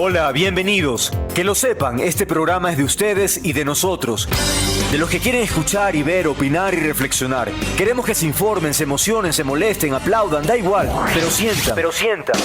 Hola, bienvenidos. Que lo sepan, este programa es de ustedes y de nosotros. De los que quieren escuchar y ver, opinar y reflexionar. Queremos que se informen, se emocionen, se molesten, aplaudan, da igual. Pero sientan.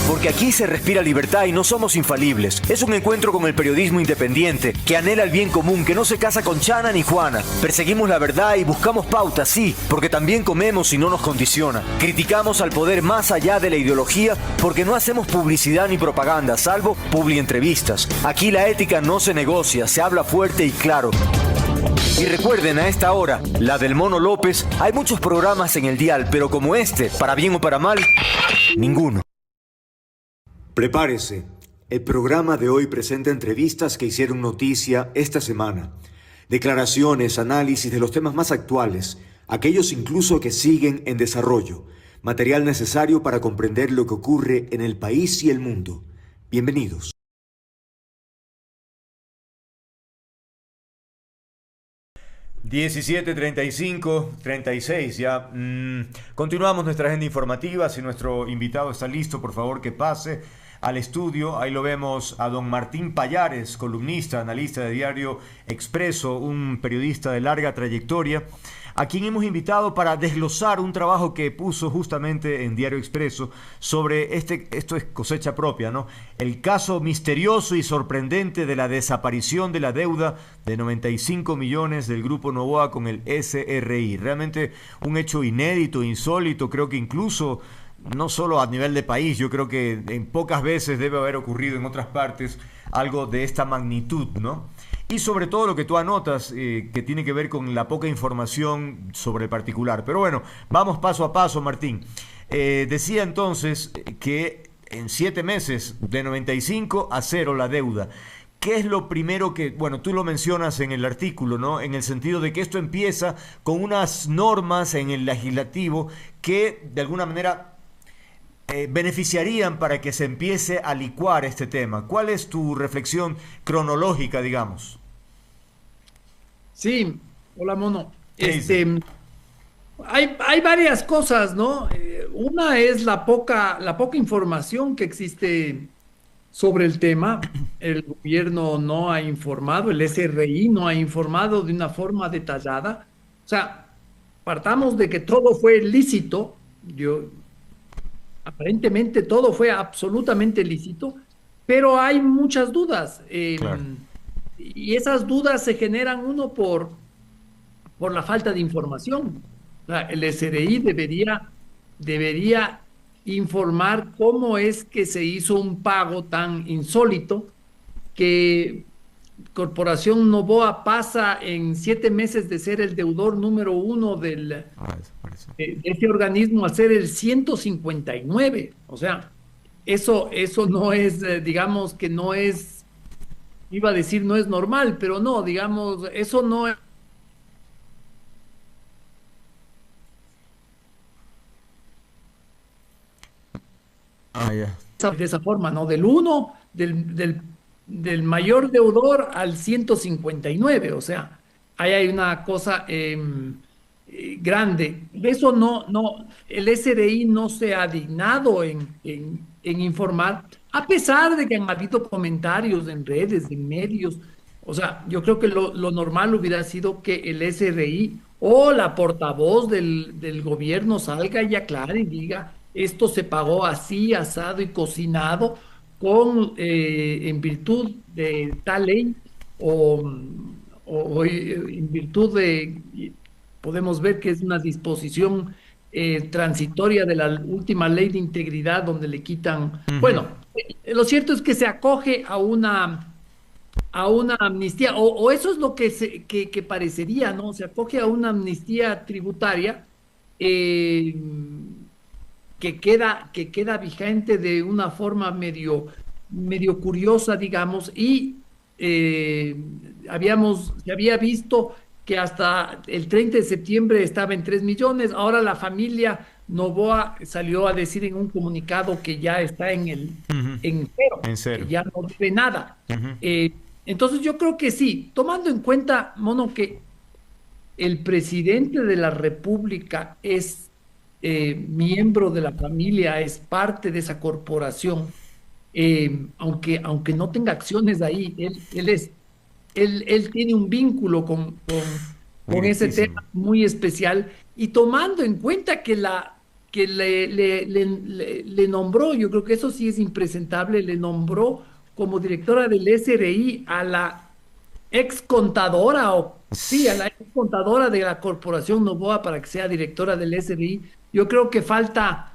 Porque aquí se respira libertad y no somos infalibles. Es un encuentro con el periodismo independiente, que anhela el bien común, que no se casa con Chana ni Juana. Perseguimos la verdad y buscamos pautas, sí, porque también comemos y no nos condiciona. Criticamos al poder más allá de la ideología, porque no hacemos publicidad ni propaganda, salvo publientrevistas. Aquí la ética no se negocia, se habla fuerte y claro. Y recuerden, a esta hora, la del Mono López, hay muchos programas en el dial, pero como este, para bien o para mal, ninguno. Prepárese. El programa de hoy presenta entrevistas que hicieron noticia esta semana. Declaraciones, análisis de los temas más actuales, aquellos incluso que siguen en desarrollo. Material necesario para comprender lo que ocurre en el país y el mundo. Bienvenidos. ...17:35, 36 ya. Continuamos nuestra agenda informativa. Si nuestro invitado está listo, por favor que pase al estudio. Ahí lo vemos a don Martín Pallares, columnista, analista de Diario Expreso, un periodista de larga trayectoria, a quien hemos invitado para desglosar un trabajo que puso justamente en Diario Expreso sobre esto es cosecha propia, ¿no? El caso misterioso y sorprendente de la desaparición de la deuda de 95 millones del Grupo Noboa con el SRI. Realmente un hecho inédito, insólito, creo que incluso no solo a nivel de país, yo creo que en pocas veces debe haber ocurrido en otras partes algo de esta magnitud, ¿no? Y sobre todo lo que tú anotas, que tiene que ver con la poca información sobre el particular. Pero bueno, vamos paso a paso, Martín. Decía entonces que en 7 meses, de 95 a 0 la deuda. ¿Qué es lo primero que, bueno, tú lo mencionas en el artículo, ¿no? En el sentido de que esto empieza con unas normas en el legislativo que de alguna manera beneficiarían para que se empiece a licuar este tema. ¿Cuál es tu reflexión cronológica, digamos? Sí, hola mono. ¿Qué dice? Hay varias cosas, ¿no? Una es la poca información que existe sobre el tema. El gobierno no ha informado, el SRI no ha informado de una forma detallada. O sea, partamos de que todo fue lícito. Aparentemente todo fue absolutamente lícito, pero hay muchas dudas. Claro. Y esas dudas se generan por la falta de información. O sea, el SRI debería informar cómo es que se hizo un pago tan insólito que Corporación Noboa pasa en 7 meses de ser el deudor número uno Desapareció. de este organismo a ser el 159. O sea, eso no es, digamos que no es, iba a decir no es normal, pero no, digamos, eso no es Ya. de esa forma, ¿no? Del uno del mayor deudor al 159. O sea, ahí hay una cosa grande. De eso el SRI no se ha dignado en informar, a pesar de que han habido comentarios en redes, en medios. O sea, yo creo que lo normal hubiera sido que el SRI o la portavoz del gobierno salga y aclare y diga, esto se pagó así, asado y cocinado en virtud de tal ley o, o en virtud podemos ver que es una disposición transitoria de la última ley de integridad donde le quitan, Ujú. bueno, lo cierto es que se acoge a una amnistía, o eso es lo que parecería, ¿no? Se acoge a una amnistía tributaria eh, que queda vigente de una forma medio curiosa, digamos, y eh, se había visto que hasta el 30 de septiembre estaba en 3 millones, ahora la familia Noboa salió a decir en un comunicado que ya está Ujú. en cero, En que cero. ya no debe nada. Ujú. Entonces yo creo que sí, tomando en cuenta, Mono, que el presidente de la República es miembro de la familia, es parte de esa corporación. aunque no tenga acciones ahí, él tiene un vínculo con ese Directísimo. tema muy especial y tomando en cuenta que le nombró, yo creo que eso sí es impresentable, le nombró como directora del SRI a la ex contadora, o sí, a la ex contadora de la Corporación Novoa para que sea directora del SRI. Yo creo que falta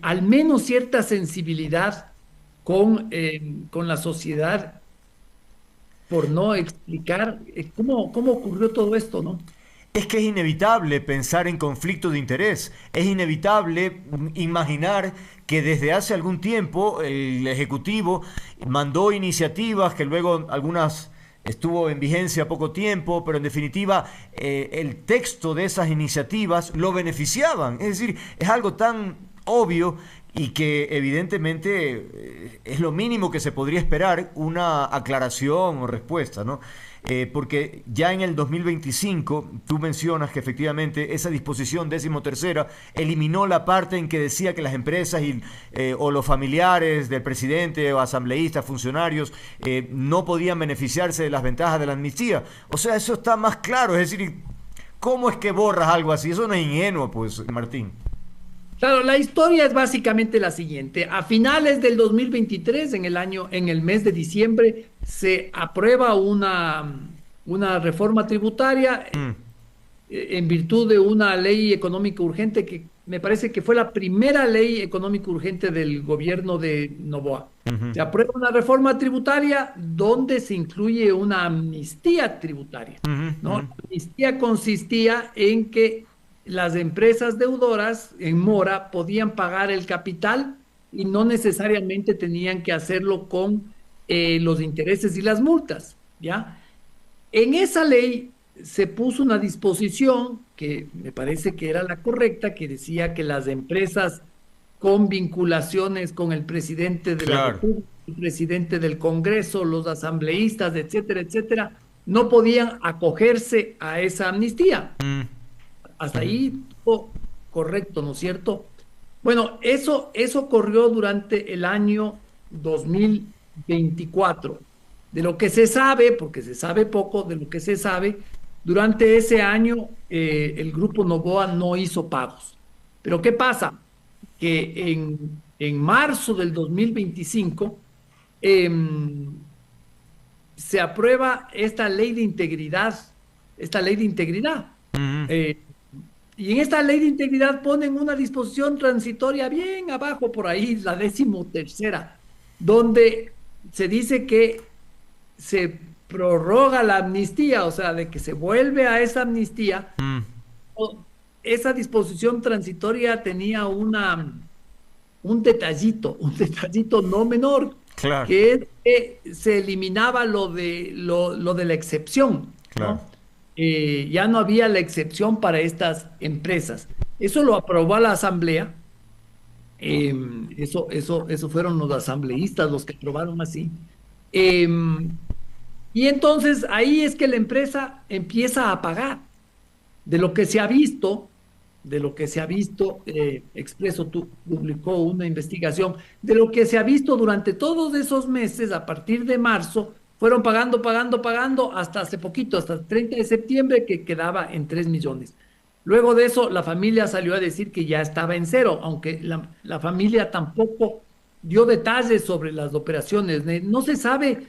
al menos cierta sensibilidad con la sociedad por no explicar cómo ocurrió todo esto, ¿no? Es que es inevitable pensar en conflicto de interés, es inevitable imaginar que desde hace algún tiempo el Ejecutivo mandó iniciativas que luego algunas estuvo en vigencia poco tiempo, pero en definitiva el texto de esas iniciativas lo beneficiaban. Es decir, es algo tan obvio y que evidentemente es lo mínimo que se podría esperar una aclaración o respuesta, ¿no? Porque ya en el 2025 tú mencionas que efectivamente esa disposición 13ª eliminó la parte en que decía que las empresas o los familiares del presidente o asambleístas, funcionarios, no podían beneficiarse de las ventajas de la amnistía. O sea, eso está más claro. Es decir, ¿cómo es que borras algo así? Eso no es ingenuo, pues, Martín. Claro, la historia es básicamente la siguiente. A finales del 2023, en el mes de diciembre, se aprueba una reforma tributaria Mm, en virtud de una ley económica urgente que me parece que fue la primera ley económica urgente del gobierno de Noboa. ujú, Se aprueba una reforma tributaria donde se incluye una amnistía tributaria, ujú, ¿no? ujú. La amnistía consistía en que las empresas deudoras en mora podían pagar el capital y no necesariamente tenían que hacerlo con los intereses y las multas, ¿ya? En esa ley se puso una disposición que me parece que era la correcta, que decía que las empresas con vinculaciones con el presidente de la Claro. República, el presidente del Congreso, los asambleístas, etcétera, etcétera, no podían acogerse a esa amnistía. Mm, Hasta ujú. ahí todo correcto, ¿no es cierto? Bueno, eso ocurrió durante el año 2024. De lo que se sabe, porque se sabe poco, de lo que se sabe, durante ese año el grupo Novoa no hizo pagos. Pero ¿qué pasa? Que en marzo del 2025 se aprueba esta ley de integridad. Ujú. Eh, y en esta ley de integridad ponen una disposición transitoria bien abajo por ahí, la 13ª, donde se dice que se prorroga la amnistía, o sea, de que se vuelve a esa amnistía. Mm, Esa disposición transitoria tenía un detallito no menor, claro, que es que se eliminaba lo de la excepción, claro. ¿no? Ya no había la excepción para estas empresas. Eso lo aprobó la Asamblea. Eso fueron los asambleístas los que aprobaron así. Eh, y entonces ahí es que la empresa empieza a pagar de lo que se ha visto, Expreso publicó una investigación, de lo que se ha visto durante todos esos meses, a partir de marzo, fueron pagando, pagando, pagando, hasta hace poquito, hasta el 30 de septiembre, que quedaba en 3 millones. Luego de eso, la familia salió a decir que ya estaba en cero, aunque la familia tampoco dio detalles sobre las operaciones. No se sabe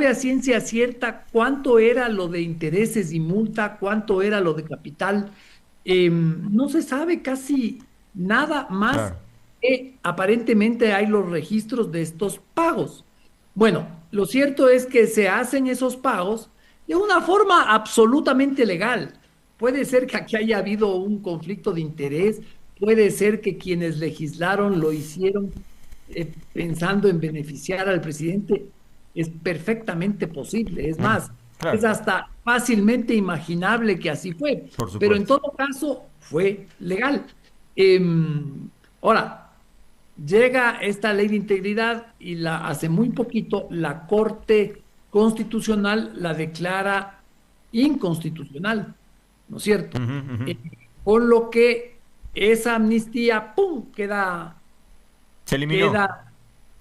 a ciencia cierta cuánto era lo de intereses y multa, cuánto era lo de capital. No se sabe casi nada más Claro. que aparentemente hay los registros de estos pagos. Bueno, lo cierto es que se hacen esos pagos de una forma absolutamente legal. Puede ser que aquí haya habido un conflicto de interés, puede ser que quienes legislaron lo hicieron pensando en beneficiar al presidente. Es perfectamente posible. Es Mm, más, es claro, hasta fácilmente imaginable que así fue, por pero en supuesto. todo caso fue legal. Ahora, llega esta ley de integridad y hace muy poquito la Corte Constitucional la declara inconstitucional, ¿no es cierto? Ujú, ujú. Eh, con lo que esa amnistía, ¡pum!, Se eliminó. queda,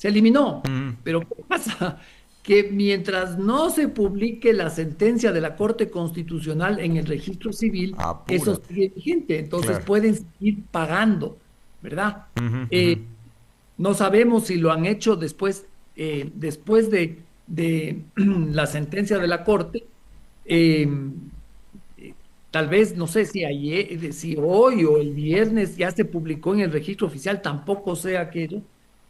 se eliminó. Mm, Pero ¿qué pasa? Que mientras no se publique la sentencia de la Corte Constitucional en el registro civil, eso apúrate. sigue vigente. Entonces Claro. pueden seguir pagando, ¿verdad? Ujú, ujú. Eh, no sabemos si lo han hecho después de la sentencia de la Corte. eh, Tal vez, no sé si ayer, si hoy o el viernes ya se publicó en el registro oficial, tampoco sé aquello,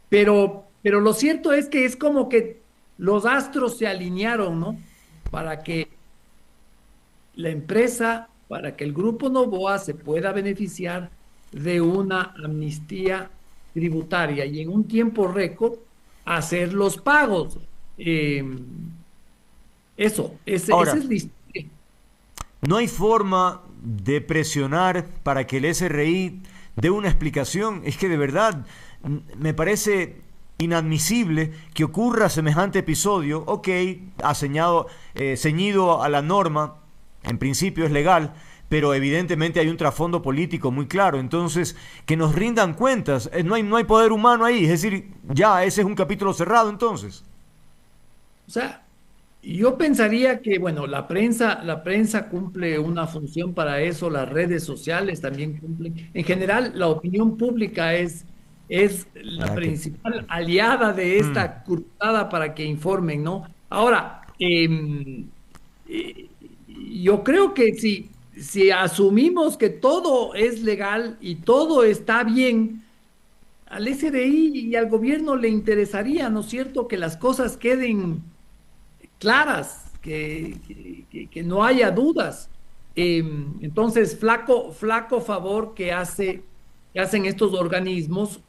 pero lo cierto es que es como que los astros se alinearon, ¿no? Para que la empresa, para que el grupo Novoa se pueda beneficiar de una amnistía tributaria y en un tiempo récord hacer los pagos. Eh, esa Ahora, es la historia. no hay forma de presionar para que el SRI dé una explicación. Es que de verdad me parece inadmisible que ocurra semejante episodio. Ok, ceñido a la norma, en principio es legal, pero evidentemente hay un trasfondo político muy claro. Entonces, que nos rindan cuentas. No hay poder humano ahí. Es decir, ya ese es un capítulo cerrado entonces. O sea, yo pensaría que, bueno, la prensa cumple una función para eso, las redes sociales también cumplen. En general, la opinión pública es la ¿Verdad que? principal aliada de Mm, esta cruzada para que informen, ¿no? Ahora, eh, yo creo que si asumimos que todo es legal y todo está bien, al SRI y al gobierno le interesaría, ¿no es cierto?, que las cosas queden claras, que no haya dudas. Entonces, flaco favor que hacen estos organismos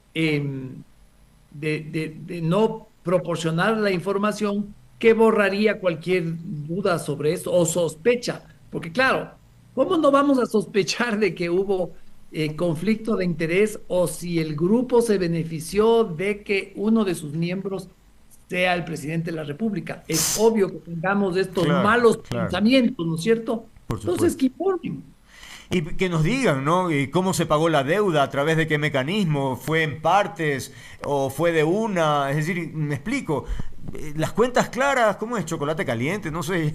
de no proporcionar la información que borraría cualquier duda sobre eso o sospecha. Porque claro, ¿cómo no vamos a sospechar de que hubo conflicto de interés o si el grupo se benefició de que uno de sus miembros sea el presidente de la República? Es obvio que tengamos estos claro, malos claro, pensamientos, ¿no es cierto? por Entonces, supuesto. ¿qué informen? Y que nos digan, ¿no? Y cómo se pagó la deuda, a través de qué mecanismo, fue en partes o fue de una. Es decir, me explico. Las cuentas claras, ¿cómo es? Chocolate caliente, no sé.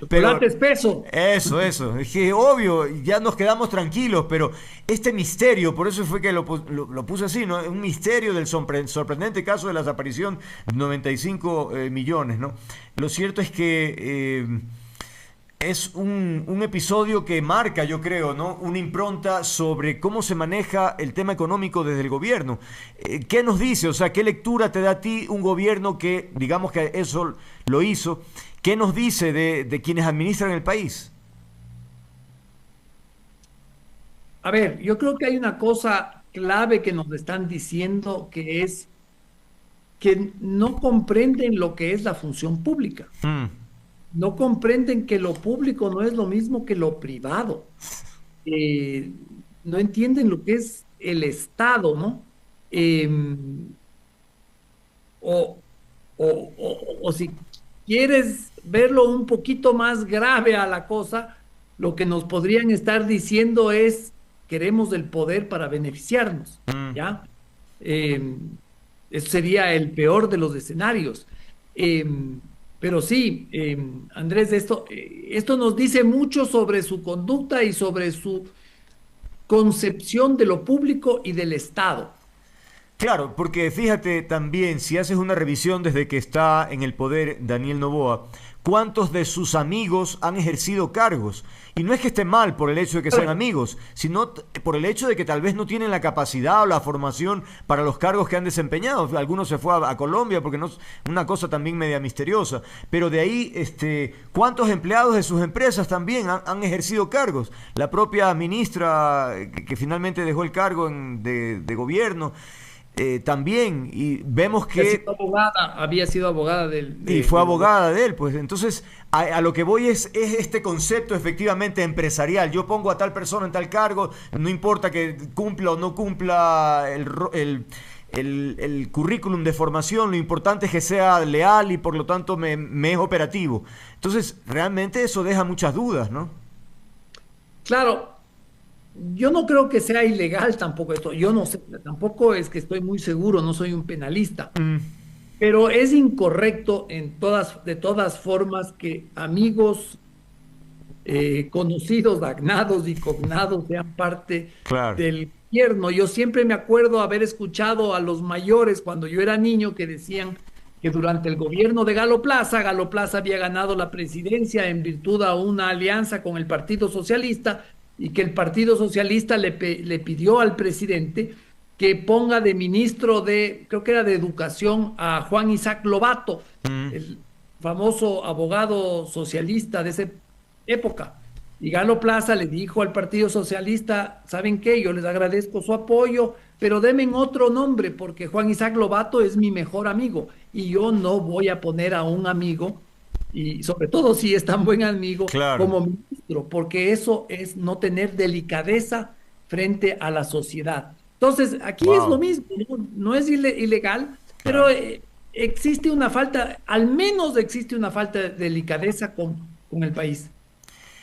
Pero Chocolate espeso. eso. Es que obvio, ya nos quedamos tranquilos, pero este misterio, por eso fue que lo puse así, ¿no? Un misterio del sorprendente caso de la desaparición de 95 millones, ¿no? Lo cierto es que es un episodio que marca, yo creo, ¿no? Una impronta sobre cómo se maneja el tema económico desde el gobierno. ¿Qué nos dice? O sea, ¿qué lectura te da a ti un gobierno que, digamos que eso lo hizo? ¿Qué nos dice de quienes administran el país? A ver, yo creo que hay una cosa clave que nos están diciendo que es que no comprenden lo que es la función pública. Mm, No comprenden que lo público no es lo mismo que lo privado. Eh, no entienden lo que es el Estado, ¿no? Eh, o, o si quieres verlo un poquito más grave a la cosa, lo que nos podrían estar diciendo es, queremos el poder para beneficiarnos, mm. ¿ya? Eh, Eso sería el peor de los escenarios. Eh, pero sí, Andrés, esto nos dice mucho sobre su conducta y sobre su concepción de lo público y del Estado. Claro, porque fíjate también, si haces una revisión desde que está en el poder Daniel Noboa, ¿cuántos de sus amigos han ejercido cargos? Y no es que esté mal por el hecho de que sean amigos, sino por el hecho de que tal vez no tienen la capacidad o la formación para los cargos que han desempeñado. Algunos se fue a Colombia porque no es una cosa también media misteriosa. Pero de ahí, ¿cuántos empleados de sus empresas también han ejercido cargos? La propia ministra que finalmente dejó el cargo de gobierno. También, y vemos que Había sido abogada y fue del gobierno. abogada de él, pues entonces a lo que voy es este concepto efectivamente empresarial. Yo pongo a tal persona en tal cargo, no importa que cumpla o no cumpla el currículum de formación, lo importante es que sea leal y por lo tanto me es operativo. Entonces, realmente eso deja muchas dudas, ¿no? Claro, yo no creo que sea ilegal tampoco esto. Yo no sé, tampoco es que estoy muy seguro, no soy un penalista. pero es incorrecto de todas formas que amigos, conocidos, agnados y cognados sean parte Claro. del gobierno. Yo siempre me acuerdo haber escuchado a los mayores cuando yo era niño que decían que durante el gobierno de Galo Plaza había ganado la presidencia en virtud a una alianza con el Partido Socialista y que el Partido Socialista le pidió al presidente que ponga de ministro de, creo que era de Educación, a Juan Isaac Lobato, Mm, el famoso abogado socialista de esa época. Y Galo Plaza le dijo al Partido Socialista, ¿saben qué? Yo les agradezco su apoyo, pero denme otro nombre porque Juan Isaac Lobato es mi mejor amigo y yo no voy a poner a un amigo, y sobre todo si es tan buen amigo, claro. como ministro, porque eso es no tener delicadeza frente a la sociedad. Entonces, aquí es lo Wow. mismo, no, no es ilegal, pero Claro. existe una falta, al menos existe una falta de delicadeza con el país.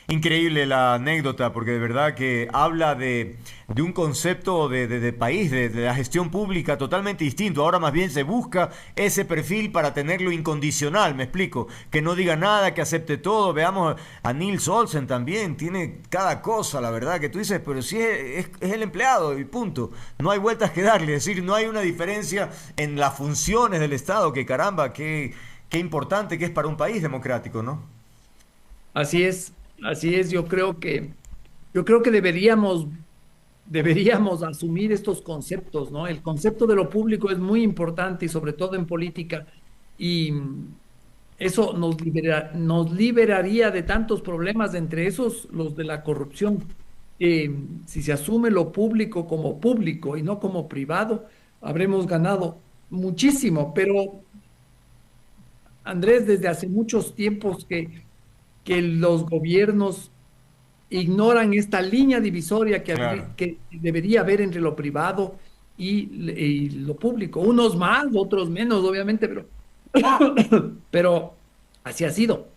Increíble la anécdota, porque de verdad que habla de un concepto de país, de la gestión pública totalmente distinto. Ahora más bien se busca ese perfil para tenerlo incondicional, me explico. Que no diga nada, que acepte todo. Veamos a Nils Olsen también, tiene cada cosa, la verdad, que tú dices, pero sí es el empleado y punto. No hay vueltas que darle, es decir, no hay una diferencia en las funciones del Estado, que caramba, qué importante que es para un país democrático, ¿no? Así es, así es. Yo creo que deberíamos asumir estos conceptos, ¿no? El concepto de lo público es muy importante y sobre todo en política y eso nos liberaría de tantos problemas, entre esos los de la corrupción. Si se asume lo público como público y no como privado, habremos ganado muchísimo, pero Andrés, desde hace muchos tiempos que los gobiernos ignoran esta línea divisoria Claro. que debería haber entre lo privado y lo público. Unos más, otros menos, obviamente, pero así ha sido.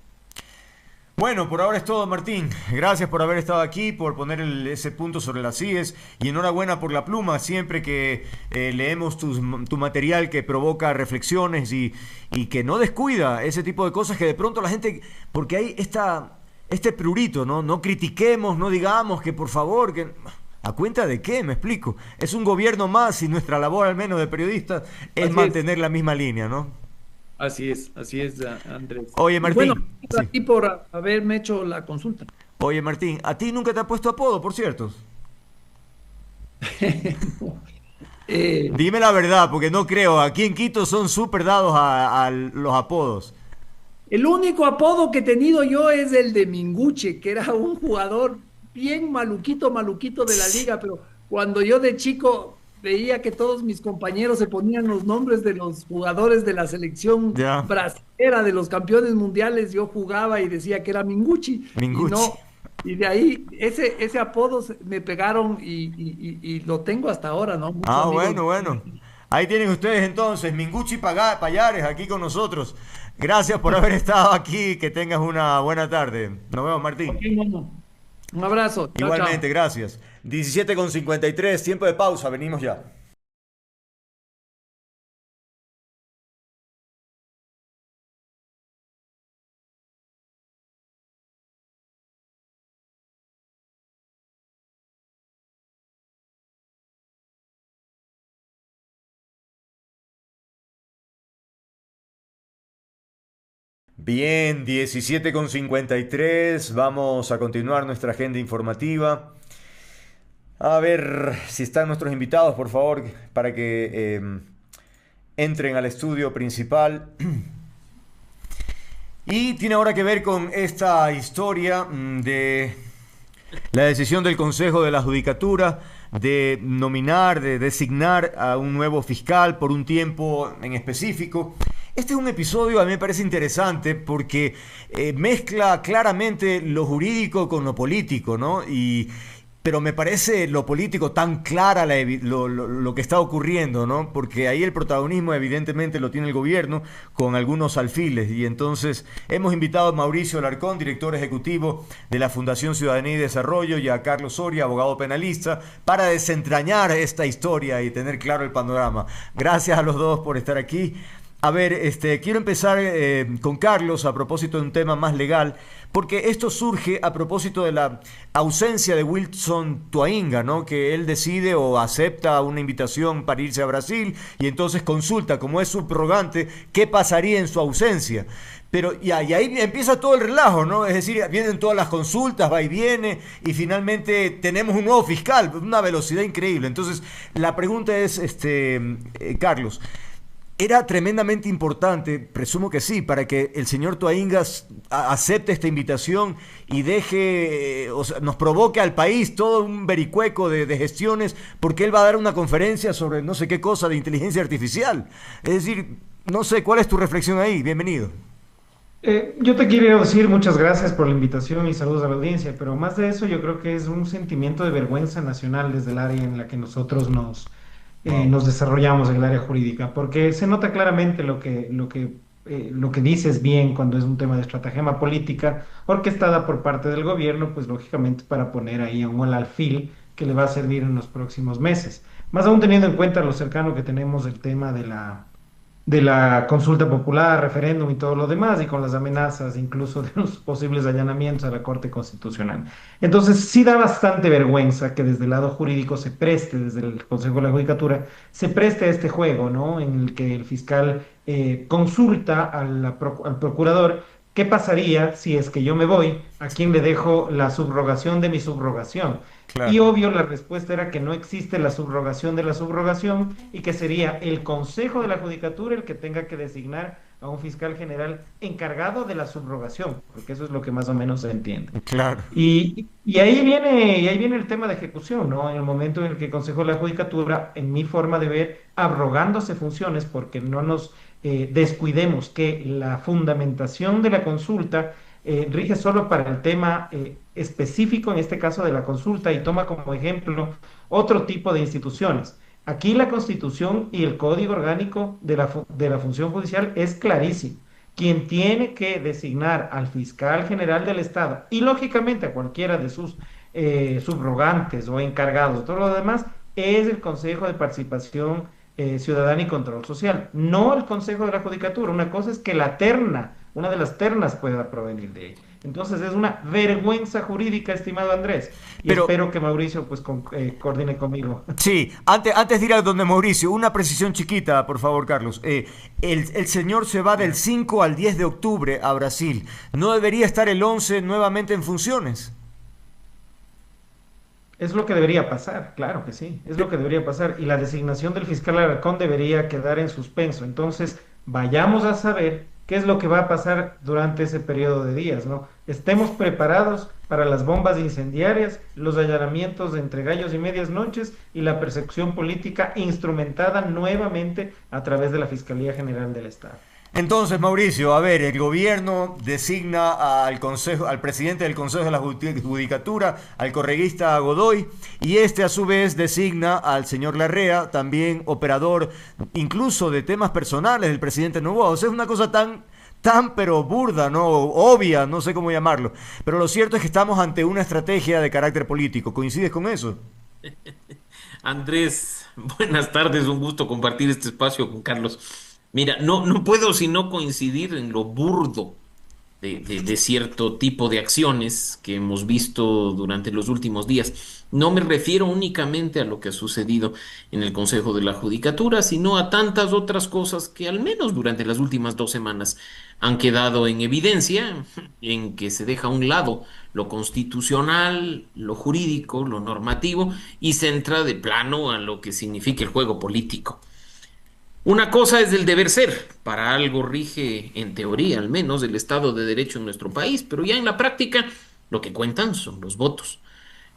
Bueno, por ahora es todo, Martín. Gracias por haber estado aquí, por poner ese punto sobre las IES y enhorabuena por la pluma. Siempre que leemos tu material que provoca reflexiones y que no descuida ese tipo de cosas que de pronto la gente, porque hay este prurito, ¿no? No critiquemos, no digamos que por favor, que... ¿A cuenta de qué? Me explico. Es un gobierno más y nuestra labor, al menos de periodistas, es Así es, mantener la misma línea, ¿no? así es, Andrés. Oye, Y bueno, Martín. a Sí. ti por haberme hecho la consulta. Oye, Martín, a ti nunca te ha puesto apodo, por cierto. No, eh, Dime la verdad, porque no creo. Aquí en Quito son súper dados a los apodos. el único apodo que he tenido yo es el de Minguche, que era un jugador bien maluquito, maluquito de la liga, pero cuando yo de chico veía que todos mis compañeros se ponían los nombres de los jugadores de la selección Ya, brasilera, de los campeones mundiales, yo jugaba y decía que era Minguchi, y Minguchi. no, y de ahí ese apodo me pegaron y lo tengo hasta ahora, ¿no? Muchos Ah, amigos. bueno, bueno. Ahí tienen ustedes entonces, Minguchi Payares, aquí con nosotros. Gracias por haber estado aquí. Que tengas una buena tarde. Nos vemos, Ok, Martín. bueno, un abrazo, chao, Igualmente, chao. gracias. 17:53, tiempo de pausa, venimos ya. Bien, 17:53, vamos a continuar nuestra agenda informativa. A ver si están nuestros invitados, por favor, para que entren al estudio principal. Y tiene ahora que ver con esta historia de la decisión del Consejo de la Judicatura de nominar, de designar a un nuevo fiscal por un tiempo en específico. Este es un episodio a mí me parece interesante porque mezcla claramente lo jurídico con lo político, ¿no? Pero me parece lo político tan clara lo que está ocurriendo, ¿no? Porque ahí el protagonismo evidentemente lo tiene el gobierno con algunos alfiles. Y entonces hemos invitado a Mauricio Alarcón, director ejecutivo de la Fundación Ciudadanía y Desarrollo, y a Carlos Soria, abogado penalista, para desentrañar esta historia y tener claro el panorama. Gracias a los dos por estar aquí. A ver, quiero empezar con Carlos a propósito de un tema más legal, porque esto surge a propósito de la ausencia de Wilson Tuainga, ¿no? Que él decide o acepta una invitación para irse a Brasil y entonces consulta, como es subrogante, qué pasaría en su ausencia. Pero y ahí empieza todo el relajo, ¿no? Es decir, vienen todas las consultas, va y viene, y finalmente tenemos un nuevo fiscal, una velocidad increíble. Entonces, la pregunta es, Carlos, ¿era tremendamente importante, presumo que sí, para que el señor Toaingas acepte esta invitación y deje, o sea, nos provoque al país todo un vericueco de gestiones, porque él va a dar una conferencia sobre no sé qué cosa de inteligencia artificial? Es decir, no sé, ¿cuál es tu reflexión ahí? Bienvenido. Yo te quiero decir muchas gracias por la invitación y saludos a la audiencia, pero más de eso yo creo que es un sentimiento de vergüenza nacional desde el área en la que nosotros Wow. nos desarrollamos en el área jurídica, porque se nota claramente lo que dices bien cuando es un tema de estratagema política orquestada por parte del gobierno, pues lógicamente para poner ahí a un alfil que le va a servir en los próximos meses. Más aún teniendo en cuenta lo cercano que tenemos el tema de la consulta popular, referéndum y todo lo demás, y con las amenazas incluso de los posibles allanamientos a la Corte Constitucional. Entonces, sí da bastante vergüenza que desde el lado jurídico se preste, desde el Consejo de la Judicatura, se preste a este juego, ¿no? En el que el fiscal consulta al procurador. ¿Qué pasaría si es que yo me voy? ¿A quién le dejo la subrogación de mi subrogación? Y Claro. obvio, la respuesta era que no existe la subrogación de la subrogación y que sería el Consejo de la Judicatura el que tenga que designar a un fiscal general encargado de la subrogación, porque eso es lo que más o menos se entiende. Claro. Y ahí viene el tema de ejecución, ¿no? En el momento en el que el Consejo de la Judicatura, en mi forma de ver, abrogándose funciones, porque no nos descuidemos que la fundamentación de la consulta rige solo para el tema específico, en este caso de la consulta, y toma como ejemplo otro tipo de instituciones. Aquí la Constitución y el Código Orgánico de la Función Judicial es clarísimo. Quien tiene que designar al fiscal general del Estado y lógicamente a cualquiera de sus subrogantes o encargados, todo lo demás, es el Consejo de Participación Ciudadana y Control Social, no el Consejo de la Judicatura. Una cosa es que la terna, una de las ternas pueda provenir de ahí. Entonces es una vergüenza jurídica, estimado Andrés, y Pero, espero que Mauricio pues coordine conmigo. sí, antes de ir a donde Mauricio, una precisión chiquita, por favor, Carlos. El señor se va del Ya. 5 al 10 de octubre a Brasil. ¿No debería estar el 11 nuevamente en funciones? Es lo que debería pasar, claro que sí, es lo que debería pasar. Y la designación del fiscal Alarcón debería quedar en suspenso. Entonces, vayamos a saber qué es lo que va a pasar durante ese periodo de días, ¿no? Estemos preparados para las bombas incendiarias, los allanamientos entre gallos y medias noches y la persecución política instrumentada nuevamente a través de la Fiscalía General del Estado. Entonces, Mauricio, a ver, el gobierno designa al consejo, al presidente del Consejo de la Judicatura, al correguista Godoy, y este a su vez designa al señor Larrea, también operador incluso de temas personales del presidente Noboa. O sea, es una cosa tan pero burda, ¿no? Obvia, no sé cómo llamarlo. Pero lo cierto es que estamos ante una estrategia de carácter político. ¿Coincides con eso? Andrés, buenas tardes, un gusto compartir este espacio con Carlos. Mira, no puedo sino coincidir en lo burdo de cierto tipo de acciones que hemos visto durante los últimos días. No me refiero únicamente a lo que ha sucedido en el Consejo de la Judicatura, sino a tantas otras cosas que al menos durante las últimas 2 semanas han quedado en evidencia, en que se deja a un lado lo constitucional, lo jurídico, lo normativo, y se entra de plano a lo que significa el juego político. Una cosa es el deber ser, para algo rige, en teoría al menos, el Estado de Derecho en nuestro país, pero ya en la práctica lo que cuentan son los votos.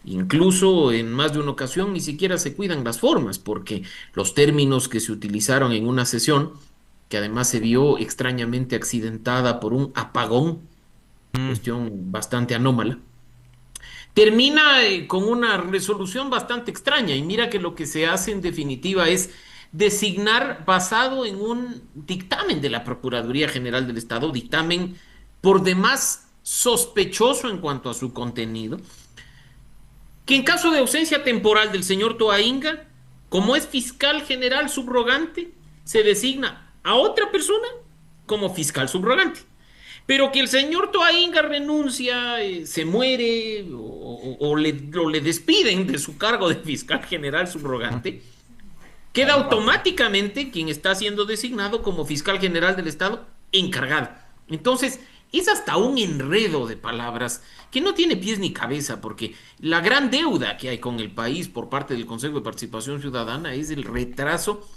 Incluso en más de una ocasión ni siquiera se cuidan las formas, porque los términos que se utilizaron en una sesión, que además se vio extrañamente accidentada por un apagón, Mm. cuestión bastante anómala, termina con una resolución bastante extraña. Y mira que lo que se hace en definitiva es designar basado en un dictamen de la Procuraduría General del Estado, dictamen por demás sospechoso en cuanto a su contenido, que en caso de ausencia temporal del señor Toainga, como es fiscal general subrogante, se designa a otra persona como fiscal subrogante. Pero que el señor Toainga renuncia, se muere o le despiden de su cargo de fiscal general subrogante, queda automáticamente quien está siendo designado como fiscal general del Estado encargado. Entonces, es hasta un enredo de palabras que no tiene pies ni cabeza, porque la gran deuda que hay con el país por parte del Consejo de Participación Ciudadana es el retraso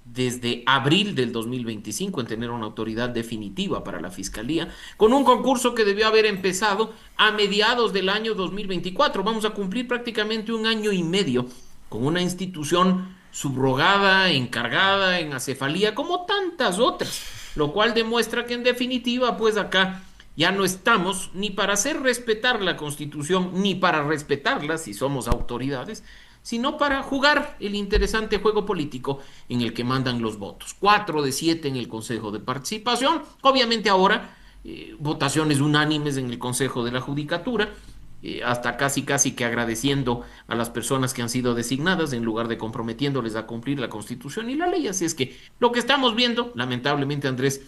desde abril del 2025 en tener una autoridad definitiva para la Fiscalía, con un concurso que debió haber empezado a mediados del año 2024. Vamos a cumplir prácticamente un año y medio con una institución subrogada, encargada, en acefalía, como tantas otras, lo cual demuestra que en definitiva, pues acá ya no estamos ni para hacer respetar la Constitución, ni para respetarla si somos autoridades, sino para jugar el interesante juego político en el que mandan los votos. 4 de 7 en el Consejo de Participación, obviamente ahora votaciones unánimes en el Consejo de la Judicatura, hasta casi que agradeciendo a las personas que han sido designadas en lugar de comprometiéndoles a cumplir la Constitución y la ley. Así es que lo que estamos viendo, lamentablemente, Andrés,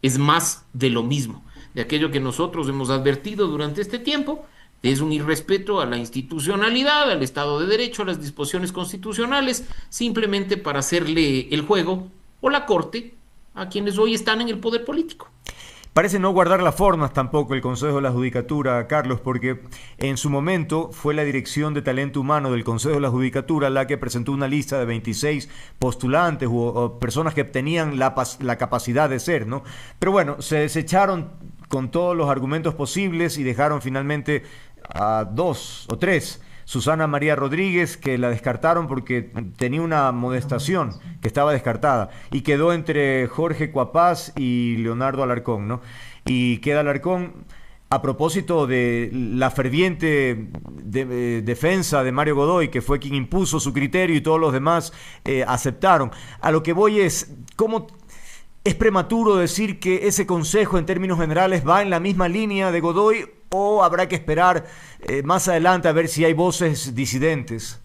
es más de lo mismo, de aquello que nosotros hemos advertido durante este tiempo. Es un irrespeto a la institucionalidad, al Estado de Derecho, a las disposiciones constitucionales, simplemente para hacerle el juego o la corte a quienes hoy están en el poder político. Parece no guardar las formas tampoco el Consejo de la Judicatura, Carlos, porque en su momento fue la Dirección de Talento Humano del Consejo de la Judicatura la que presentó una lista de 26 postulantes o personas que tenían la capacidad de ser, ¿no? Pero bueno, se desecharon con todos los argumentos posibles y dejaron finalmente a 2 o 3. Susana María Rodríguez, que la descartaron porque tenía una amonestación que estaba descartada, y quedó entre Jorge Cuapaz y Leonardo Alarcón, ¿no? Y queda Alarcón a propósito de la ferviente defensa de Mario Godoy, que fue quien impuso su criterio y todos los demás aceptaron. A lo que voy es, ¿cómo es prematuro decir que ese consejo en términos generales va en la misma línea de Godoy o habrá que esperar más adelante a ver si hay voces disidentes?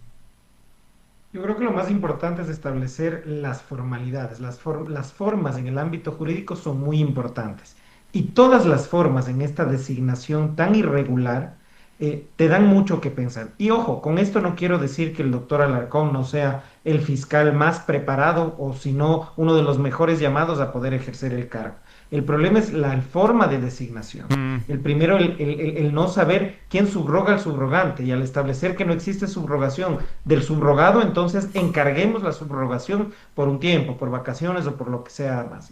Yo creo que lo más importante es establecer las formalidades. Las formas en el ámbito jurídico son muy importantes. Y todas las formas en esta designación tan irregular te dan mucho que pensar. Y ojo, con esto no quiero decir que el doctor Alarcón no sea el fiscal más preparado o si no uno de los mejores llamados a poder ejercer el cargo. El problema es la forma de designación. El primero, el no saber quién subroga al subrogante, y al establecer que no existe subrogación del subrogado, entonces encarguemos la subrogación por un tiempo, por vacaciones o por lo que sea más.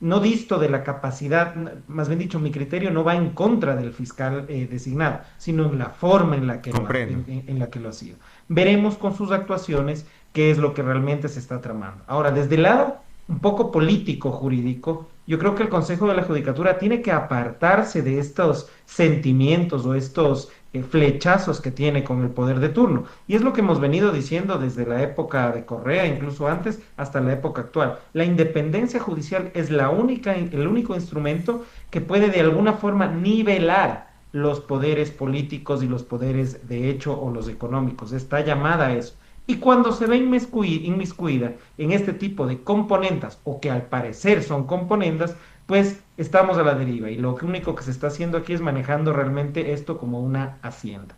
No disto de la capacidad, más bien dicho, mi criterio no va en contra del fiscal designado, sino en la forma en la que en la que lo ha sido. Veremos con sus actuaciones qué es lo que realmente se está tramando. Ahora, desde el lado un poco político jurídico, yo creo que el Consejo de la Judicatura tiene que apartarse de estos sentimientos o estos flechazos que tiene con el poder de turno. Y es lo que hemos venido diciendo desde la época de Correa, incluso antes, hasta la época actual. La independencia judicial es el único instrumento que puede de alguna forma nivelar los poderes políticos y los poderes de hecho o los económicos. Está llamada a eso. Y cuando se ve inmiscuida en este tipo de componendas, o que al parecer son componendas, pues estamos a la deriva. Y lo único que se está haciendo aquí es manejando realmente esto como una hacienda.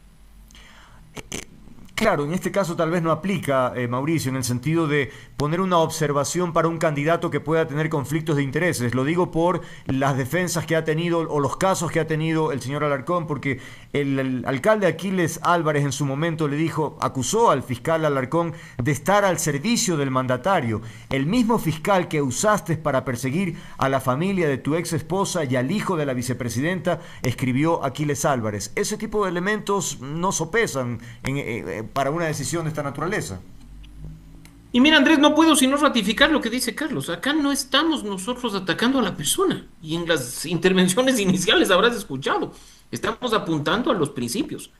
Claro, en este caso tal vez no aplica, Mauricio, en el sentido de poner una observación para un candidato que pueda tener conflictos de intereses. Lo digo por las defensas que ha tenido o los casos que ha tenido el señor Alarcón, porque el alcalde Aquiles Álvarez en su momento acusó al fiscal Alarcón de estar al servicio del mandatario. El mismo fiscal que usaste para perseguir a la familia de tu ex esposa y al hijo de la vicepresidenta, escribió Aquiles Álvarez. Ese tipo de elementos no sopesan para una decisión de esta naturaleza. Y mira, Andrés, no puedo sino ratificar lo que dice Carlos. Acá no estamos nosotros atacando a la persona. Y en las intervenciones iniciales habrás escuchado. Estamos apuntando a los principios,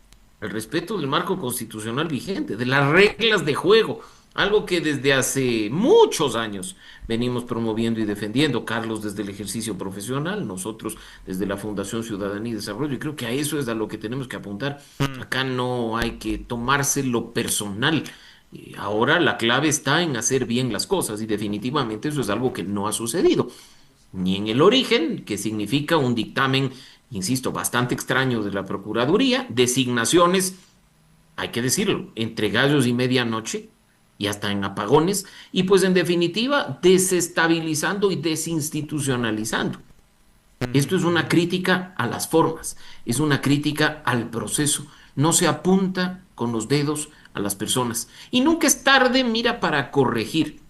el respeto del marco constitucional vigente, de las reglas de juego, algo que desde hace muchos años venimos promoviendo y defendiendo. Carlos desde el ejercicio profesional, nosotros desde la Fundación Ciudadanía y Desarrollo, y creo que a eso es a lo que tenemos que apuntar. Acá no hay que tomárselo personal Ahora la clave está en hacer bien las cosas y definitivamente eso es algo que no ha sucedido, ni en el origen, que significa un dictamen, insisto, bastante extraño de la Procuraduría, designaciones, hay que decirlo, entre gallos y medianoche y hasta en apagones, y pues en definitiva desestabilizando y desinstitucionalizando. Esto es una crítica a las formas, es una crítica al proceso. No se apunta con los dedos a las personas. Y nunca es tarde, mira, para corregir.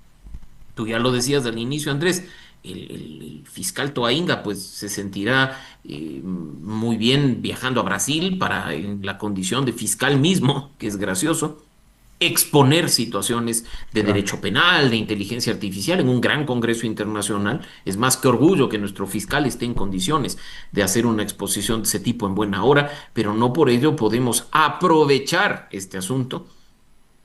Tú ya lo decías al inicio, Andrés, el fiscal Toainga pues se sentirá muy bien viajando a Brasil para en la condición de fiscal mismo, que es gracioso, exponer situaciones de Claro. derecho penal, de inteligencia artificial en un gran congreso internacional. Es más que orgullo que nuestro fiscal esté en condiciones de hacer una exposición de ese tipo en buena hora, pero no por ello podemos aprovechar este asunto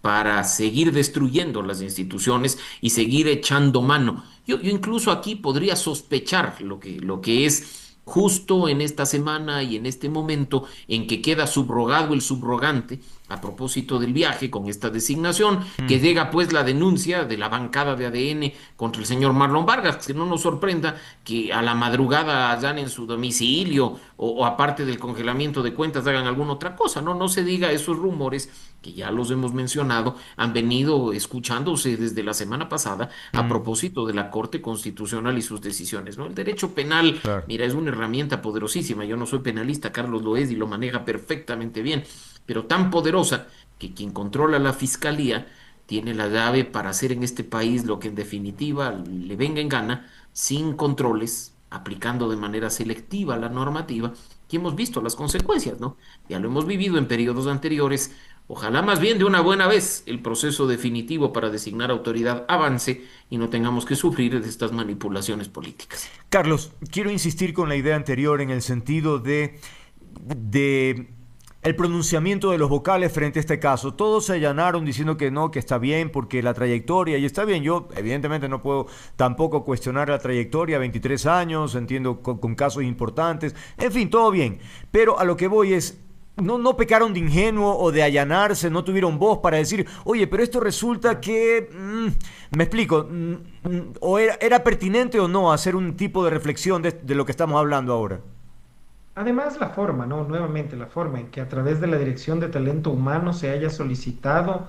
para seguir destruyendo las instituciones y seguir echando mano. Yo incluso aquí podría sospechar lo que es justo en esta semana y en este momento en que queda subrogado el subrogante a propósito del viaje con esta designación, que llega pues la denuncia de la bancada de ADN contra el señor Marlon Vargas, que no nos sorprenda que a la madrugada allanen su domicilio o aparte del congelamiento de cuentas hagan alguna otra cosa, ¿no? No se diga esos rumores que ya los hemos mencionado, han venido escuchándose desde la semana pasada a Mm, propósito de la Corte Constitucional y sus decisiones, ¿no? El derecho penal, claro. mira, es una herramienta poderosísima. Yo no soy penalista, Carlos lo es y lo maneja perfectamente bien, pero tan poderosa que quien controla la fiscalía tiene la llave para hacer en este país lo que en definitiva le venga en gana, sin controles, aplicando de manera selectiva la normativa, y hemos visto las consecuencias, ¿no? Ya lo hemos vivido en periodos anteriores. Ojalá más bien de una buena vez el proceso definitivo para designar autoridad avance y no tengamos que sufrir de estas manipulaciones políticas. Carlos, quiero insistir con la idea anterior en el sentido de el pronunciamiento de los vocales frente a este caso. Todos se allanaron diciendo que no, que está bien, porque la trayectoria, y está bien, yo evidentemente no puedo tampoco cuestionar la trayectoria, 23 años, entiendo, con casos importantes, en fin, todo bien, pero a lo que voy es, no pecaron de ingenuo o de allanarse, no tuvieron voz para decir, oye, pero esto resulta que, me explico, o era pertinente o no hacer un tipo de reflexión de lo que estamos hablando ahora. Además, la forma, ¿no? Nuevamente, la forma en que a través de la Dirección de Talento Humano se haya solicitado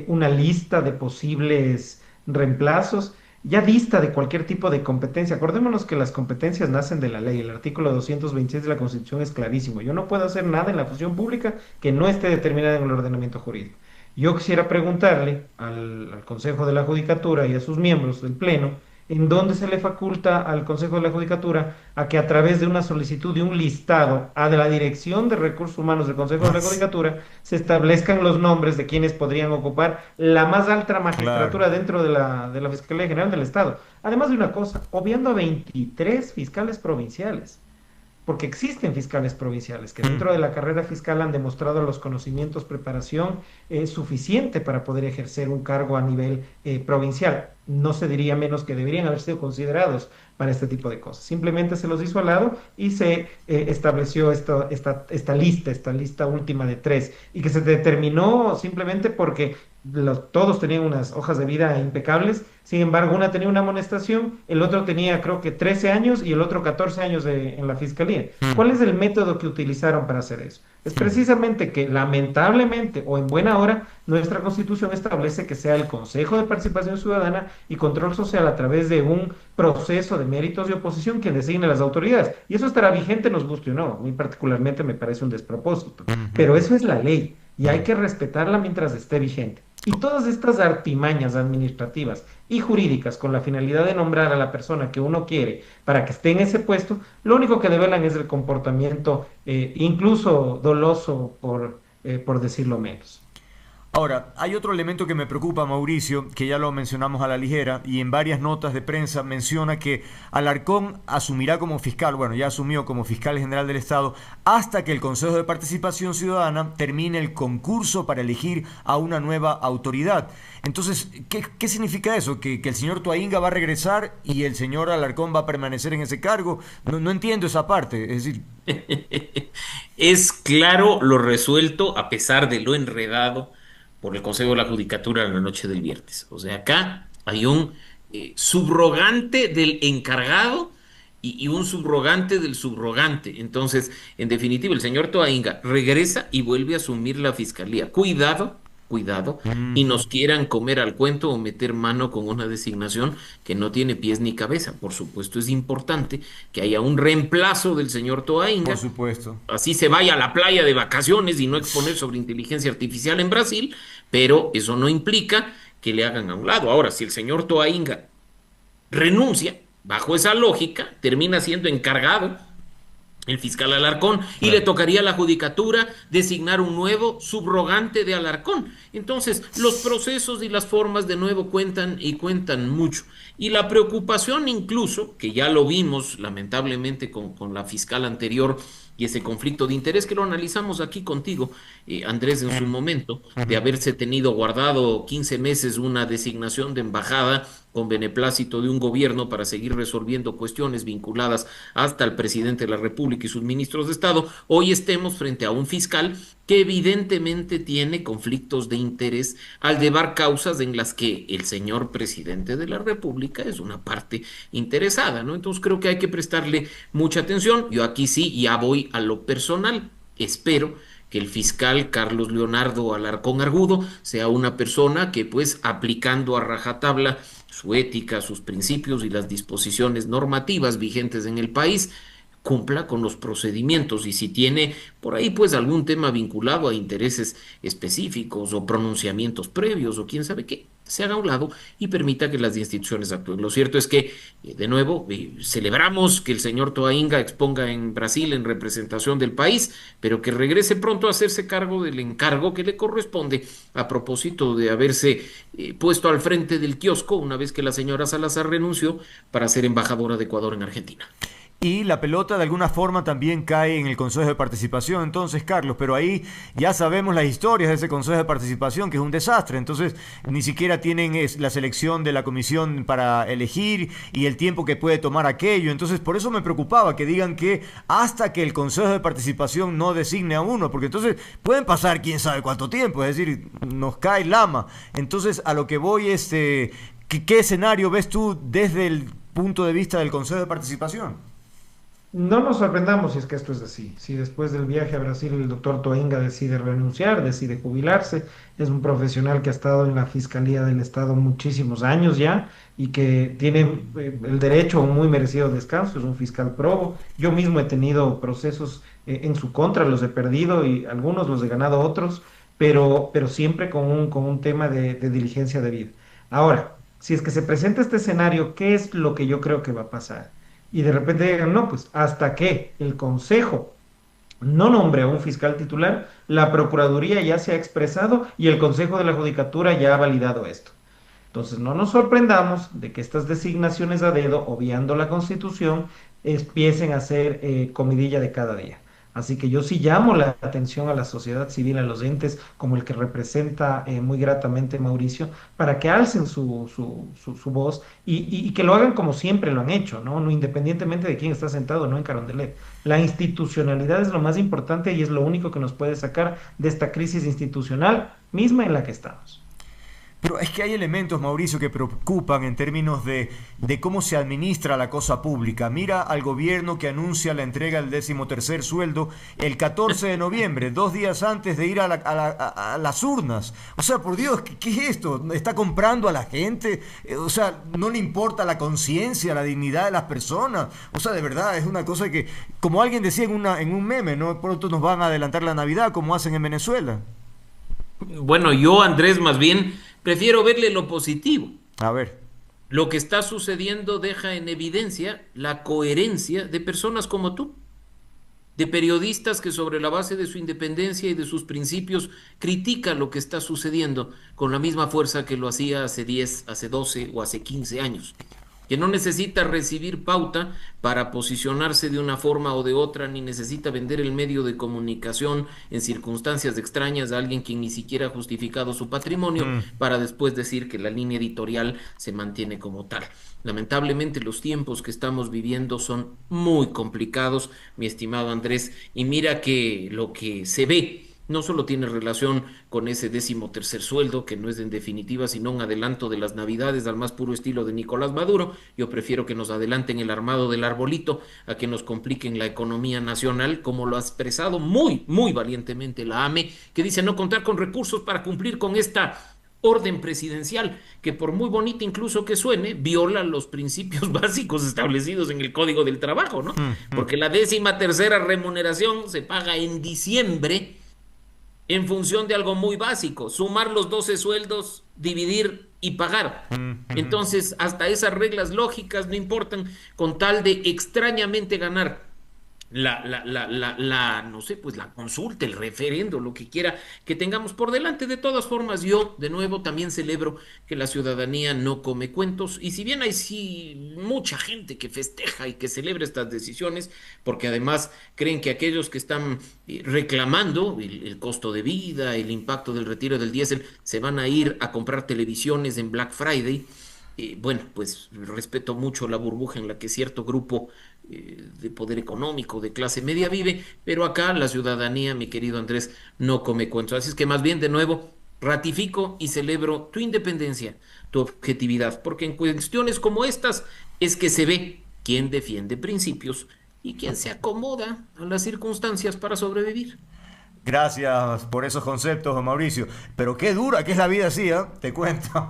una lista de posibles reemplazos, ya dista de cualquier tipo de competencia. Acordémonos que las competencias nacen de la ley. El artículo 226 de la Constitución es clarísimo. Yo no puedo hacer nada en la función pública que no esté determinada en el ordenamiento jurídico. Yo quisiera preguntarle al Consejo de la Judicatura y a sus miembros del Pleno, en donde se le faculta al Consejo de la Judicatura a que a través de una solicitud de un listado a la Dirección de Recursos Humanos del Consejo de la Judicatura se establezcan los nombres de quienes podrían ocupar la más alta Claro. magistratura dentro de la Fiscalía General del Estado. Además de una cosa, obviando a 23 fiscales provinciales, porque existen fiscales provinciales que Mm, dentro de la carrera fiscal han demostrado los conocimientos, preparación suficiente para poder ejercer un cargo a nivel provincial. No se diría menos que deberían haber sido considerados para este tipo de cosas. Simplemente se los hizo al lado y se estableció esta lista última de tres, y que se determinó simplemente porque todos tenían unas hojas de vida impecables. Sin embargo, una tenía una amonestación, el otro tenía creo que 13 años y el otro 14 años en la fiscalía. mm, ¿Cuál es el método que utilizaron para hacer eso? Es mm. precisamente que lamentablemente o en buena hora nuestra constitución establece que sea el Consejo de Participación Ciudadana y Control Social a través de un proceso de méritos y oposición quien designe las autoridades. Y eso estará vigente, nos guste o no. A mí particularmente me parece un despropósito. Pero eso es la ley y hay que respetarla mientras esté vigente. Y todas estas artimañas administrativas y jurídicas con la finalidad de nombrar a la persona que uno quiere para que esté en ese puesto, lo único que develan es el comportamiento incluso doloso, por decirlo menos. Ahora, hay otro elemento que me preocupa, Mauricio, que ya lo mencionamos a la ligera, y en varias notas de prensa menciona que Alarcón asumirá como fiscal, bueno, ya asumió como fiscal general del Estado, hasta que el Consejo de Participación Ciudadana termine el concurso para elegir a una nueva autoridad. Entonces, ¿qué significa eso? ¿Que el señor Toainga va a regresar y el señor Alarcón va a permanecer en ese cargo? No entiendo esa parte, es decir, Es claro lo resuelto, a pesar de lo enredado, por el Consejo de la Judicatura en la noche del viernes. O sea, acá hay un subrogante del encargado y un subrogante del subrogante. Entonces, en definitiva, el señor Toainga regresa y vuelve a asumir la fiscalía. Cuidado, cuidado, y nos quieran comer al cuento o meter mano con una designación que no tiene pies ni cabeza. Por supuesto, es importante que haya un reemplazo del señor Por Toainga, supuesto. así se vaya a la playa de vacaciones y no exponer sobre inteligencia artificial en Brasil, pero eso no implica que le hagan a un lado. Ahora, si el señor Toainga renuncia, bajo esa lógica, termina siendo encargado el fiscal Alarcón y le Claro. tocaría a la judicatura designar un nuevo subrogante de Alarcón. Entonces, los procesos y las formas de nuevo cuentan y cuentan mucho. Y la preocupación incluso, que ya lo vimos lamentablemente con la fiscal anterior y ese conflicto de interés que lo analizamos aquí contigo, Andrés, en su momento, de haberse tenido guardado 15 meses una designación de embajada con beneplácito de un gobierno para seguir resolviendo cuestiones vinculadas hasta el presidente de la República y sus ministros de Estado, hoy estemos frente a un fiscal que evidentemente tiene conflictos de interés al llevar causas en las que el señor presidente de la República es una parte interesada, ¿no? Entonces creo que hay que prestarle mucha atención. Yo aquí sí ya voy a lo personal. Espero que el fiscal Carlos Leonardo Alarcón Argudo sea una persona que, pues, aplicando a rajatabla su ética, sus principios y las disposiciones normativas vigentes en el país, cumpla con los procedimientos. Y si tiene por ahí pues algún tema vinculado a intereses específicos o pronunciamientos previos o quién sabe qué, se haga a un lado y permita que las instituciones actúen. Lo cierto es que, de nuevo, celebramos que el señor Toainga exponga en Brasil en representación del país, pero que regrese pronto a hacerse cargo del encargo que le corresponde a propósito de haberse puesto al frente del kiosco una vez que la señora Salazar renunció para ser embajadora de Ecuador en Argentina. Y la pelota de alguna forma también cae en el Consejo de Participación, entonces, Carlos, pero ahí ya sabemos las historias de ese Consejo de Participación, que es un desastre. Entonces ni siquiera tienen la selección de la comisión para elegir y el tiempo que puede tomar aquello. Entonces por eso me preocupaba que digan que hasta que el Consejo de Participación no designe a uno, porque entonces pueden pasar quién sabe cuánto tiempo, es decir, nos cae lama. Entonces a lo que voy es, ¿qué escenario ves tú desde el punto de vista del Consejo de Participación? No nos sorprendamos si es que esto es así. Si después del viaje a Brasil el doctor Toenga decide renunciar, decide jubilarse, es un profesional que ha estado en la Fiscalía del Estado muchísimos años ya y que tiene el derecho a un muy merecido descanso, es un fiscal probo. Yo mismo he tenido procesos en su contra, los he perdido y algunos los he ganado otros, pero siempre con un tema de diligencia debida. Ahora, si es que se presenta este escenario, ¿qué es lo que yo creo que va a pasar? Y de repente digan, no, pues hasta que el Consejo no nombre a un fiscal titular, la Procuraduría ya se ha expresado y el Consejo de la Judicatura ya ha validado esto. Entonces, no nos sorprendamos de que estas designaciones a dedo, obviando la Constitución, empiecen a ser comidilla de cada día. Así que yo sí llamo la atención a la sociedad civil, a los entes como el que representa muy gratamente Mauricio, para que alcen su voz y que lo hagan como siempre lo han hecho, ¿no? No, independientemente de quién está sentado, no en Carondelet. La institucionalidad es lo más importante y es lo único que nos puede sacar de esta crisis institucional misma en la que estamos. Pero es que hay elementos, Mauricio, que preocupan en términos de cómo se administra la cosa pública. Mira al gobierno que anuncia la entrega del 13º sueldo el 14 de noviembre, 2 días antes de ir a las urnas. O sea, por Dios, ¿qué es esto? ¿Está comprando a la gente? O sea, ¿no le importa la conciencia, la dignidad de las personas? O sea, de verdad, es una cosa que, como alguien decía en un meme, ¿no? Pronto nos van a adelantar la Navidad, como hacen en Venezuela. Bueno, yo, Andrés, más bien prefiero verle lo positivo. A ver. Lo que está sucediendo deja en evidencia la coherencia de personas como tú, de periodistas que sobre la base de su independencia y de sus principios critican lo que está sucediendo con la misma fuerza que lo hacía hace 10, hace 12 o hace 15 años, que no necesita recibir pauta para posicionarse de una forma o de otra, ni necesita vender el medio de comunicación en circunstancias extrañas a alguien quien ni siquiera ha justificado su patrimonio para después decir que la línea editorial se mantiene como tal. Lamentablemente los tiempos que estamos viviendo son muy complicados, mi estimado Andrés, y mira que lo que se ve no solo tiene relación con ese 13º sueldo, que no es en definitiva sino un adelanto de las Navidades al más puro estilo de Nicolás Maduro. Yo prefiero que nos adelanten el armado del arbolito a que nos compliquen la economía nacional, como lo ha expresado muy, muy valientemente la AME, que dice no contar con recursos para cumplir con esta orden presidencial, que por muy bonita incluso que suene, viola los principios básicos establecidos en el Código del Trabajo, ¿no? Porque la 13ª remuneración se paga en diciembre en función de algo muy básico: sumar los 12 sueldos, dividir y pagar. Entonces, hasta esas reglas lógicas no importan, con tal de extrañamente ganar no sé, pues la consulta, el referendo, lo que quiera que tengamos por delante. De todas formas, yo de nuevo también celebro que la ciudadanía no come cuentos, y si bien hay sí mucha gente que festeja y que celebra estas decisiones, porque además creen que aquellos que están reclamando el costo de vida, el impacto del retiro del diésel, se van a ir a comprar televisiones en Black Friday. Bueno, pues respeto mucho la burbuja en la que cierto grupo de poder económico, de clase media vive, pero acá la ciudadanía, mi querido Andrés, no come cuentos. Así es que más bien, de nuevo, ratifico y celebro tu independencia, tu objetividad, porque en cuestiones como estas es que se ve quién defiende principios y quién se acomoda a las circunstancias para sobrevivir. Gracias por esos conceptos, don Mauricio. Pero qué dura que es la vida así, ¿eh? Te cuento.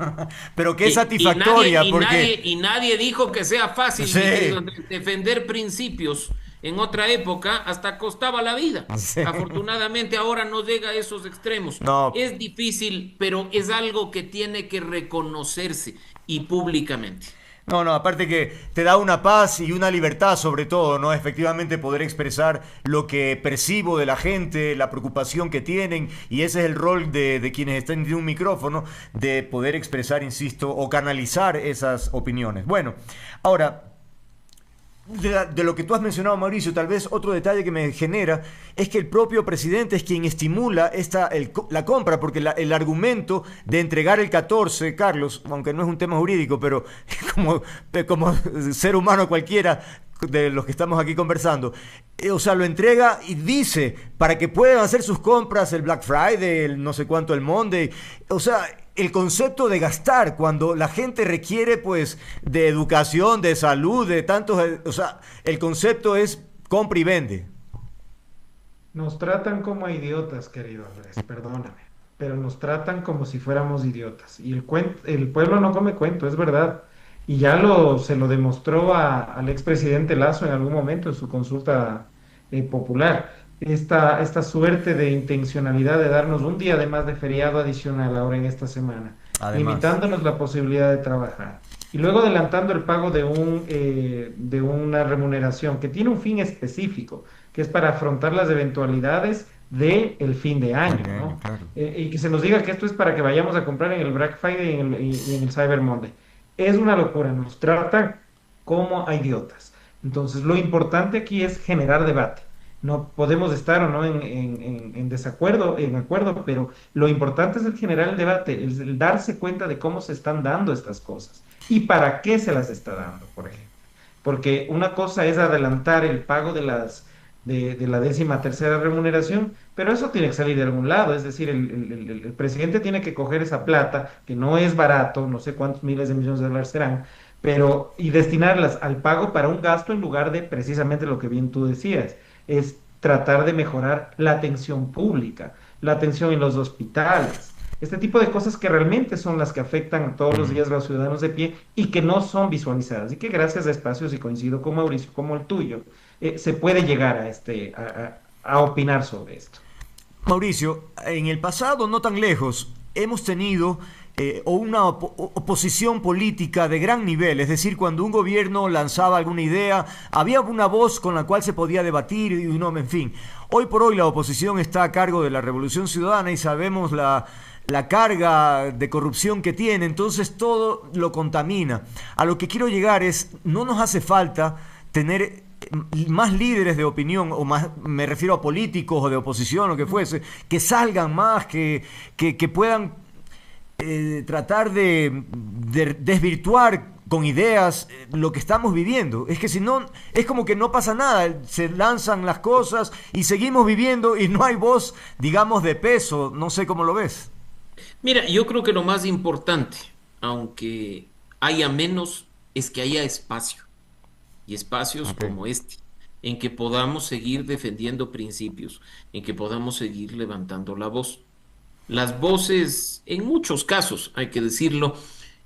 Pero qué satisfactoria, porque... nadie dijo que sea fácil, Sí. mi querido Andrés. Defender principios en otra época hasta costaba la vida. Sí. Afortunadamente ahora no llega a esos extremos. No. Es difícil, pero es algo que tiene que reconocerse, y públicamente. No, aparte que te da una paz y una libertad, sobre todo, ¿no? Efectivamente poder expresar lo que percibo de la gente, la preocupación que tienen, y ese es el rol de quienes están en un micrófono, de poder expresar, insisto, o canalizar esas opiniones. Bueno, ahora, de lo que tú has mencionado, Mauricio, tal vez otro detalle que me genera es que el propio presidente es quien estimula la compra, porque el argumento de entregar el 14, Carlos, aunque no es un tema jurídico, pero como ser humano cualquiera de los que estamos aquí conversando, o sea, lo entrega y dice, para que puedan hacer sus compras el Black Friday, el no sé cuánto, el Monday, o sea... El concepto de gastar cuando la gente requiere, pues, de educación, de salud, de tantos... O sea, el concepto es compra y vende. Nos tratan como a idiotas, querido Andrés, perdóname, pero nos tratan como si fuéramos idiotas. Y el pueblo no come cuento, es verdad. Y ya se lo demostró al expresidente Lasso en algún momento en su consulta popular. Esta suerte de intencionalidad de darnos un día de más de feriado adicional ahora en esta semana, Además. limitándonos la posibilidad de trabajar. Y luego adelantando el pago de una remuneración que tiene un fin específico, que es para afrontar las eventualidades del fin de año, Ok, ¿no? claro. Y que se nos diga que esto es para que vayamos a comprar en el Black Friday y en el Cyber Monday. Es una locura, nos tratan como a idiotas. Entonces, lo importante aquí es generar debate. No podemos estar o no en desacuerdo, en acuerdo, pero lo importante es el generar el debate, el darse cuenta de cómo se están dando estas cosas y para qué se las está dando, por ejemplo. Porque una cosa es adelantar el pago de la 13ª remuneración, pero eso tiene que salir de algún lado. Es decir, el presidente tiene que coger esa plata, que no es barato, no sé cuántos miles de millones de dólares serán, pero y destinarlas al pago para un gasto en lugar de precisamente lo que bien tú decías, es tratar de mejorar la atención pública, la atención en los hospitales, este tipo de cosas que realmente son las que afectan todos los días a los ciudadanos de pie y que no son visualizadas, y que gracias a espacios, y coincido con Mauricio, como el tuyo, se puede llegar a opinar sobre esto. Mauricio, en el pasado, no tan lejos, hemos tenido una oposición política de gran nivel, es decir, cuando un gobierno lanzaba alguna idea, había una voz con la cual se podía debatir, y no, en fin. Hoy por hoy la oposición está a cargo de la Revolución Ciudadana y sabemos la carga de corrupción que tiene, entonces todo lo contamina. A lo que quiero llegar es, no nos hace falta tener más líderes de opinión, o más, me refiero a políticos o de oposición, lo que fuese, que salgan más, que puedan tratar de desvirtuar con ideas, lo que estamos viviendo. Es que si no, es como que no pasa nada, se lanzan las cosas y seguimos viviendo y no hay voz, digamos, de peso. No sé cómo lo ves. Mira, yo creo que lo más importante, aunque haya menos, es que haya espacio. Y espacios Ok. como este, en que podamos seguir defendiendo principios, en que podamos seguir levantando la voz. Las voces, en muchos casos, hay que decirlo,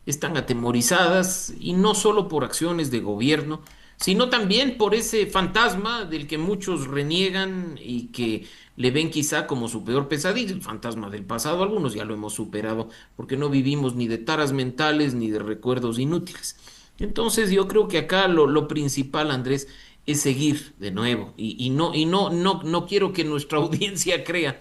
están atemorizadas y no solo por acciones de gobierno, sino también por ese fantasma del que muchos reniegan y que le ven quizá como su peor pesadilla, el fantasma del pasado. Algunos ya lo hemos superado porque no vivimos ni de taras mentales ni de recuerdos inútiles. Entonces yo creo que acá lo principal, Andrés, es seguir de nuevo y no quiero que nuestra audiencia crea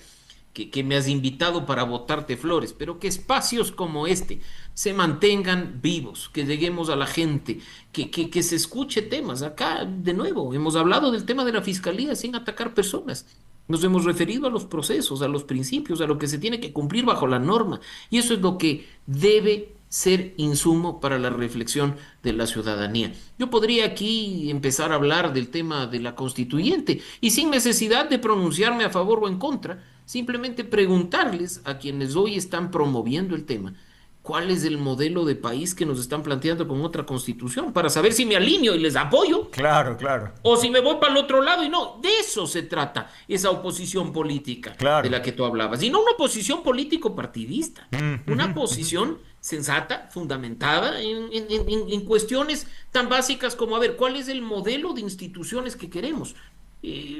que me has invitado para botarte flores, pero que espacios como este se mantengan vivos, que lleguemos a la gente, que se escuche temas. Acá, de nuevo, hemos hablado del tema de la fiscalía sin atacar personas. Nos hemos referido a los procesos, a los principios, a lo que se tiene que cumplir bajo la norma. Y eso es lo que debe ser insumo para la reflexión de la ciudadanía. Yo podría aquí empezar a hablar del tema de la constituyente y sin necesidad de pronunciarme a favor o en contra, simplemente preguntarles a quienes hoy están promoviendo el tema cuál es el modelo de país que nos están planteando con otra constitución para saber si me alineo y les apoyo Claro, claro, o si me voy para el otro lado. Y no, de eso se trata esa oposición política de claro. la que tú hablabas, y no una oposición político-partidista, una Ujú. posición sensata, fundamentada en cuestiones tan básicas como, a ver, ¿cuál es el modelo de instituciones que queremos?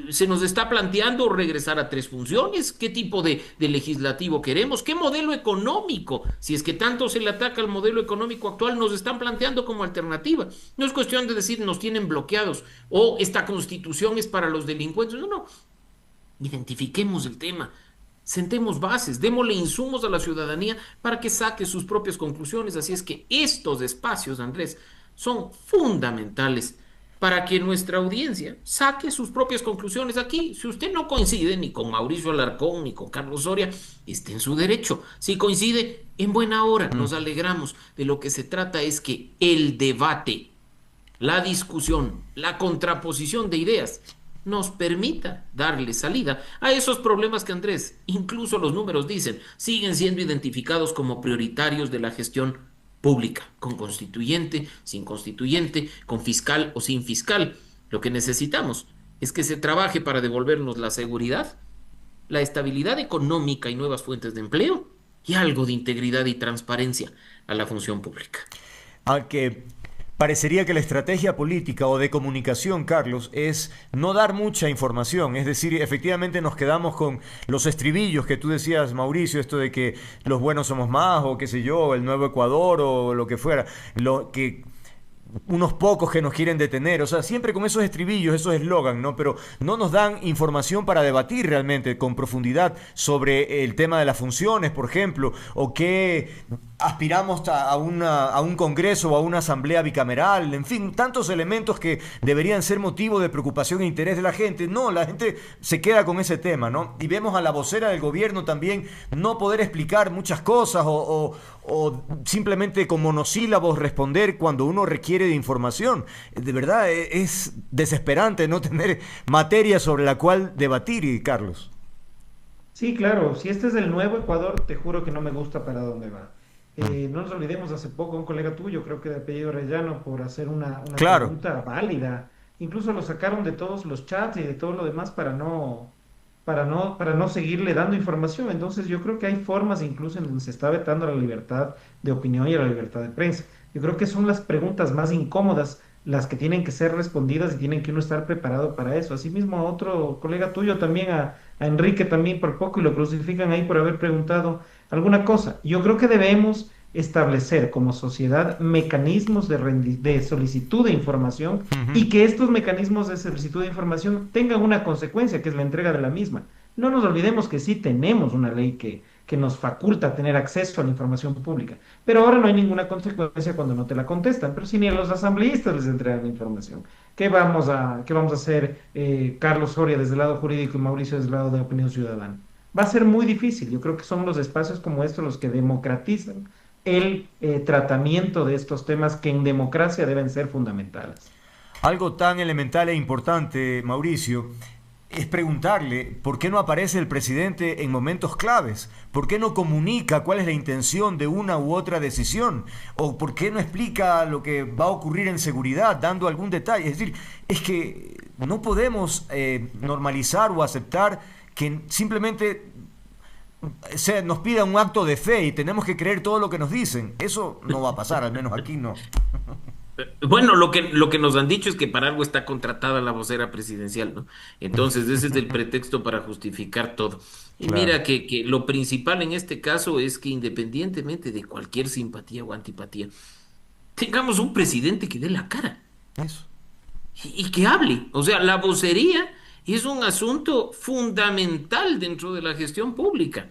Se nos está planteando regresar a tres funciones. ¿Qué tipo de legislativo queremos? ¿Qué modelo económico? Si es que tanto se le ataca al modelo económico actual, nos están planteando como alternativa. No es cuestión de decir nos tienen bloqueados o esta constitución es para los delincuentes. No, no. Identifiquemos el tema. Sentemos bases, démosle insumos a la ciudadanía para que saque sus propias conclusiones. Así es que estos espacios, Andrés, son fundamentales para que nuestra audiencia saque sus propias conclusiones aquí. Si usted no coincide ni con Mauricio Alarcón ni con Carlos Soria, esté en su derecho. Si coincide, en buena hora, nos alegramos. De lo que se trata es que el debate, la discusión, la contraposición de ideas nos permita darle salida a esos problemas que, Andrés, incluso los números dicen, siguen siendo identificados como prioritarios de la gestión pública, con constituyente, sin constituyente, con fiscal o sin fiscal. Lo que necesitamos es que se trabaje para devolvernos la seguridad, la estabilidad económica y nuevas fuentes de empleo y algo de integridad y transparencia a la función pública. Aunque parecería que la estrategia política o de comunicación, Carlos, es no dar mucha información. Es decir, efectivamente nos quedamos con los estribillos que tú decías, Mauricio, esto de que los buenos somos más, o qué sé yo, el nuevo Ecuador, o lo que fuera. Lo que unos pocos que nos quieren detener, o sea, siempre con esos estribillos, esos eslogan, ¿no? Pero no nos dan información para debatir realmente con profundidad sobre el tema de las funciones, por ejemplo, o qué aspiramos a un congreso o a una asamblea bicameral, en fin, tantos elementos que deberían ser motivo de preocupación e interés de la gente. No, la gente se queda con ese tema, ¿no? Y vemos a la vocera del gobierno también no poder explicar muchas cosas o simplemente con monosílabos responder cuando uno requiere de información. De verdad es desesperante no tener materia sobre la cual debatir, Carlos. Sí, claro, si este es el nuevo Ecuador, te juro que no me gusta para dónde va. Mm. No nos olvidemos, hace poco un colega tuyo, creo que de apellido Arellano, por hacer una Claro. pregunta válida, incluso lo sacaron de todos los chats y de todo lo demás para no seguirle dando información. Entonces yo creo que hay formas incluso en donde se está vetando la libertad de opinión y la libertad de prensa. Yo creo que son las preguntas más incómodas las que tienen que ser respondidas y tienen que uno estar preparado para eso. Asimismo, a otro colega tuyo también, a Enrique también por poco, y lo crucifican ahí por haber preguntado alguna cosa. Yo creo que debemos establecer como sociedad mecanismos de solicitud de información Ujú. y que estos mecanismos de solicitud de información tengan una consecuencia, que es la entrega de la misma. No nos olvidemos que sí tenemos una ley que nos faculta tener acceso a la información pública, pero ahora no hay ninguna consecuencia cuando no te la contestan, pero si ni a los asambleístas les entregan la información. Qué vamos a hacer Carlos Soria desde el lado jurídico y Mauricio desde el lado de opinión ciudadana? Va a ser muy difícil. Yo creo que son los espacios como estos los que democratizan el tratamiento de estos temas que en democracia deben ser fundamentales. Algo tan elemental e importante, Mauricio, es preguntarle por qué no aparece el presidente en momentos claves, por qué no comunica cuál es la intención de una u otra decisión, o por qué no explica lo que va a ocurrir en seguridad, dando algún detalle. Es decir, es que no podemos normalizar o aceptar que simplemente nos pida un acto de fe y tenemos que creer todo lo que nos dicen. Eso no va a pasar, al menos aquí no. Bueno, lo que nos han dicho es que para algo está contratada la vocera presidencial, ¿no? Entonces, ese es el pretexto para justificar todo. Y Claro, mira que lo principal en este caso es que independientemente de cualquier simpatía o antipatía, tengamos un presidente que dé la cara eso. y que hable. O sea, la vocería es un asunto fundamental dentro de la gestión pública.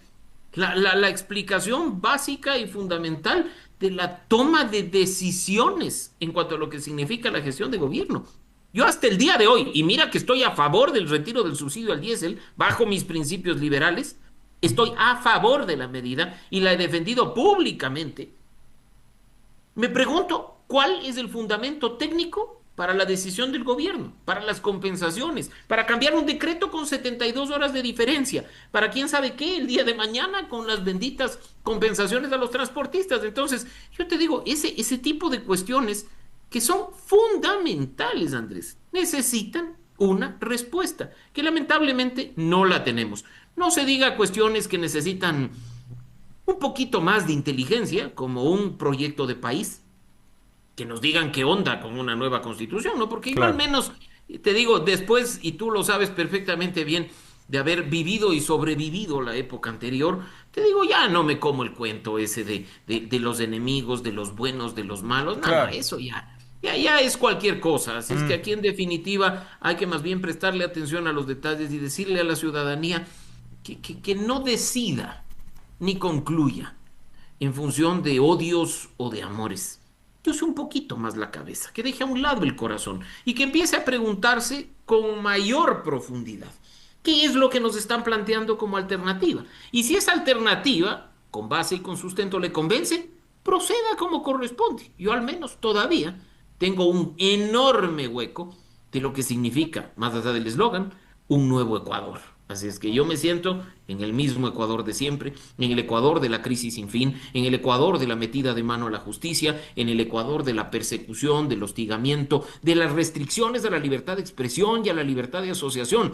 La explicación básica y fundamental de la toma de decisiones en cuanto a lo que significa la gestión de gobierno. Yo hasta el día de hoy, y mira que estoy a favor del retiro del subsidio al diésel, bajo mis principios liberales, estoy a favor de la medida y la he defendido públicamente. Me pregunto, ¿cuál es el fundamento técnico para la decisión del gobierno, para las compensaciones, para cambiar un decreto con 72 horas de diferencia, para quién sabe qué el día de mañana con las benditas compensaciones a los transportistas? Entonces, yo te digo, ese tipo de cuestiones que son fundamentales, Andrés, necesitan una respuesta, que lamentablemente no la tenemos. No se diga cuestiones que necesitan un poquito más de inteligencia, como un proyecto de país, que nos digan qué onda con una nueva constitución, ¿no? Porque yo al Claro. menos, te digo, después, y tú lo sabes perfectamente bien, de haber vivido y sobrevivido la época anterior, te digo, ya no me como el cuento ese de los enemigos, de los buenos, de los malos, nada, Claro. eso ya es cualquier cosa. Así es que Mm. aquí en definitiva hay que más bien prestarle atención a los detalles y decirle a la ciudadanía que no decida ni concluya en función de odios o de amores. Que use un poquito más la cabeza, que deje a un lado el corazón y que empiece a preguntarse con mayor profundidad qué es lo que nos están planteando como alternativa. Y si esa alternativa, con base y con sustento, le convence, proceda como corresponde. Yo al menos todavía tengo un enorme hueco de lo que significa, más allá del eslogan, un nuevo Ecuador. Así es que yo me siento en el mismo Ecuador de siempre, en el Ecuador de la crisis sin fin, en el Ecuador de la metida de mano a la justicia, en el Ecuador de la persecución, del hostigamiento, de las restricciones a la libertad de expresión y a la libertad de asociación,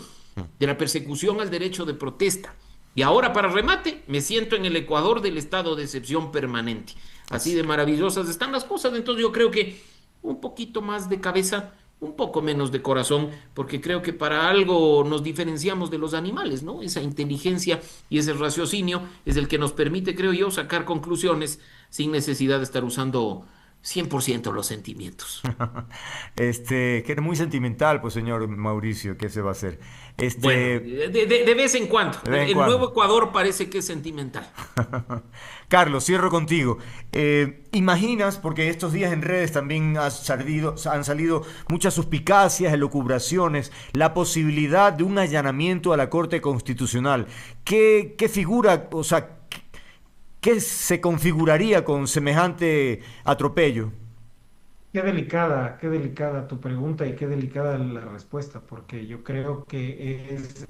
de la persecución al derecho de protesta. Y ahora, para remate, me siento en el Ecuador del estado de excepción permanente. Así de maravillosas están las cosas. Entonces yo creo que un poquito más de cabeza, un poco menos de corazón, porque creo que para algo nos diferenciamos de los animales, ¿no? Esa inteligencia y ese raciocinio es el que nos permite, creo yo, sacar conclusiones sin necesidad de estar usando 100% los sentimientos. Que era muy sentimental, pues señor Mauricio, ¿qué se va a hacer? Bueno, Este, de vez en cuando. de vez en El nuevo cuando. Ecuador parece que es sentimental. Carlos, cierro contigo. ¿Imaginas, porque estos días en redes también han salido muchas suspicacias, elucubraciones, la posibilidad de un allanamiento a la Corte Constitucional? ¿Qué figura, o sea, qué se configuraría con semejante atropello? Qué delicada tu pregunta y qué delicada la respuesta, porque yo creo que es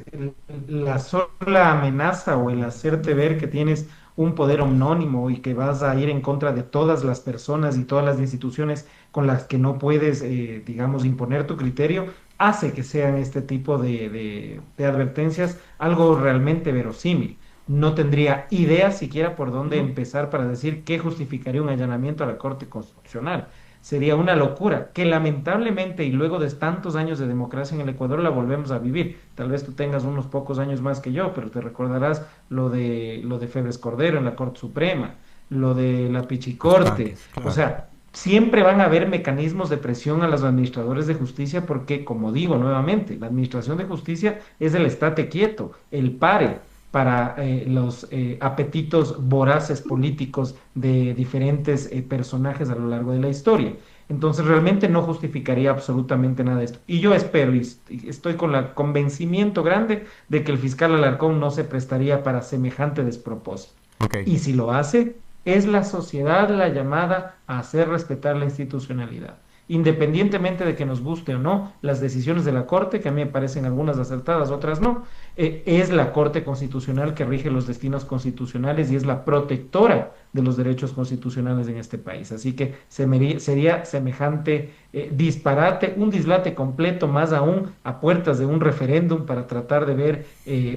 la sola amenaza o el hacerte ver que tienes un poder omnónimo y que vas a ir en contra de todas las personas y todas las instituciones con las que no puedes, digamos, imponer tu criterio, hace que sean este tipo de advertencias algo realmente verosímil. No tendría idea siquiera por dónde Ujú. empezar para decir qué justificaría un allanamiento a la Corte Constitucional. Sería una locura que lamentablemente y luego de tantos años de democracia en el Ecuador la volvemos a vivir. Tal vez tú tengas unos pocos años más que yo, pero te recordarás lo de Febres Cordero en la Corte Suprema, lo de la Pichicorte. Bastantes, O claro. sea, siempre van a haber mecanismos de presión a los administradores de justicia porque, como digo nuevamente, la administración de justicia es el estate quieto, el pare para los apetitos voraces políticos de diferentes personajes a lo largo de la historia. Entonces realmente no justificaría absolutamente nada de esto. Y yo espero y estoy con el convencimiento grande de que el fiscal Alarcón no se prestaría para semejante despropósito. Ok. Y si lo hace, Es la sociedad la llamada a hacer respetar la institucionalidad. Independientemente de que nos guste o no las decisiones de la Corte, que a mí me parecen algunas acertadas, otras no, es la Corte Constitucional que rige los destinos constitucionales y es la protectora de los derechos constitucionales en este país. Así que sería semejante disparate, un dislate completo, más aún a puertas de un referéndum para tratar de ver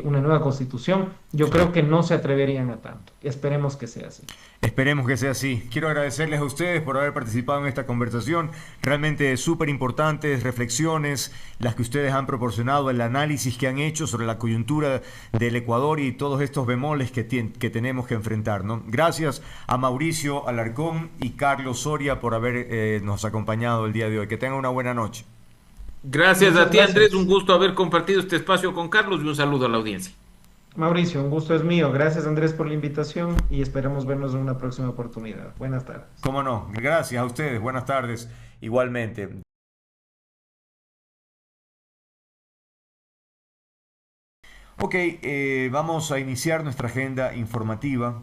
una nueva constitución. Yo creo que no se atreverían a tanto. Esperemos que sea así. Esperemos que sea así. Quiero agradecerles a ustedes por haber participado en esta conversación. Realmente súper importantes reflexiones las que ustedes han proporcionado, el análisis que han hecho sobre la coyuntura del Ecuador y todos estos bemoles que tenemos que enfrentar, ¿no? Gracias a Mauricio Alarcón y Carlos Soria por habernos acompañado el día de hoy. Que tengan una buena noche. Gracias Muchas a ti, Andrés. gracias. Un gusto haber compartido este espacio con Carlos y un saludo a la audiencia. Mauricio, un gusto es mío. Gracias Andrés por la invitación y esperamos vernos en una próxima oportunidad. Buenas tardes. Cómo no. Gracias a ustedes. Buenas tardes. Igualmente. Ok, vamos a iniciar nuestra agenda informativa.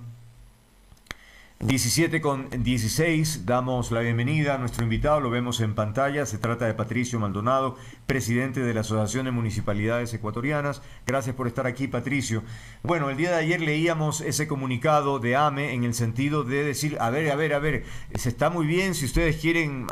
17:16, damos la bienvenida a nuestro invitado, lo vemos en pantalla, se trata de Patricio Maldonado, presidente de la Asociación de Municipalidades Ecuatorianas. Gracias por estar aquí, Patricio. Bueno, el día de ayer leíamos ese comunicado de AME en el sentido de decir, a ver, se está muy bien si ustedes quieren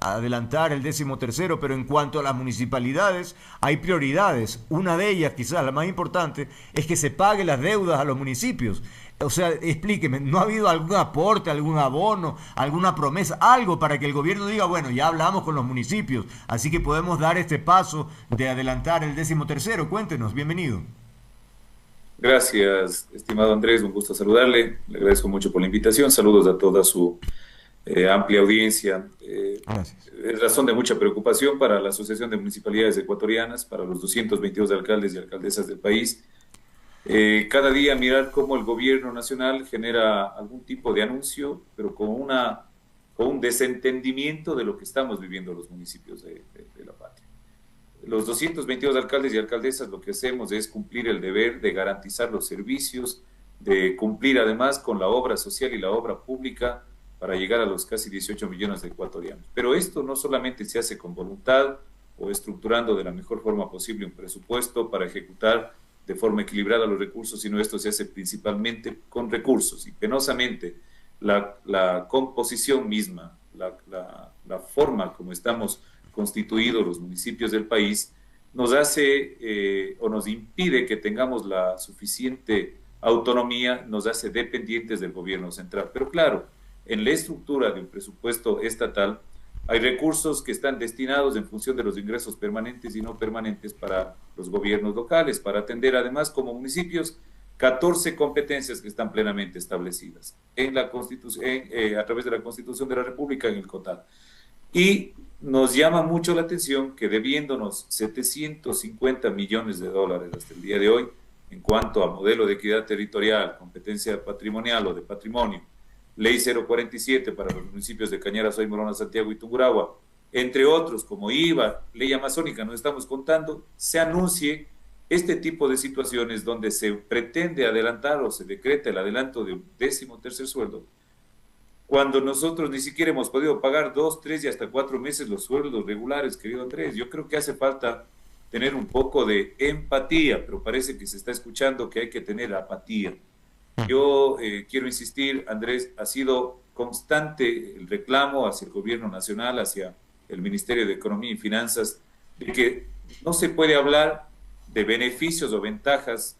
adelantar el 13º, pero en cuanto a las municipalidades hay prioridades. Una de ellas, quizás la más importante, es que se pague las deudas a los municipios. O sea, explíqueme, ¿no ha habido algún aporte, algún abono, alguna promesa, algo para que el gobierno diga, bueno, ya hablamos con los municipios, así que podemos dar este paso de adelantar el 13º? Cuéntenos, bienvenido. Gracias, estimado Andrés, un gusto saludarle. Le agradezco mucho por la invitación. Saludos a toda su amplia audiencia. Gracias. Es razón de mucha preocupación para la Asociación de Municipalidades Ecuatorianas, para los 222 alcaldes y alcaldesas del país. Cada día mirar cómo el gobierno nacional genera algún tipo de anuncio, pero con un desentendimiento de lo que estamos viviendo los municipios de la patria. Los 222 alcaldes y alcaldesas lo que hacemos es cumplir el deber de garantizar los servicios, de cumplir además con la obra social y la obra pública para llegar a los casi 18 millones de ecuatorianos. Pero esto no solamente se hace con voluntad o estructurando de la mejor forma posible un presupuesto para ejecutar de forma equilibrada los recursos, sino esto se hace principalmente con recursos. Y penosamente, la composición misma, la forma como estamos constituidos los municipios del país, nos hace o nos impide que tengamos la suficiente autonomía, nos hace dependientes del gobierno central. Pero claro, en la estructura de un presupuesto estatal, hay recursos que están destinados en función de los ingresos permanentes y no permanentes para los gobiernos locales, para atender además como municipios 14 competencias que están plenamente establecidas en la Constitución, a través de la Constitución de la República en el COTAD. Y nos llama mucho la atención que debiéndonos 750 millones de dólares hasta el día de hoy, en cuanto a modelo de equidad territorial, competencia patrimonial o de patrimonio, Ley 047 para los municipios de Cañara, Soy, Morona, Santiago y Tungurahua, entre otros como IVA, Ley Amazónica, no estamos contando, se anuncie este tipo de situaciones donde se pretende adelantar o se decreta el adelanto de un 13º sueldo, cuando nosotros ni siquiera hemos podido pagar 2, 3 y hasta 4 meses los sueldos regulares, querido Andrés. Yo creo que hace falta tener un poco de empatía, pero parece que se está escuchando que hay que tener apatía. Yo quiero insistir, Andrés, ha sido constante el reclamo hacia el gobierno nacional, hacia el Ministerio de Economía y Finanzas, de que no se puede hablar de beneficios o ventajas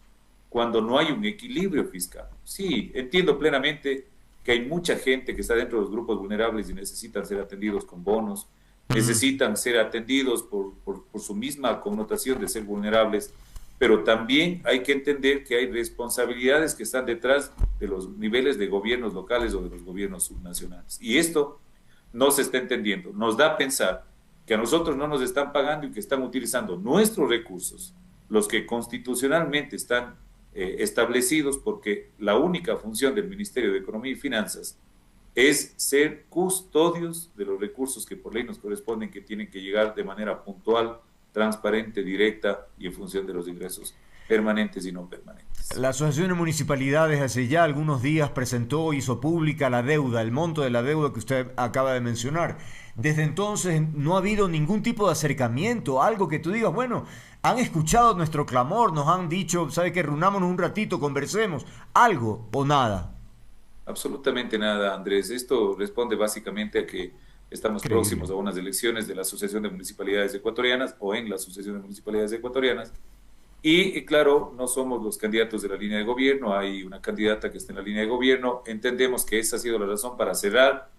cuando no hay un equilibrio fiscal. Sí, entiendo plenamente que hay mucha gente que está dentro de los grupos vulnerables y necesitan ser atendidos con bonos, necesitan ser atendidos por su misma connotación de ser vulnerables, pero también hay que entender que hay responsabilidades que están detrás de los niveles de gobiernos locales o de los gobiernos subnacionales. Y esto no se está entendiendo. Nos da a pensar que a nosotros no nos están pagando y que están utilizando nuestros recursos, los que constitucionalmente están establecidos, porque la única función del Ministerio de Economía y Finanzas es ser custodios de los recursos que por ley nos corresponden, que tienen que llegar de manera puntual, transparente, directa y en función de los ingresos permanentes y no permanentes. La Asociación de Municipalidades hace ya algunos días presentó, hizo pública la deuda, el monto de la deuda que usted acaba de mencionar. Desde entonces no ha habido ningún tipo de acercamiento, algo que tú digas, bueno, han escuchado nuestro clamor, nos han dicho, ¿sabe qué? Reunámonos un ratito, conversemos, algo o nada. Absolutamente nada, Andrés. Esto responde básicamente a que estamos Increíble. próximos a unas elecciones de la Asociación de Municipalidades Ecuatorianas o en la Asociación de Municipalidades Ecuatorianas. Y claro, no somos los candidatos de la línea de gobierno, hay una candidata que está en la línea de gobierno. Entendemos que esa ha sido la razón para cerrar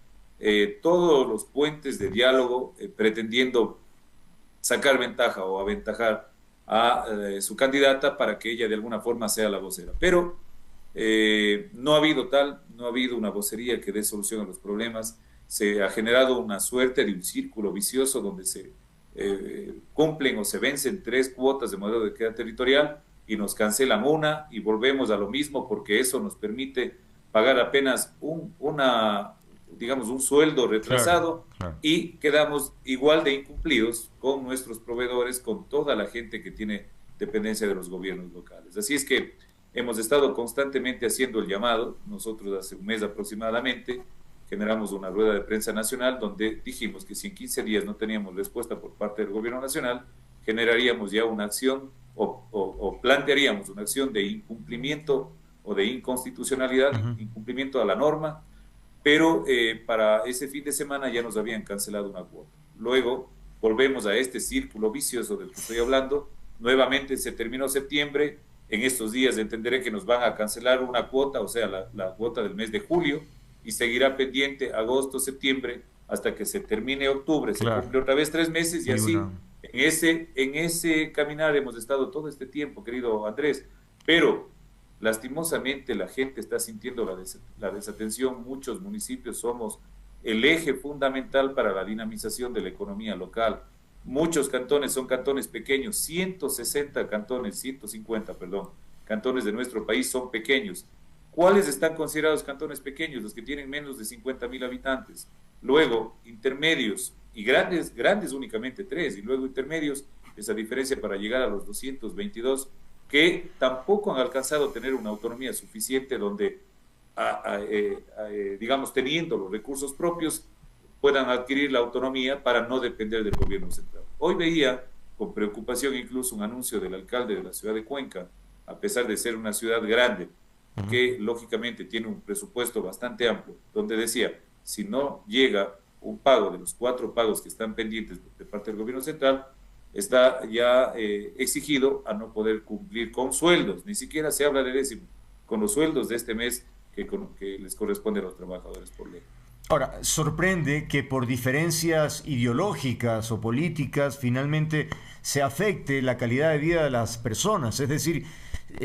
todos los puentes de diálogo, pretendiendo sacar ventaja o aventajar a su candidata para que ella de alguna forma sea la vocera. Pero no ha habido no ha habido una vocería que dé solución a los problemas. Se ha generado una suerte de un círculo vicioso donde se cumplen o se vencen 3 cuotas de modelo de equidad territorial y nos cancelan una y volvemos a lo mismo porque eso nos permite pagar apenas digamos, un sueldo retrasado. Claro. Y quedamos igual de incumplidos con nuestros proveedores, con toda la gente que tiene dependencia de los gobiernos locales. Así es que hemos estado constantemente haciendo el llamado. Nosotros hace un mes aproximadamente generamos una rueda de prensa nacional donde dijimos que si en 15 días no teníamos respuesta por parte del gobierno nacional, generaríamos ya una acción o plantearíamos una acción de incumplimiento o de inconstitucionalidad, incumplimiento a la norma, pero para ese fin de semana ya nos habían cancelado una cuota. Luego volvemos a este círculo vicioso del que estoy hablando. Nuevamente se terminó septiembre. En estos días entenderé que nos van a cancelar una cuota, o sea, la cuota del mes de julio, y seguirá pendiente agosto, septiembre, hasta que se termine octubre. Claro. Se cumple otra vez 3 meses y así Una... en ese caminar hemos estado todo este tiempo, querido Andrés, pero lastimosamente la gente está sintiendo la desatención. Muchos municipios somos el eje fundamental para la dinamización de la economía local. Muchos cantones son cantones pequeños, 160 cantones, 150, perdón, cantones de nuestro país son pequeños. ¿Cuáles están considerados cantones pequeños? Los que tienen menos de 50.000 habitantes. Luego, intermedios y grandes únicamente 3, y luego intermedios, esa diferencia para llegar a los 222, que tampoco han alcanzado a tener una autonomía suficiente donde, digamos, teniendo los recursos propios, puedan adquirir la autonomía para no depender del gobierno central. Hoy veía con preocupación incluso un anuncio del alcalde de la ciudad de Cuenca, a pesar de ser una ciudad grande, que lógicamente tiene un presupuesto bastante amplio, donde decía, si no llega un pago de los 4 pagos que están pendientes de parte del gobierno central, está ya exigido a no poder cumplir con sueldos, ni siquiera se habla de décimo, con los sueldos de este mes que les corresponde a los trabajadores por ley. Ahora, sorprende que por diferencias ideológicas o políticas finalmente se afecte la calidad de vida de las personas. Es decir,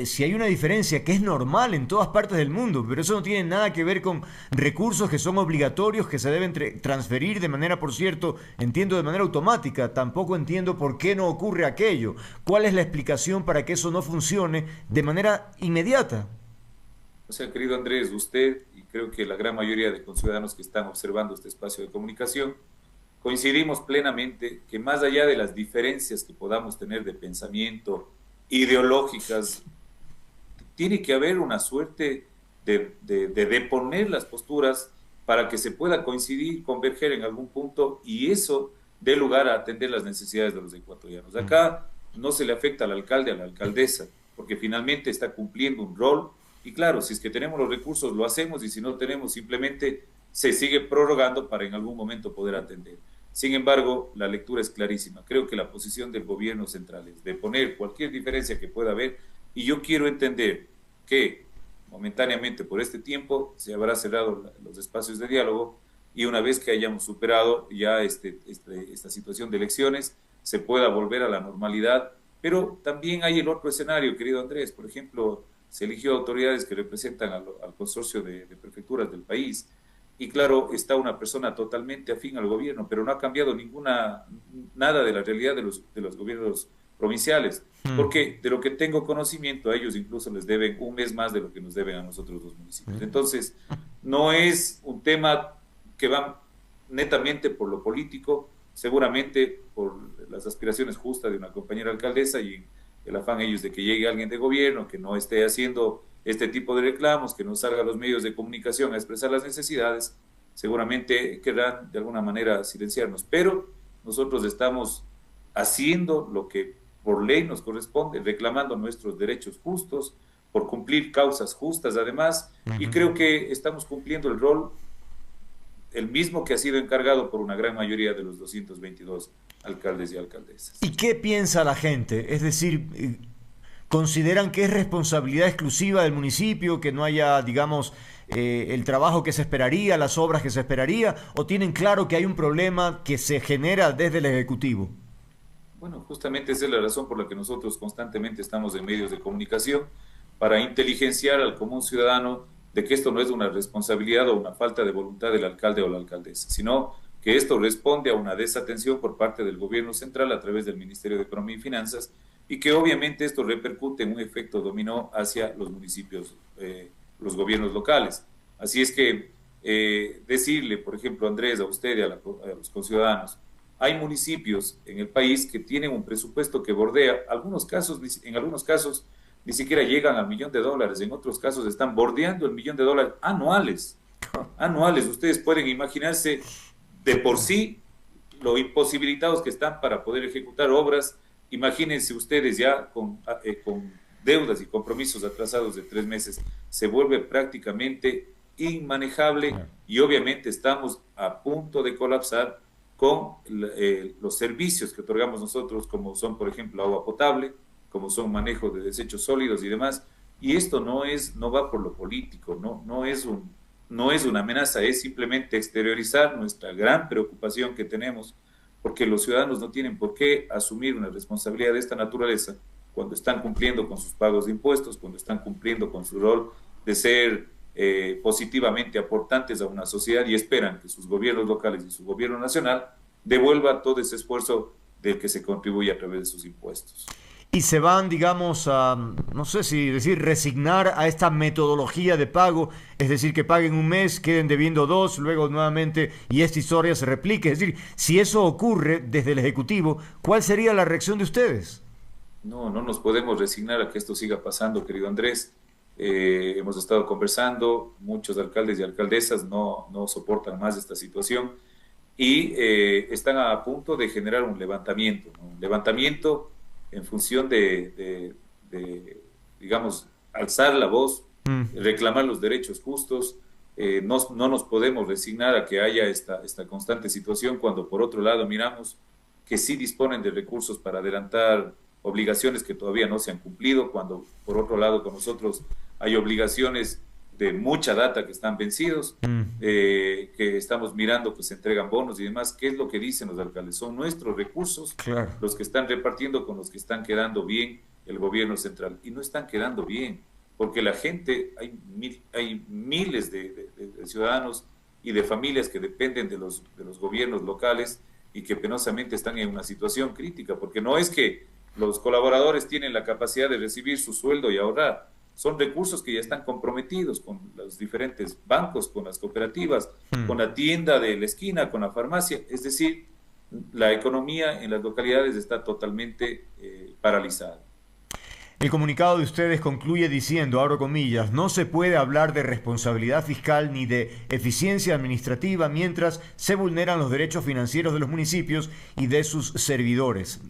si hay una diferencia que es normal en todas partes del mundo, pero eso no tiene nada que ver con recursos que son obligatorios, que se deben transferir de manera, por cierto, entiendo de manera automática. Tampoco entiendo por qué no ocurre aquello. ¿Cuál es la explicación para que eso no funcione de manera inmediata? O sea, querido Andrés, usted y creo que la gran mayoría de conciudadanos que están observando este espacio de comunicación, coincidimos plenamente que más allá de las diferencias que podamos tener de pensamiento, ideológicas, tiene que haber una suerte de deponer las posturas para que se pueda coincidir, converger en algún punto y eso dé lugar a atender las necesidades de los ecuatorianos. Acá no se le afecta al alcalde, a la alcaldesa, porque finalmente está cumpliendo un rol. Y claro, si es que tenemos los recursos, lo hacemos, y si no tenemos, simplemente se sigue prorrogando para en algún momento poder atender. Sin embargo, la lectura es clarísima. Creo que la posición del gobierno central es de poner cualquier diferencia que pueda haber, y yo quiero entender que momentáneamente por este tiempo se habrá cerrado los espacios de diálogo, y una vez que hayamos superado ya esta situación de elecciones, se pueda volver a la normalidad. Pero también hay el otro escenario, querido Andrés. Por ejemplo, se eligió autoridades que representan al consorcio de prefecturas del país, y claro, está una persona totalmente afín al gobierno, pero no ha cambiado nada de la realidad de los gobiernos provinciales, porque de lo que tengo conocimiento, a ellos incluso les deben un mes más de lo que nos deben a nosotros los municipios. Entonces, no es un tema que va netamente por lo político, seguramente por las aspiraciones justas de una compañera alcaldesa, y el afán ellos de que llegue alguien de gobierno, que no esté haciendo este tipo de reclamos, que no salga a los medios de comunicación a expresar las necesidades, seguramente querrán de alguna manera silenciarnos. Pero nosotros estamos haciendo lo que por ley nos corresponde, reclamando nuestros derechos justos, por cumplir causas justas además, y creo que estamos cumpliendo el rol, el mismo que ha sido encargado por una gran mayoría de los 222 alcaldes y alcaldesas. ¿Y qué piensa la gente? Es decir, ¿consideran que es responsabilidad exclusiva del municipio, que no haya, digamos, el trabajo que se esperaría, las obras que se esperaría, o tienen claro que hay un problema que se genera desde el Ejecutivo? Bueno, justamente esa es la razón por la que nosotros constantemente estamos en medios de comunicación, para inteligenciar al común ciudadano de que esto no es una responsabilidad o una falta de voluntad del alcalde o la alcaldesa, sino que esto responde a una desatención por parte del gobierno central a través del Ministerio de Economía y Finanzas, y que obviamente esto repercute en un efecto dominó hacia los municipios, los gobiernos locales. Así es que decirle, por ejemplo, Andrés, a usted y a los conciudadanos, hay municipios en el país que tienen un presupuesto que bordea, en algunos casos ni siquiera llegan al $1.000.000, en otros casos están bordeando el $1.000.000 anuales. Anuales, ustedes pueden imaginarse de por sí lo imposibilitados que están para poder ejecutar obras. Imagínense ustedes ya con deudas y compromisos atrasados de 3 meses, se vuelve prácticamente inmanejable, y obviamente estamos a punto de colapsar con los servicios que otorgamos nosotros, como son, por ejemplo, agua potable, como son manejo de desechos sólidos y demás. Y esto no va por lo político, no es una amenaza, es simplemente exteriorizar nuestra gran preocupación que tenemos, porque los ciudadanos no tienen por qué asumir una responsabilidad de esta naturaleza cuando están cumpliendo con sus pagos de impuestos, cuando están cumpliendo con su rol de ser positivamente aportantes a una sociedad, y esperan que sus gobiernos locales y su gobierno nacional devuelva todo ese esfuerzo del que se contribuye a través de sus impuestos. Y se van, digamos, a, no sé si decir, resignar a esta metodología de pago, es decir, que paguen un mes, queden debiendo 2, luego nuevamente, y esta historia se replique. Es decir, si eso ocurre desde el Ejecutivo, ¿cuál sería la reacción de ustedes? No nos podemos resignar a que esto siga pasando, querido Andrés. Hemos estado conversando, muchos alcaldes y alcaldesas no soportan más esta situación, y están a punto de generar un levantamiento, ¿no? Un levantamiento en función de digamos, alzar la voz, reclamar los derechos justos. No nos podemos resignar a que haya esta constante situación, cuando por otro lado miramos que sí disponen de recursos para adelantar obligaciones que todavía no se han cumplido, cuando por otro lado con nosotros hay obligaciones de mucha data que están vencidos, que estamos mirando que se entregan bonos y demás. ¿Qué es lo que dicen los alcaldes? Son nuestros recursos, claro, los que están repartiendo con los que están quedando bien el gobierno central, y no están quedando bien, porque la gente, hay miles de ciudadanos y de familias que dependen de los gobiernos locales, y que penosamente están en una situación crítica, porque no es que los colaboradores tienen la capacidad de recibir su sueldo y ahorrar. Son recursos que ya están comprometidos con los diferentes bancos, con las cooperativas, con la tienda de la esquina, con la farmacia. Es decir, la economía en las localidades está totalmente paralizada. El comunicado de ustedes concluye diciendo, abro comillas, no se puede hablar de responsabilidad fiscal ni de eficiencia administrativa mientras se vulneran los derechos financieros de los municipios y de sus servidores.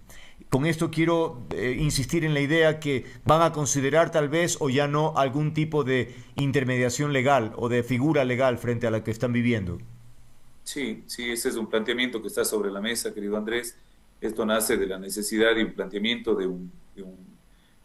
Con esto quiero insistir en la idea que van a considerar tal vez o ya no algún tipo de intermediación legal o de figura legal frente a la que están viviendo. Sí, ese es un planteamiento que está sobre la mesa, querido Andrés. Esto nace de la necesidad y un planteamiento de un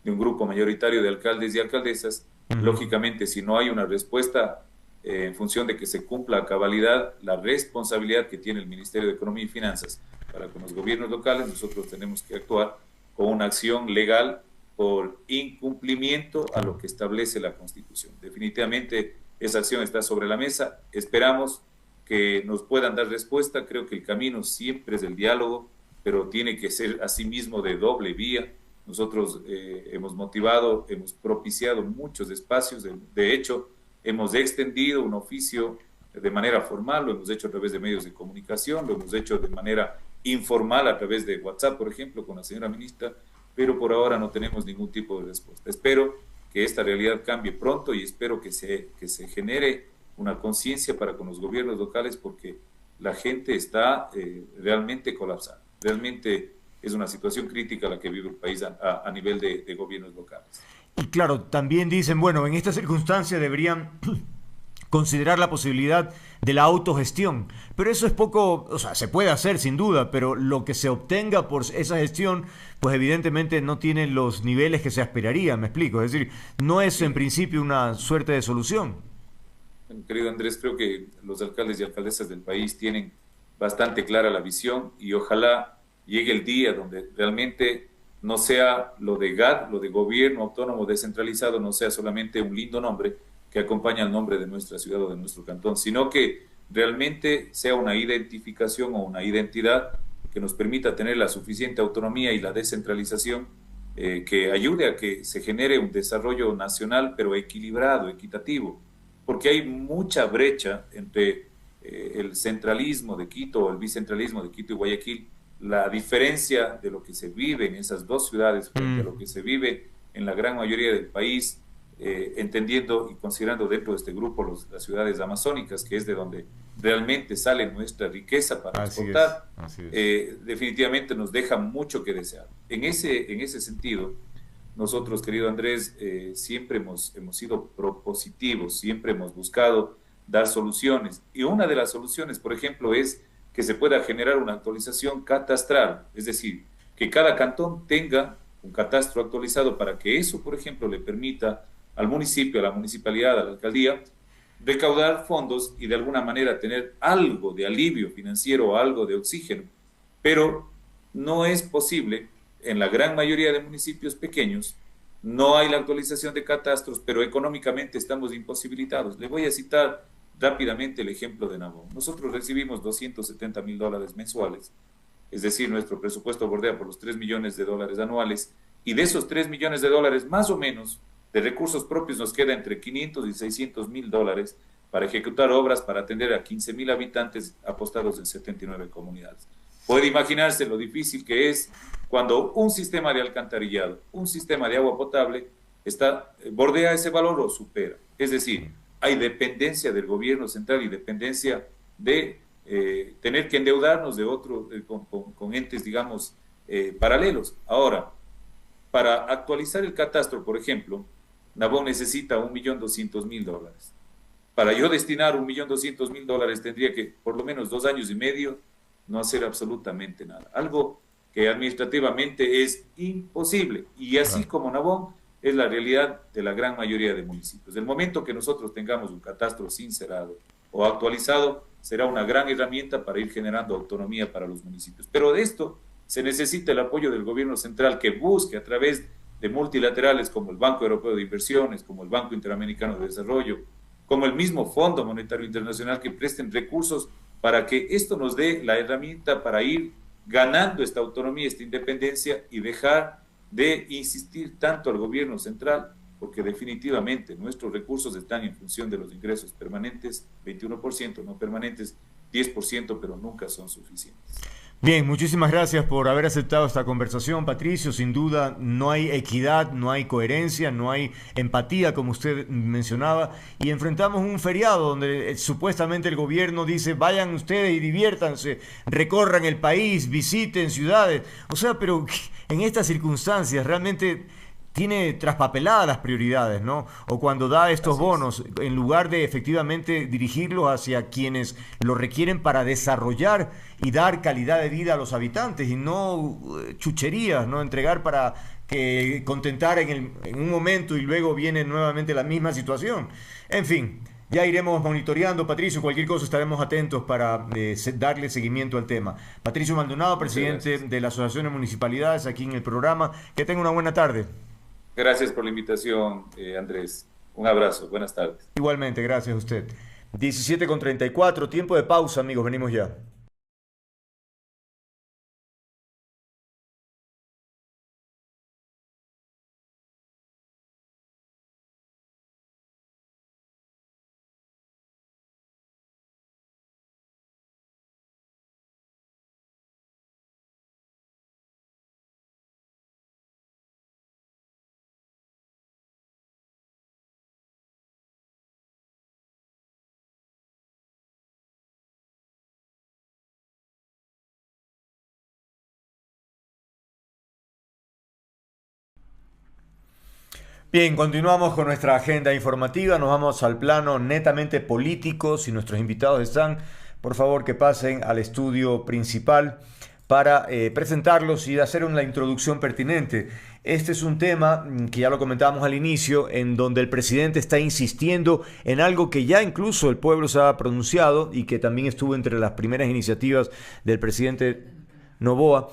grupo mayoritario de alcaldes y alcaldesas. Lógicamente, si no hay una respuesta en función de que se cumpla a cabalidad la responsabilidad que tiene el Ministerio de Economía y Finanzas para con los gobiernos locales, nosotros tenemos que actuar con una acción legal por incumplimiento a lo que establece la Constitución. Definitivamente esa acción está sobre la mesa. Esperamos que nos puedan dar respuesta. Creo que el camino siempre es el diálogo, pero tiene que ser asimismo de doble vía. Nosotros hemos motivado, hemos propiciado muchos espacios. De hecho, hemos extendido un oficio de manera formal, lo hemos hecho a través de medios de comunicación, lo hemos hecho de manera informal a través de WhatsApp, por ejemplo, con la señora ministra, pero por ahora no tenemos ningún tipo de respuesta. Espero que esta realidad cambie pronto y espero que se genere una conciencia para con los gobiernos locales porque la gente está realmente colapsada. Realmente es una situación crítica la que vive el país a nivel de gobiernos locales. Y claro, también dicen, bueno, en estas circunstancias deberían considerar la posibilidad de la autogestión. Pero eso es poco, o sea, se puede hacer sin duda, pero lo que se obtenga por esa gestión, pues evidentemente no tiene los niveles que se esperaría, me explico. Es decir, no es en Sí. principio una suerte de solución. Bueno, querido Andrés, creo que los alcaldes y alcaldesas del país tienen bastante clara la visión y ojalá llegue el día donde realmente no sea lo de GAD, lo de gobierno autónomo descentralizado, no sea solamente un lindo nombre que acompaña al nombre de nuestra ciudad o de nuestro cantón, sino que realmente sea una identificación o una identidad que nos permita tener la suficiente autonomía y la descentralización que ayude a que se genere un desarrollo nacional, pero equilibrado, equitativo porque hay mucha brecha entre el centralismo de Quito o el bicentralismo de Quito y Guayaquil, la diferencia de lo que se vive en esas dos ciudades frente a Mm, lo que se vive en la gran mayoría del país, entendiendo y considerando dentro de este grupo las ciudades amazónicas, que es de donde realmente sale nuestra riqueza para así es, exportar, así es. definitivamente nos deja mucho que desear. En ese sentido, nosotros, querido Andrés, siempre hemos sido propositivos, siempre hemos buscado dar soluciones. Y una de las soluciones, por ejemplo, es que se pueda generar una actualización catastral, es decir, que cada cantón tenga un catastro actualizado para que eso, por ejemplo, le permita al municipio, a la municipalidad, a la alcaldía, recaudar fondos y de alguna manera tener algo de alivio financiero o algo de oxígeno. Pero no es posible en la gran mayoría de municipios pequeños, no hay la actualización de catastros, pero económicamente estamos imposibilitados. Le voy a citar rápidamente el ejemplo de Nabón. Nosotros recibimos $270,000 mensuales, es decir, nuestro presupuesto bordea por los $3 millones anuales, y de esos $3 millones, más o menos, de recursos propios nos queda entre 500 y $600,000 para ejecutar obras para atender a 15,000 habitantes apostados en 79 comunidades. Puede imaginarse lo difícil que es cuando un sistema de alcantarillado, un sistema de agua potable, bordea ese valor o supera. Es decir, hay dependencia del gobierno central y dependencia de tener que endeudarnos de otros, con entes, digamos, paralelos. Ahora, para actualizar el catastro, por ejemplo, Nabón necesita $1,200,000. Para yo destinar $1,200,000 tendría que por lo menos 2 años y medio no hacer absolutamente nada. Algo que administrativamente es imposible. Y así Claro. como Nabón es la realidad de la gran mayoría de municipios. El momento que nosotros tengamos un catastro sincerado o actualizado será una gran herramienta para ir generando autonomía para los municipios. Pero de esto se necesita el apoyo del gobierno central que busque a través de multilaterales como el Banco Europeo de Inversiones, como el Banco Interamericano de Desarrollo, como el mismo Fondo Monetario Internacional, que presten recursos para que esto nos dé la herramienta para ir ganando esta autonomía, esta independencia y dejar de insistir tanto al gobierno central, porque definitivamente nuestros recursos están en función de los ingresos permanentes, 21%, no permanentes, 10%, pero nunca son suficientes. Bien, muchísimas gracias por haber aceptado esta conversación, Patricio. Sin duda, no hay equidad, no hay coherencia, no hay empatía, como usted mencionaba, y enfrentamos un feriado donde supuestamente el gobierno dice, vayan ustedes y diviértanse, recorran el país, visiten ciudades. O sea, pero en estas circunstancias realmente tiene traspapeladas las prioridades, ¿no? O cuando da estos Así es. bonos, en lugar de efectivamente dirigirlos hacia quienes lo requieren para desarrollar y dar calidad de vida a los habitantes y no chucherías, ¿no? Entregar para que contentar en un momento y luego viene nuevamente la misma situación. En fin, ya iremos monitoreando, Patricio, cualquier cosa estaremos atentos para darle seguimiento al tema. Patricio Maldonado, Muchas presidente gracias. de la Asociación de Municipalidades, aquí en el programa. Que tenga una buena tarde. Gracias por la invitación, Andrés. Un abrazo. Buenas tardes. Igualmente, gracias a usted. 17:34, tiempo de pausa, amigos, venimos ya. Bien, continuamos con nuestra agenda informativa, nos vamos al plano netamente político. Si nuestros invitados están, por favor que pasen al estudio principal para presentarlos y hacer una introducción pertinente. Este es un tema que ya lo comentábamos al inicio, en donde el presidente está insistiendo en algo que ya incluso el pueblo se ha pronunciado y que también estuvo entre las primeras iniciativas del presidente Noboa.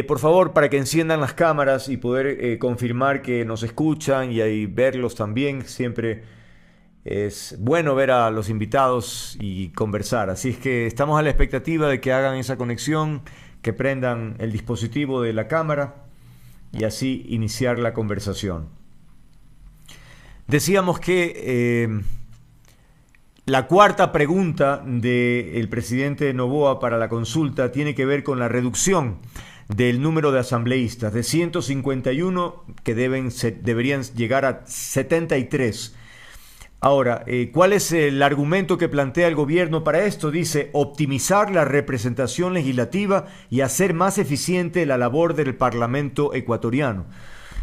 Por favor, para que enciendan las cámaras y poder confirmar que nos escuchan y ahí verlos también. Siempre es bueno ver a los invitados y conversar. Así es que estamos a la expectativa de que hagan esa conexión, que prendan el dispositivo de la cámara y así iniciar la conversación. Decíamos que la cuarta pregunta del presidente Noboa para la consulta tiene que ver con la reducción del número de asambleístas de 151 que deberían llegar a 73. Ahora, ¿cuál es el argumento que plantea el gobierno para esto? Dice optimizar la representación legislativa y hacer más eficiente la labor del Parlamento ecuatoriano.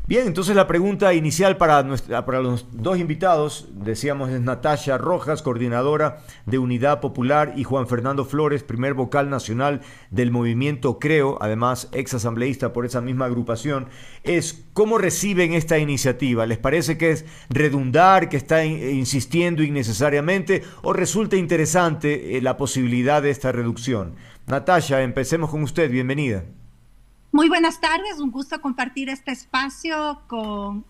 Bien, entonces la pregunta inicial para los dos invitados, decíamos, es Natasha Rojas, coordinadora de Unidad Popular, y Juan Fernando Flores, primer vocal nacional del movimiento Creo, además ex asambleísta por esa misma agrupación. Es ¿cómo reciben esta iniciativa? ¿Les parece que es redundar, que está insistiendo innecesariamente, o resulta interesante la posibilidad de esta reducción? Natasha, empecemos con usted, bienvenida. Muy buenas tardes, un gusto compartir este espacio con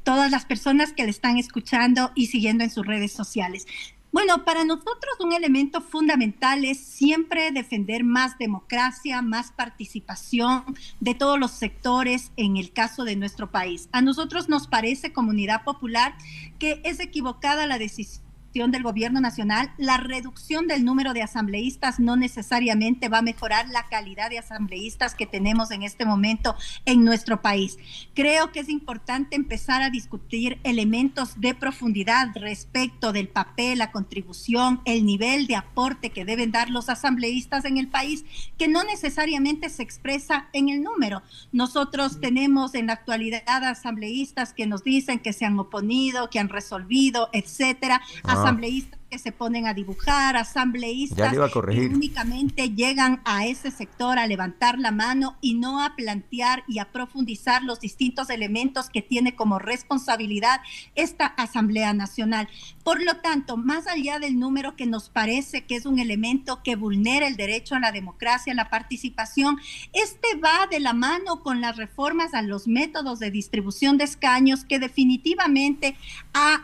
todas las personas que le están escuchando y siguiendo en sus redes sociales. Bueno, para nosotros un elemento fundamental es siempre defender más democracia, más participación de todos los sectores en el caso de nuestro país. A nosotros nos parece, Comunidad Popular, que es equivocada la decisión del gobierno nacional. La reducción del número de asambleístas no necesariamente va a mejorar la calidad de asambleístas que tenemos en este momento en nuestro país. Creo que es importante empezar a discutir elementos de profundidad respecto del papel, la contribución, el nivel de aporte que deben dar los asambleístas en el país, que no necesariamente se expresa en el número. Nosotros tenemos en la actualidad asambleístas que nos dicen que se han oponido, que han resolvido, etcétera. Asambleístas que se ponen a dibujar, asambleístas que únicamente llegan a ese sector a levantar la mano y no a plantear y a profundizar los distintos elementos que tiene como responsabilidad esta Asamblea Nacional. Por lo tanto, más allá del número que nos parece que es un elemento que vulnera el derecho a la democracia, a la participación, este va de la mano con las reformas a los métodos de distribución de escaños que definitivamente a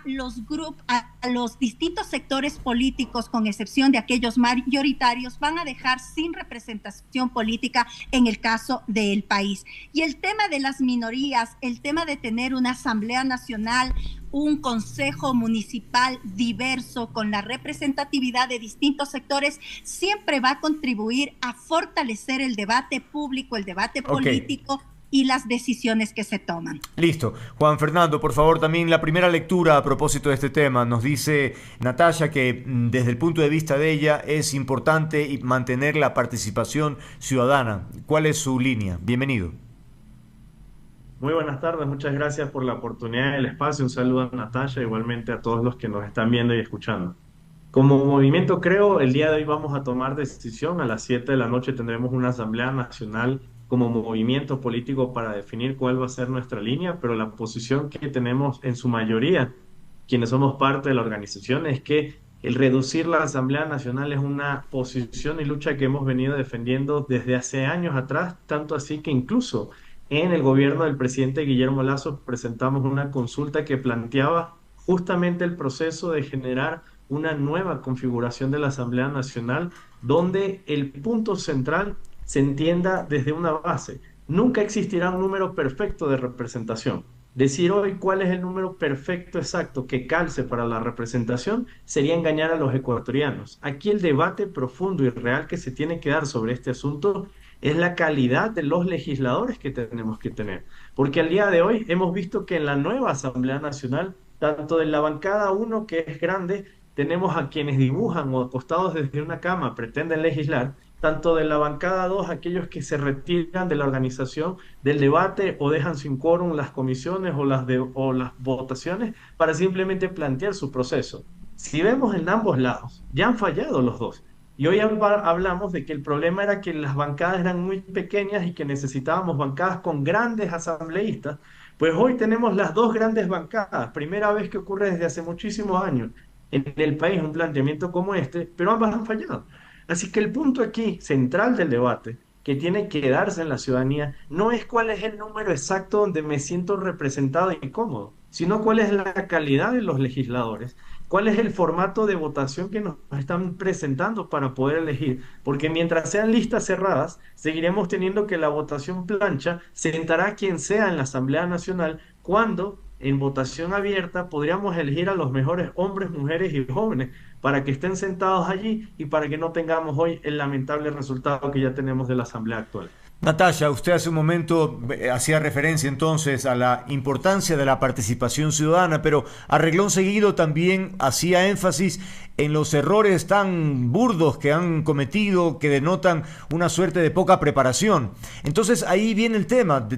los distintos sectores políticos, con excepción de aquellos mayoritarios, van a dejar sin representación política en el caso del país. Y el tema de las minorías, el tema de tener una Asamblea Nacional, un consejo municipal diverso con la representatividad de distintos sectores, siempre va a contribuir a fortalecer el debate público, el debate político y las decisiones que se toman. Listo. Juan Fernando, por favor, también la primera lectura a propósito de este tema. Nos dice Natasha que desde el punto de vista de ella es importante mantener la participación ciudadana. ¿Cuál es su línea? Bienvenido. Muy buenas tardes, muchas gracias por la oportunidad del espacio. Un saludo a Natasha, igualmente a todos los que nos están viendo y escuchando. Como movimiento Creo, el día de hoy vamos a tomar decisión. A las 7 de la noche tendremos una Asamblea Nacional como movimiento político para definir cuál va a ser nuestra línea, pero la posición que tenemos en su mayoría, quienes somos parte de la organización, es que el reducir la Asamblea Nacional es una posición y lucha que hemos venido defendiendo desde hace años atrás, tanto así que incluso en el gobierno del presidente Guillermo Lasso presentamos una consulta que planteaba justamente el proceso de generar una nueva configuración de la Asamblea Nacional, donde el punto central se entienda desde una base. Nunca existirá un número perfecto de representación. Decir hoy cuál es el número perfecto exacto que calce para la representación sería engañar a los ecuatorianos. Aquí el debate profundo y real que se tiene que dar sobre este asunto es la calidad de los legisladores que tenemos que tener. Porque al día de hoy hemos visto que en la nueva Asamblea Nacional, tanto de la bancada 1, que es grande, tenemos a quienes dibujan o acostados desde una cama pretenden legislar, tanto de la bancada 2, aquellos que se retiran de la organización del debate o dejan sin quórum las comisiones o las votaciones para simplemente plantear su proceso. Si vemos en ambos lados, ya han fallado los dos. Y hoy hablamos de que el problema era que las bancadas eran muy pequeñas y que necesitábamos bancadas con grandes asambleístas. Pues hoy tenemos las dos grandes bancadas, primera vez que ocurre desde hace muchísimos años en el país un planteamiento como este, pero ambas han fallado. Así que el punto aquí central del debate que tiene que darse en la ciudadanía no es cuál es el número exacto donde me siento representado y cómodo, sino cuál es la calidad de los legisladores, cuál es el formato de votación que nos están presentando para poder elegir, porque mientras sean listas cerradas, seguiremos teniendo que la votación plancha sentará quien sea en la Asamblea Nacional cuando en votación abierta podríamos elegir a los mejores hombres, mujeres y jóvenes para que estén sentados allí y para que no tengamos hoy el lamentable resultado que ya tenemos de la Asamblea actual. Natalia, usted hace un momento hacía referencia entonces a la importancia de la participación ciudadana, pero a reglón seguido también hacía énfasis en los errores tan burdos que han cometido, que denotan una suerte de poca preparación. Entonces ahí viene el tema,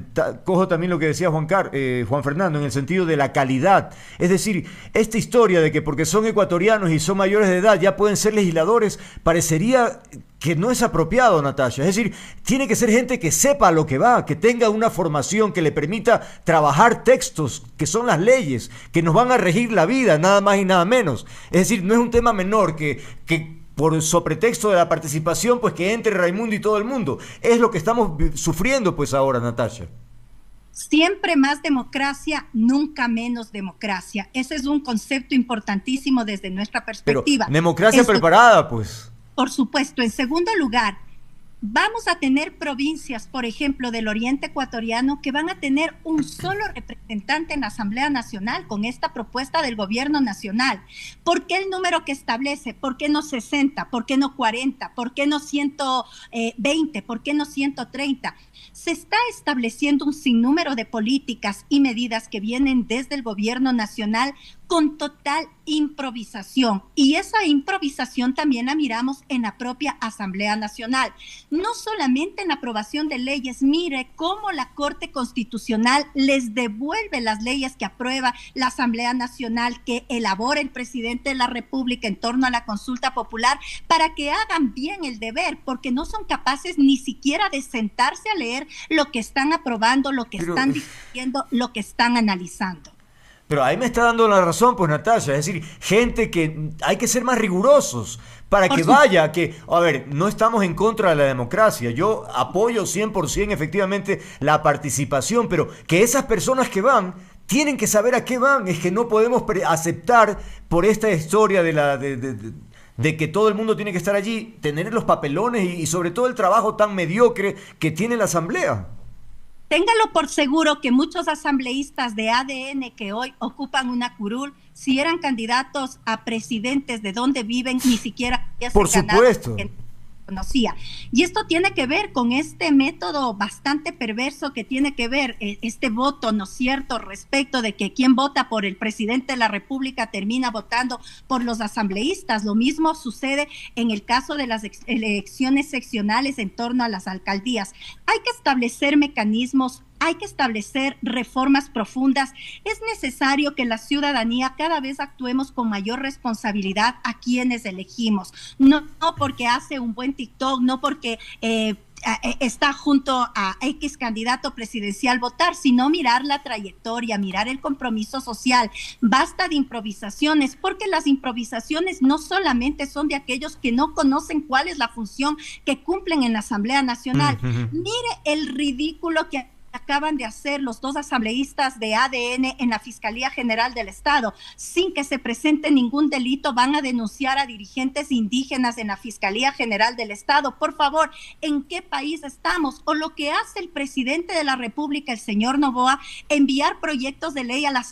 cojo también lo que decía Juan Fernando, en el sentido de la calidad. Es decir, esta historia de que porque son ecuatorianos y son mayores de edad ya pueden ser legisladores, parecería que no es apropiado, Natalia. Es decir, tiene que ser gente que sepa lo que va, que tenga una formación que le permita trabajar textos, que son las leyes, que nos van a regir la vida, nada más y nada menos. Es decir, no es un tema menor que por pretexto de la participación, pues que entre Raimundo y todo el mundo. Es lo que estamos sufriendo pues ahora, Natalia. Siempre más democracia, nunca menos democracia. Ese es un concepto importantísimo desde nuestra perspectiva. Pero democracia preparada, pues. Por supuesto. En segundo lugar, vamos a tener provincias, por ejemplo, del oriente ecuatoriano, que van a tener un solo representante en la Asamblea Nacional con esta propuesta del gobierno nacional. ¿Por qué el número que establece? ¿Por qué no 60? ¿Por qué no 40? ¿Por qué no 120? ¿Por qué no 130? Se está estableciendo un sinnúmero de políticas y medidas que vienen desde el gobierno nacional con total improvisación. Y esa improvisación también la miramos en la propia Asamblea Nacional. No solamente en la aprobación de leyes, mire cómo la Corte Constitucional les devuelve las leyes que aprueba la Asamblea Nacional, que elabora el presidente de la República en torno a la consulta popular, para que hagan bien el deber, porque no son capaces ni siquiera de sentarse a leer lo que están aprobando, lo que están discutiendo, lo que están analizando. Pero ahí me está dando la razón, pues, Natalia. Es decir, gente que hay que ser más rigurosos para que vaya, que, a ver, no estamos en contra de la democracia. Yo apoyo 100% efectivamente la participación, pero que esas personas que van tienen que saber a qué van. Es que no podemos aceptar por esta historia de que todo el mundo tiene que estar allí, tener los papelones y sobre todo el trabajo tan mediocre que tiene la Asamblea. Téngalo por seguro que muchos asambleístas de ADN que hoy ocupan una curul, si eran candidatos a presidentes de donde viven, ni siquiera por supuesto conocía. Y esto tiene que ver con este método bastante perverso que tiene que ver este voto, ¿no es cierto?, respecto de que quien vota por el presidente de la República termina votando por los asambleístas. Lo mismo sucede en el caso de las elecciones seccionales en torno a las alcaldías. Hay que establecer mecanismos, hay que establecer reformas profundas. Es necesario que la ciudadanía cada vez actuemos con mayor responsabilidad a quienes elegimos. No porque hace un buen TikTok, no porque está junto a X candidato presidencial votar, sino mirar la trayectoria, mirar el compromiso social. Basta de improvisaciones, porque las improvisaciones no solamente son de aquellos que no conocen cuál es la función que cumplen en la Asamblea Nacional. Mire el ridículo que acaban de hacer los dos asambleístas de ADN en la Fiscalía General del Estado. Sin que se presente ningún delito, van a denunciar a dirigentes indígenas en la Fiscalía General del Estado. Por favor, ¿en qué país estamos? O lo que hace el presidente de la República, el señor Noboa, enviar proyectos de ley a la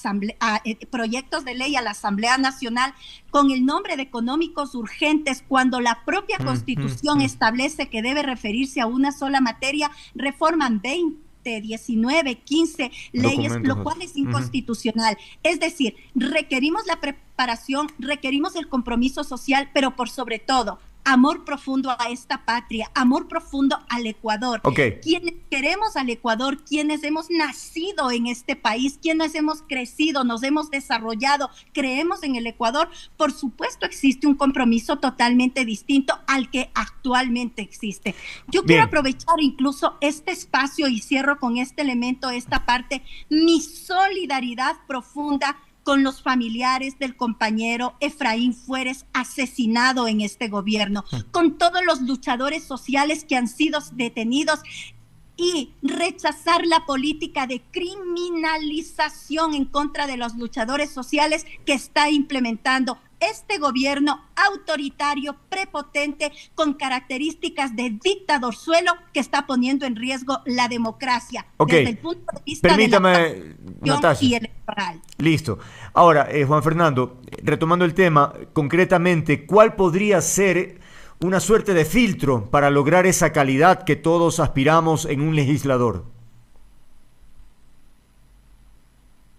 Asamblea Nacional con el nombre de económicos urgentes, cuando la propia Constitución establece que debe referirse a una sola materia. Reforman 20, 19, 15 leyes, lo cual es inconstitucional. Es decir, requerimos la preparación, requerimos el compromiso social, pero por sobre todo, amor profundo a esta patria, amor profundo al Ecuador. Okay. Quienes queremos al Ecuador, quienes hemos nacido en este país, quienes hemos crecido, nos hemos desarrollado, creemos en el Ecuador, por supuesto existe un compromiso totalmente distinto al que actualmente existe. Yo quiero aprovechar incluso este espacio y cierro con este elemento, esta parte, mi solidaridad profunda con los familiares del compañero Efraín Fuertes asesinado en este gobierno, con todos los luchadores sociales que han sido detenidos, y rechazar la política de criminalización en contra de los luchadores sociales que está implementando este gobierno autoritario, prepotente, con características de dictadorzuelo, que está poniendo en riesgo la democracia desde el punto de vista de la Natasha, y electoral. Listo. Ahora, Juan Fernando, retomando el tema, concretamente, ¿cuál podría ser una suerte de filtro para lograr esa calidad que todos aspiramos en un legislador?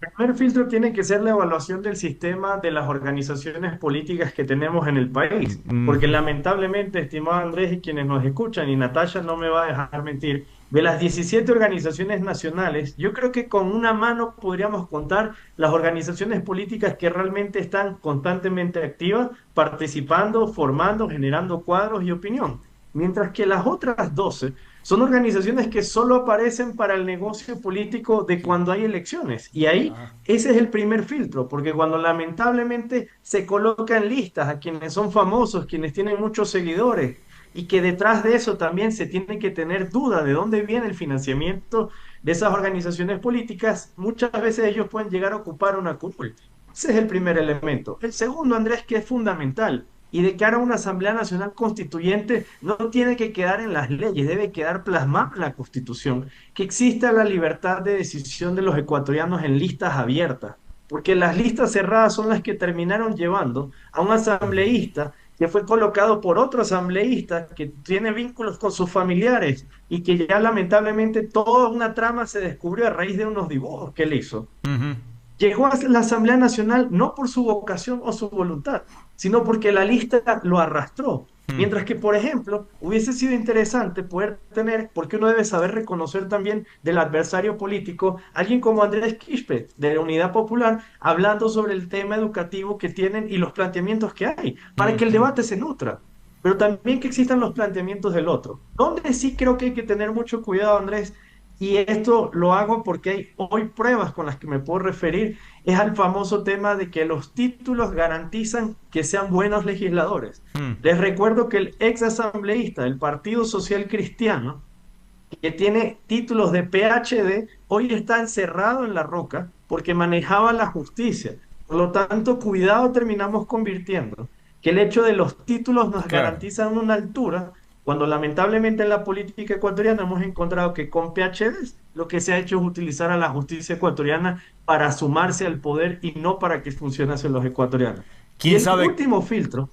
El primer filtro tiene que ser la evaluación del sistema de las organizaciones políticas que tenemos en el país, porque lamentablemente, estimado Andrés y quienes nos escuchan, y Natasha no me va a dejar mentir, de las 17 organizaciones nacionales, yo creo que con una mano podríamos contar las organizaciones políticas que realmente están constantemente activas, participando, formando, generando cuadros y opinión, mientras que las otras 12 son organizaciones que solo aparecen para el negocio político de cuando hay elecciones. Y ahí ese es el primer filtro, porque cuando lamentablemente se colocan listas a quienes son famosos, quienes tienen muchos seguidores, y que detrás de eso también se tiene que tener duda de dónde viene el financiamiento de esas organizaciones políticas, muchas veces ellos pueden llegar a ocupar una cúpula. Ese es el primer elemento. El segundo, Andrés, que es fundamental, y de cara a una Asamblea Nacional Constituyente no tiene que quedar en las leyes, debe quedar plasmada en la Constitución, que exista la libertad de decisión de los ecuatorianos en listas abiertas, porque las listas cerradas son las que terminaron llevando a un asambleísta que fue colocado por otro asambleísta que tiene vínculos con sus familiares y que ya lamentablemente toda una trama se descubrió a raíz de unos dibujos que él hizo. Llegó a la Asamblea Nacional no por su vocación o su voluntad, sino porque la lista lo arrastró. Mientras que, por ejemplo, hubiese sido interesante poder tener, porque uno debe saber reconocer también del adversario político, alguien como Andrés Quispe, de la Unidad Popular, hablando sobre el tema educativo que tienen y los planteamientos que hay, para que el debate se nutra, pero también que existan los planteamientos del otro. Donde sí creo que hay que tener mucho cuidado, Andrés, y esto lo hago porque hay hoy pruebas con las que me puedo referir, es al famoso tema de que los títulos garantizan que sean buenos legisladores. Les recuerdo que el ex asambleísta del Partido Social Cristiano, que tiene títulos de PhD, hoy está encerrado en La Roca porque manejaba la justicia. Por lo tanto, cuidado, terminamos convirtiendo que el hecho de los títulos nos garantizan una altura, cuando lamentablemente en la política ecuatoriana hemos encontrado que con PhDs lo que se ha hecho es utilizar a la justicia ecuatoriana para sumarse al poder y no para que funcionasen los ecuatorianos. Y el último filtro,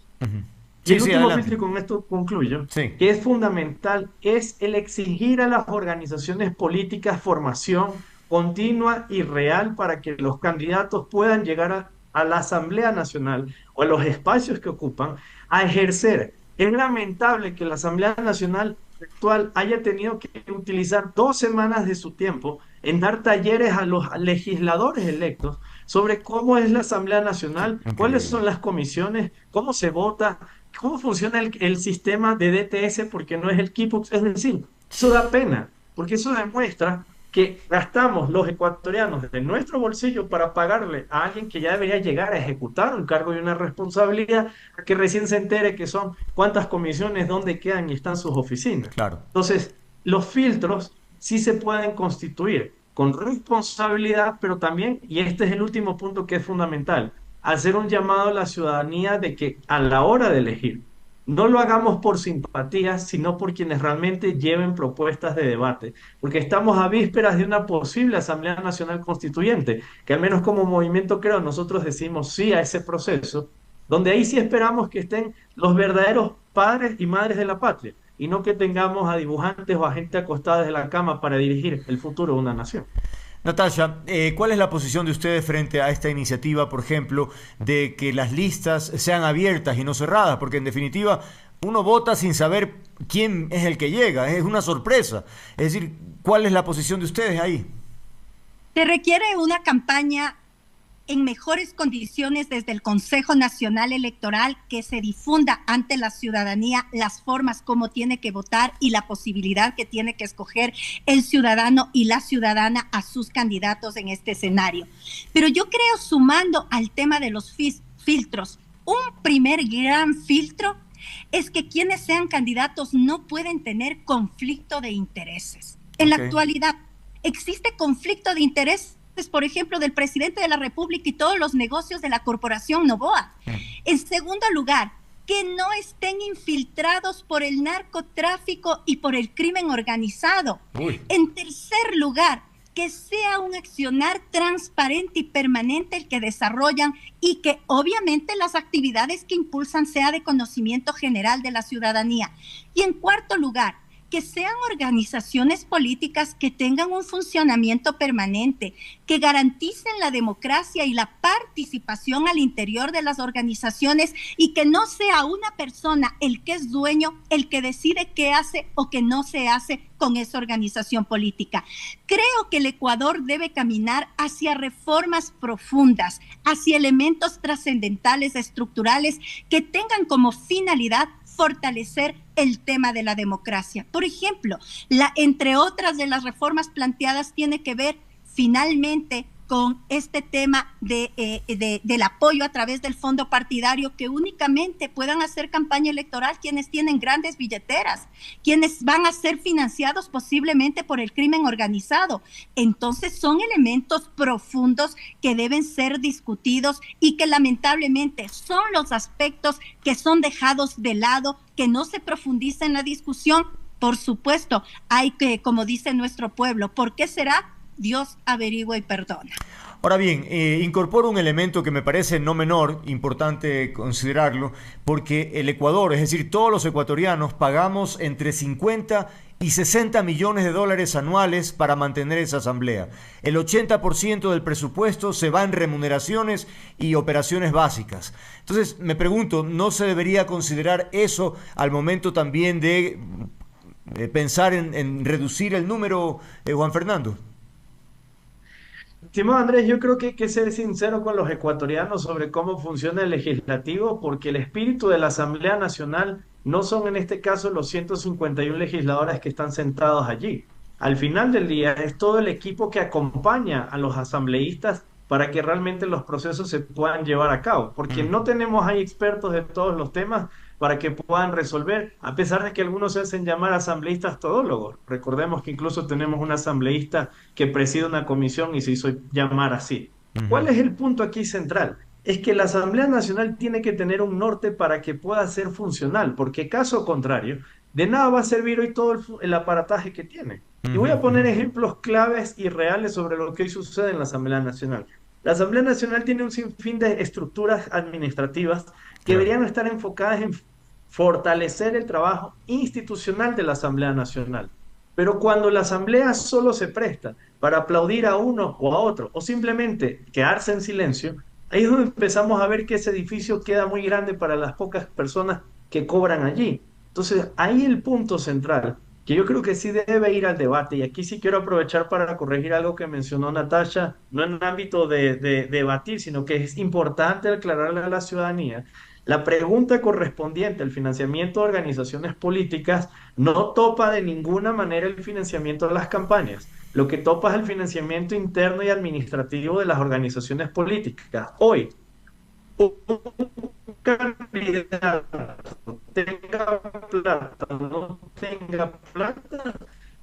y con esto concluyo, que es fundamental, es el exigir a las organizaciones políticas formación continua y real para que los candidatos puedan llegar a la Asamblea Nacional o a los espacios que ocupan a ejercer. Es lamentable que la Asamblea Nacional actual haya tenido que utilizar 2 semanas de su tiempo en dar talleres a los legisladores electos sobre cómo es la Asamblea Nacional, cuáles son las comisiones, cómo se vota, cómo funciona el sistema de DTS, porque no es el KIPUX. Es decir, eso da pena, porque eso demuestra que gastamos los ecuatorianos de nuestro bolsillo para pagarle a alguien que ya debería llegar a ejecutar un cargo y una responsabilidad, a que recién se entere que son cuántas comisiones, dónde quedan y están sus oficinas. Entonces, los filtros sí se pueden constituir con responsabilidad, pero también, y este es el último punto que es fundamental, hacer un llamado a la ciudadanía de que a la hora de elegir, no lo hagamos por simpatía, sino por quienes realmente lleven propuestas de debate, porque estamos a vísperas de una posible Asamblea Nacional Constituyente, que al menos como movimiento creo nosotros decimos sí a ese proceso, donde ahí sí esperamos que estén los verdaderos padres y madres de la patria, y no que tengamos a dibujantes o a gente acostada desde la cama para dirigir el futuro de una nación. Natasha, ¿cuál es la posición de ustedes frente a esta iniciativa, por ejemplo, de que las listas sean abiertas y no cerradas? Porque en definitiva, uno vota sin saber quién es el que llega, es una sorpresa. Es decir, ¿cuál es la posición de ustedes ahí? Se requiere una campaña en mejores condiciones desde el Consejo Nacional Electoral, que se difunda ante la ciudadanía las formas como tiene que votar y la posibilidad que tiene que escoger el ciudadano y la ciudadana a sus candidatos en este escenario. Pero yo creo, sumando al tema de los filtros, un primer gran filtro es que quienes sean candidatos no pueden tener conflicto de intereses. En la actualidad existe conflicto de intereses, por ejemplo, del presidente de la República y todos los negocios de la corporación Novoa. En segundo lugar, que no estén infiltrados por el narcotráfico y por el crimen organizado. En tercer lugar, que sea un accionar transparente y permanente el que desarrollan y que obviamente las actividades que impulsan sea de conocimiento general de la ciudadanía. Y en cuarto lugar, que sean organizaciones políticas que tengan un funcionamiento permanente, que garanticen la democracia y la participación al interior de las organizaciones y que no sea una persona el que es dueño, el que decide qué hace o qué no se hace con esa organización política. Creo que el Ecuador debe caminar hacia reformas profundas, hacia elementos trascendentales, estructurales, que tengan como finalidad fortalecer el tema de la democracia. Por ejemplo, entre otras de las reformas planteadas tiene que ver finalmente con este tema del apoyo a través del fondo partidario, que únicamente puedan hacer campaña electoral quienes tienen grandes billeteras, quienes van a ser financiados posiblemente por el crimen organizado. Entonces son elementos profundos que deben ser discutidos y que lamentablemente son los aspectos que son dejados de lado, que no se profundiza en la discusión. Por supuesto, hay que, como dice nuestro pueblo, ¿por qué será? Dios averigua y perdona. Ahora bien, incorporo un elemento que me parece no menor, importante considerarlo, porque el Ecuador, es decir, todos los ecuatorianos pagamos entre 50 y 60 millones de dólares anuales para mantener esa asamblea. El 80% del presupuesto se va en remuneraciones y operaciones básicas. Entonces, me pregunto, ¿no se debería considerar eso al momento también de pensar en reducir el número, Juan Fernando? Estimado Andrés, yo creo que hay que ser sincero con los ecuatorianos sobre cómo funciona el legislativo, porque el espíritu de la Asamblea Nacional no son en este caso los 151 legisladores que están sentados allí. Al final del día es todo el equipo que acompaña a los asambleístas para que realmente los procesos se puedan llevar a cabo, porque no tenemos ahí expertos de todos los temas para que puedan resolver, a pesar de que algunos se hacen llamar asambleístas todólogos. Recordemos que incluso tenemos un asambleísta que preside una comisión y se hizo llamar así. ¿Cuál es el punto aquí central? Es que la Asamblea Nacional tiene que tener un norte para que pueda ser funcional, porque caso contrario, de nada va a servir hoy todo el aparataje que tiene. Y voy a poner ejemplos claves y reales sobre lo que hoy sucede en la Asamblea Nacional. La Asamblea Nacional tiene un sinfín de estructuras administrativas que deberían estar enfocadas en fortalecer el trabajo institucional de la Asamblea Nacional. Pero cuando la Asamblea solo se presta para aplaudir a uno o a otro, o simplemente quedarse en silencio, ahí es donde empezamos a ver que ese edificio queda muy grande para las pocas personas que cobran allí. Entonces, ahí el punto central, que yo creo que sí debe ir al debate, y aquí sí quiero aprovechar para corregir algo que mencionó Natasha, no en el ámbito de debatir, sino que es importante aclararle a la ciudadanía. La pregunta correspondiente al financiamiento de organizaciones políticas no topa de ninguna manera el financiamiento de las campañas. Lo que topa es el financiamiento interno y administrativo de las organizaciones políticas. Hoy, un candidato tenga plata, no tenga plata,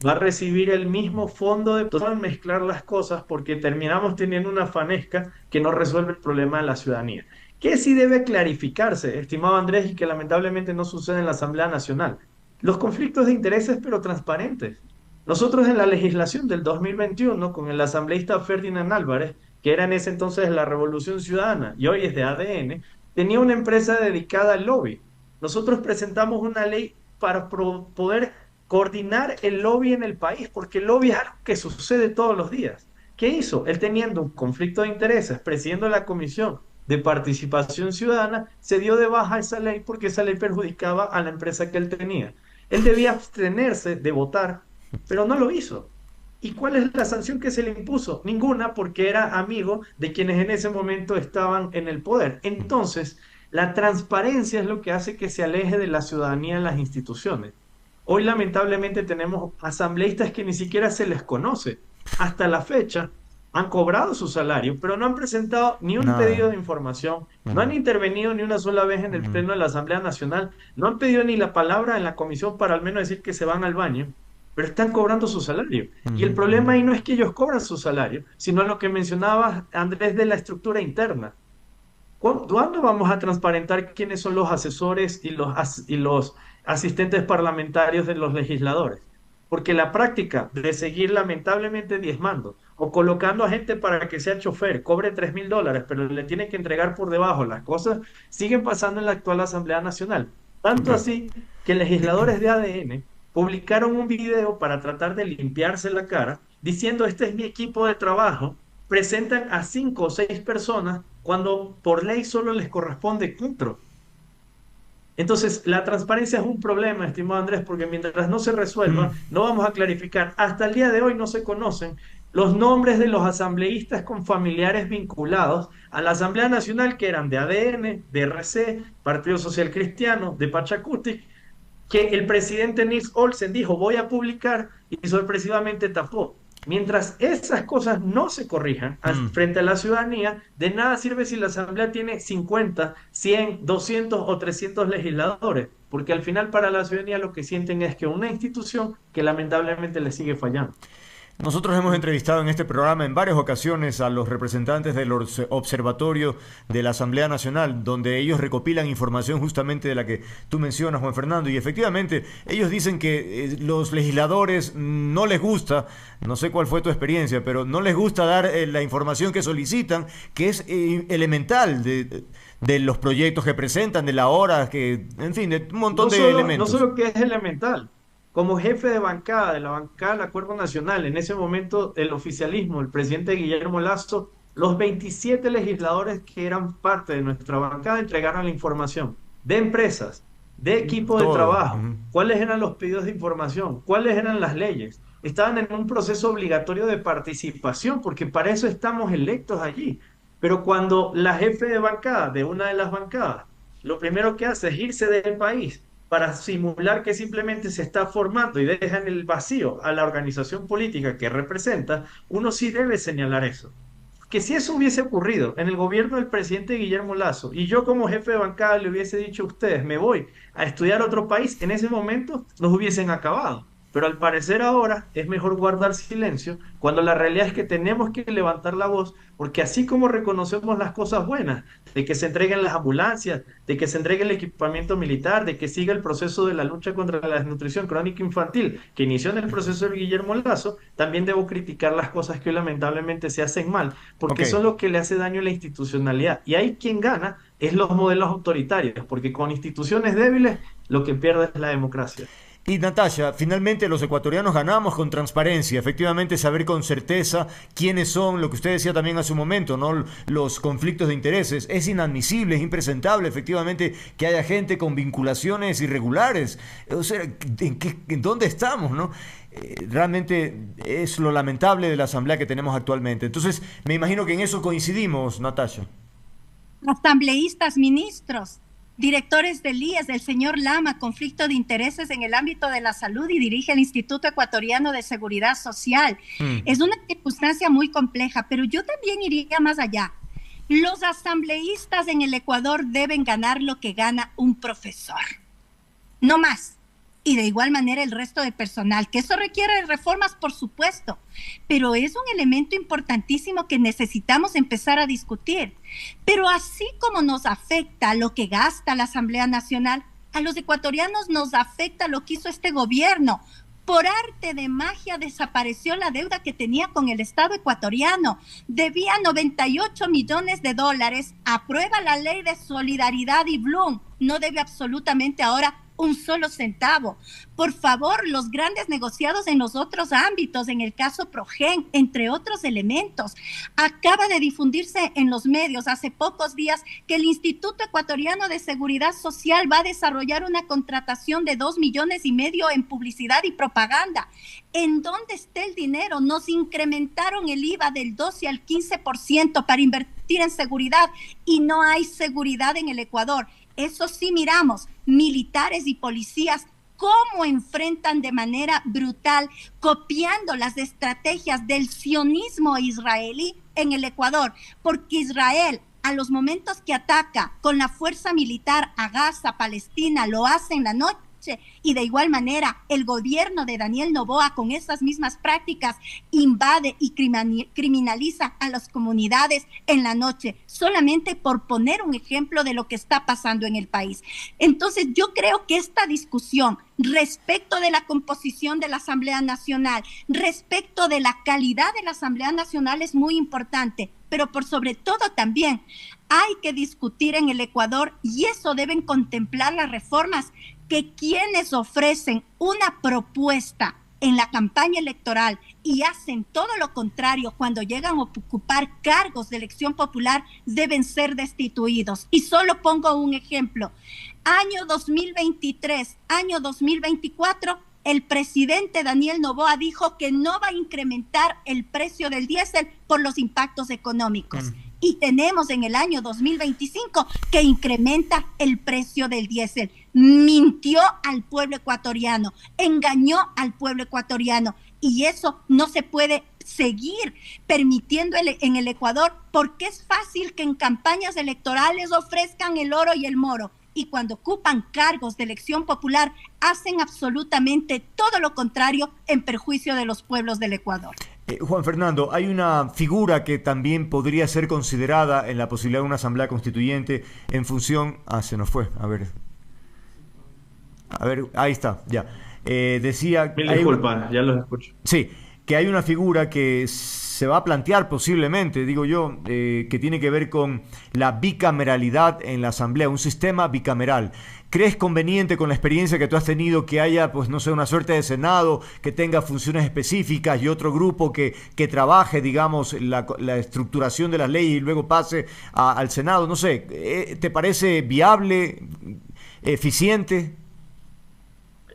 va a recibir el mismo fondo de todo al mezclar las cosas, porque terminamos teniendo una fanesca que no resuelve el problema de la ciudadanía. ¿Qué sí debe clarificarse, estimado Andrés, y que lamentablemente no sucede en la Asamblea Nacional? Los conflictos de intereses, pero transparentes. Nosotros en la legislación del 2021, con el asambleísta Ferdinand Álvarez, que era en ese entonces la Revolución Ciudadana y hoy es de ADN, tenía una empresa dedicada al lobby. Nosotros presentamos una ley para poder coordinar el lobby en el país, porque el lobby es algo que sucede todos los días. ¿Qué hizo? Él, teniendo un conflicto de intereses, presidiendo la comisión de participación ciudadana, se dio de baja esa ley porque esa ley perjudicaba a la empresa que él tenía. Él debía abstenerse de votar, pero no lo hizo. ¿Y cuál es la sanción que se le impuso? Ninguna, porque era amigo de quienes en ese momento estaban en el poder. Entonces, la transparencia es lo que hace que se aleje de la ciudadanía en las instituciones. Hoy lamentablemente tenemos asambleístas que ni siquiera se les conoce. Hasta la fecha han cobrado su salario, pero no han presentado ni un Nada. pedido de información, no han intervenido ni una sola vez en el Pleno de la Asamblea Nacional, no han pedido ni la palabra en la comisión para al menos decir que se van al baño, pero están cobrando su salario. Y el problema ahí no es que ellos cobran su salario, sino lo que mencionaba Andrés de la estructura interna. ¿Cuándo vamos a transparentar quiénes son los asesores y los asistentes parlamentarios de los legisladores? Porque la práctica de seguir lamentablemente diezmando o colocando a gente para que sea chofer, cobre $3.000, pero le tiene que entregar por debajo las cosas, siguen pasando en la actual Asamblea Nacional. Tanto Ok. así que legisladores de ADN publicaron un video para tratar de limpiarse la cara, diciendo, este es mi equipo de trabajo, presentan a 5 o 6 personas cuando por ley solo les corresponde 4. Entonces, la transparencia es un problema, estimado Andrés, porque mientras no se resuelva, no vamos a clarificar. Hasta el día de hoy no se conocen los nombres de los asambleístas con familiares vinculados a la Asamblea Nacional, que eran de ADN, de RC, Partido Social Cristiano, de Pachacutic, que el presidente Nils Olsen dijo, voy a publicar, y sorpresivamente tapó. Mientras esas cosas no se corrijan frente a la ciudadanía, de nada sirve si la Asamblea tiene 50, 100, 200 o 300 legisladores, porque al final para la ciudadanía lo que sienten es que una institución que lamentablemente le sigue fallando. Nosotros hemos entrevistado en este programa en varias ocasiones a los representantes del Observatorio de la Asamblea Nacional, donde ellos recopilan información justamente de la que tú mencionas, Juan Fernando, y efectivamente ellos dicen que los legisladores no les gusta, no sé cuál fue tu experiencia, pero no les gusta dar la información que solicitan, que es elemental de los proyectos que presentan, de la hora, que, en fin, de un montón de No elementos. solo que es elemental, como jefe de bancada, de la bancada del Acuerdo Nacional, en ese momento el oficialismo, el presidente Guillermo Lasso, los 27 legisladores que eran parte de nuestra bancada entregaron la información de empresas, de equipo de Todo. trabajo, cuáles eran los pedidos de información, cuáles eran las leyes. Estaban en un proceso obligatorio de participación, porque para eso estamos electos allí. Pero cuando la jefe de bancada de una de las bancadas, lo primero que hace es irse del país para simular que simplemente se está formando y deja en el vacío a la organización política que representa, uno sí debe señalar eso. Que si eso hubiese ocurrido en el gobierno del presidente Guillermo Lasso y yo como jefe de bancada le hubiese dicho a ustedes, me voy a estudiar a otro país, en ese momento nos hubiesen acabado. Pero al parecer ahora es mejor guardar silencio cuando la realidad es que tenemos que levantar la voz, porque así como reconocemos las cosas buenas, de que se entreguen las ambulancias, de que se entregue el equipamiento militar, de que siga el proceso de la lucha contra la desnutrición crónica infantil, que inició en el proceso de Guillermo Lasso, también debo criticar las cosas que hoy lamentablemente se hacen mal, porque Ok. eso es lo que le hace daño a la institucionalidad. Y ahí quien gana es los modelos autoritarios, porque con instituciones débiles lo que pierde es la democracia. Y Natasha, finalmente los ecuatorianos ganamos con transparencia, efectivamente saber con certeza quiénes son, lo que usted decía también hace un momento, ¿no? Los conflictos de intereses. Es inadmisible, es impresentable efectivamente que haya gente con vinculaciones irregulares. O sea, ¿en dónde estamos, no? Realmente es lo lamentable de la asamblea que tenemos actualmente. Entonces, me imagino que en eso coincidimos, Natasha. Asambleístas, ministros, directores del IES, del señor Lama, conflicto de intereses en el ámbito de la salud y dirige el Instituto Ecuatoriano de Seguridad Social. Es una circunstancia muy compleja, pero yo también iría más allá. Los asambleístas en el Ecuador deben ganar lo que gana un profesor, no más. Y de igual manera el resto del personal, que eso requiere reformas, por supuesto, pero es un elemento importantísimo que necesitamos empezar a discutir. Pero así como nos afecta lo que gasta la Asamblea Nacional, a los ecuatorianos nos afecta lo que hizo este gobierno. Por arte de magia desapareció la deuda que tenía con el Estado ecuatoriano. Debía $98 millones. Aprueba la ley de solidaridad y Blum no debe absolutamente ahora un solo centavo. Por favor, los grandes negociados en los otros ámbitos, en el caso Progen, entre otros elementos. Acaba de difundirse en los medios hace pocos días que el Instituto Ecuatoriano de Seguridad Social va a desarrollar una contratación de 2,5 millones en publicidad y propaganda. ¿En dónde está el dinero? Nos incrementaron el IVA del 12 al 15% para invertir en seguridad y no hay seguridad en el Ecuador. Eso sí, miramos, militares y policías cómo enfrentan de manera brutal, copiando las estrategias del sionismo israelí en el Ecuador, porque Israel, a los momentos que ataca con la fuerza militar a Gaza, Palestina, lo hace en la noche, y de igual manera el gobierno de Daniel Noboa con esas mismas prácticas invade y criminaliza a las comunidades en la noche, solamente por poner un ejemplo de lo que está pasando en el país. Entonces yo creo que esta discusión respecto de la composición de la Asamblea Nacional, respecto de la calidad de la Asamblea Nacional es muy importante, pero por sobre todo también hay que discutir en el Ecuador, y eso deben contemplar las reformas, que quienes ofrecen una propuesta en la campaña electoral y hacen todo lo contrario cuando llegan a ocupar cargos de elección popular deben ser destituidos. Y solo pongo un ejemplo. Año 2023, año 2024, el presidente Daniel Noboa dijo que no va a incrementar el precio del diésel por los impactos económicos. Y tenemos en el año 2025 que incrementa el precio del diésel. Mintió al pueblo ecuatoriano, engañó al pueblo ecuatoriano, y eso no se puede seguir permitiendo en el Ecuador, porque es fácil que en campañas electorales ofrezcan el oro y el moro, y cuando ocupan cargos de elección popular hacen absolutamente todo lo contrario en perjuicio de los pueblos del Ecuador. Juan Fernando, hay una figura que también podría ser considerada en la posibilidad de una asamblea constituyente en función... se nos fue, a ver, ahí está, ya. Decía... Mil disculpas, ya los escucho. Sí, que hay una figura que se va a plantear posiblemente, digo yo, que tiene que ver con la bicameralidad en la asamblea, un sistema bicameral. ¿Crees conveniente, con la experiencia que tú has tenido, que haya, pues no sé, una suerte de Senado que tenga funciones específicas y otro grupo que trabaje, digamos, la estructuración de las leyes y luego pase al Senado? No sé, ¿te parece viable, eficiente?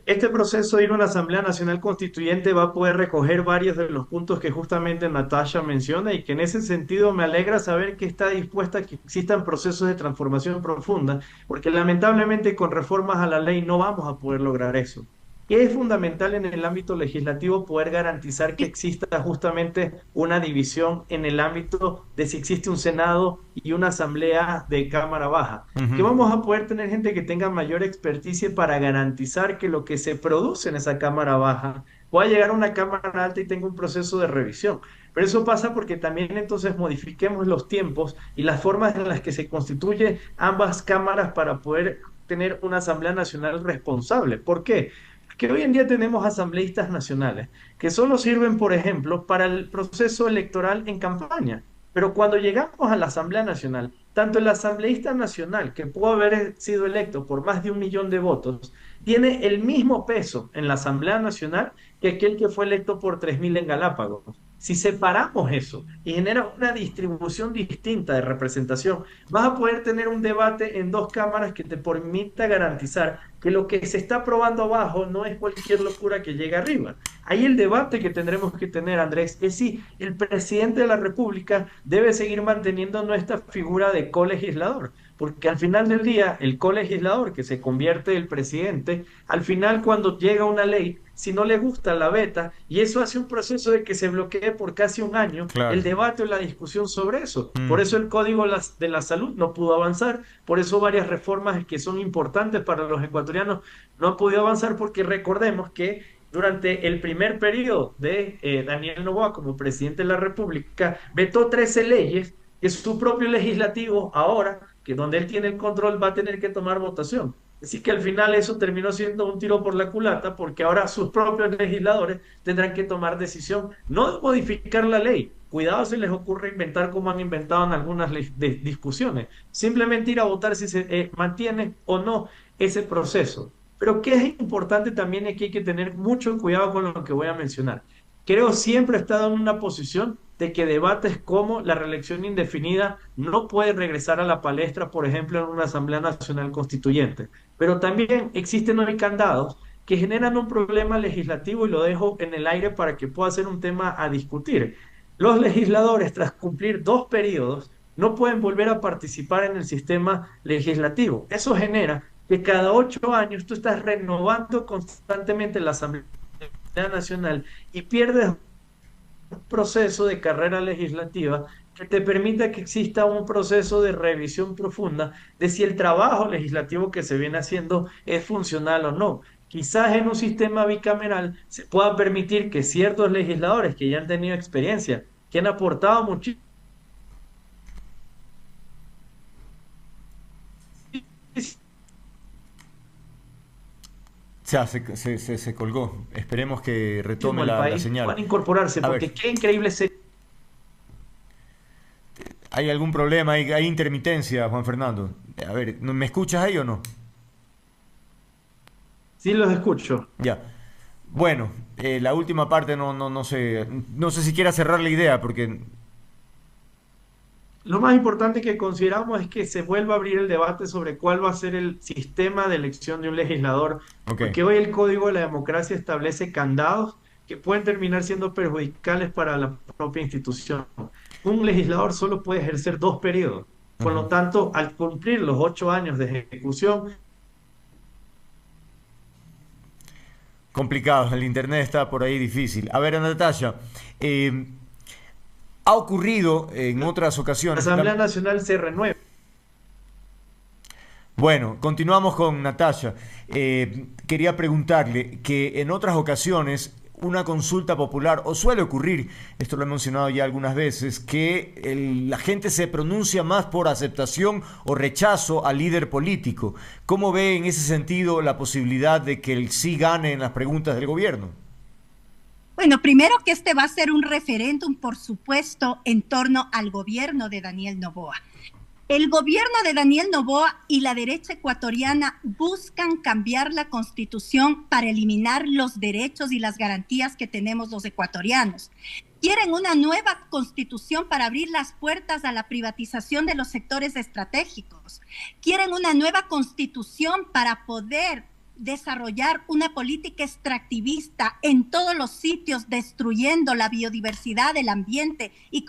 Este proceso de ir a una Asamblea Nacional Constituyente va a poder recoger varios de los puntos que justamente Natasha menciona, y que en ese sentido me alegra saber que está dispuesta a que existan procesos de transformación profunda, porque lamentablemente con reformas a la ley no vamos a poder lograr eso. Que es fundamental en el ámbito legislativo poder garantizar que exista justamente una división en el ámbito de si existe un Senado y una Asamblea de Cámara Baja. Que vamos a poder tener gente que tenga mayor experticia para garantizar que lo que se produce en esa Cámara Baja pueda llegar a una Cámara Alta y tenga un proceso de revisión. Pero eso pasa porque también entonces modifiquemos los tiempos y las formas en las que se constituyen ambas cámaras para poder tener una Asamblea Nacional responsable. ¿Por qué? Que hoy en día tenemos asambleístas nacionales que solo sirven, por ejemplo, para el proceso electoral en campaña. Pero cuando llegamos a la Asamblea Nacional, tanto el asambleísta nacional, que pudo haber sido electo por más de 1 millón de votos, tiene el mismo peso en la Asamblea Nacional que aquel que fue electo por 3.000 en Galápagos. Si separamos eso y genera una distribución distinta de representación, vas a poder tener un debate en 2 cámaras que te permita garantizar que lo que se está aprobando abajo no es cualquier locura que llega arriba. Ahí el debate que tendremos que tener, Andrés, es si el presidente de la República debe seguir manteniendo nuestra figura de colegislador, porque al final del día, el colegislador, que se convierte en el presidente, al final cuando llega una ley, si no le gusta, la veta, y eso hace un proceso de que se bloquee por casi 1 año el debate o la discusión sobre eso. Por eso el Código de la Salud no pudo avanzar, por eso varias reformas que son importantes para los ecuatorianos no han podido avanzar, porque recordemos que durante el primer periodo de Daniel Noboa como presidente de la República, vetó 13 leyes que su propio legislativo ahora, que donde él tiene el control, va a tener que tomar votación. Así que al final eso terminó siendo un tiro por la culata, porque ahora sus propios legisladores tendrán que tomar decisión, no de modificar la ley. Cuidado si les ocurre inventar como han inventado en algunas discusiones. Simplemente ir a votar si se mantiene o no ese proceso. Pero que es importante también es que hay que tener mucho cuidado con lo que voy a mencionar. Creo siempre he estado en una posición de que debates como la reelección indefinida no puede regresar a la palestra, por ejemplo, en una Asamblea Nacional Constituyente. Pero también existen hoy candados que generan un problema legislativo y lo dejo en el aire para que pueda ser un tema a discutir. Los legisladores, tras cumplir 2 periodos, no pueden volver a participar en el sistema legislativo. Eso genera que cada 8 años tú estás renovando constantemente la Asamblea Nacional y pierdes un proceso de carrera legislativa que te permita que exista un proceso de revisión profunda de si el trabajo legislativo que se viene haciendo es funcional o no. Quizás en un sistema bicameral se pueda permitir que ciertos legisladores que ya han tenido experiencia, que han aportado muchísimo, Ya, se colgó. Esperemos que retome al la país señal. puedan incorporarse, A porque ver, qué increíble sería. ¿hay algún problema? ¿Hay intermitencia, Juan Fernando? A ver, ¿me escuchas ahí o no? Sí, los escucho. Ya. Bueno, la última parte no sé. No sé si quiera cerrar la idea, porque... Lo más importante que consideramos es que se vuelva a abrir el debate sobre cuál va a ser el sistema de elección de un legislador, Ok. porque hoy el Código de la Democracia establece candados que pueden terminar siendo perjudiciales para la propia institución. Un legislador solo puede ejercer 2 periodos. Por lo Ujú. tanto, al cumplir los 8 años de ejecución, Complicado, el internet está por ahí difícil. A ver, Natasha, ha ocurrido en otras la ocasiones... Asamblea Nacional se renueva. Bueno, continuamos con Natasha. Quería preguntarle que en otras ocasiones una consulta popular, o suele ocurrir, esto lo he mencionado ya algunas veces, que la gente se pronuncia más por aceptación o rechazo al líder político. ¿Cómo ve en ese sentido la posibilidad de que el sí gane en las preguntas del gobierno? Bueno, primero que este va a ser un referéndum, por supuesto, en torno al gobierno de Daniel Noboa. El gobierno de Daniel Noboa y la derecha ecuatoriana buscan cambiar la constitución para eliminar los derechos y las garantías que tenemos los ecuatorianos. Quieren una nueva constitución para abrir las puertas a la privatización de los sectores estratégicos. Quieren una nueva constitución para poder desarrollar una política extractivista en todos los sitios, destruyendo la biodiversidad del ambiente y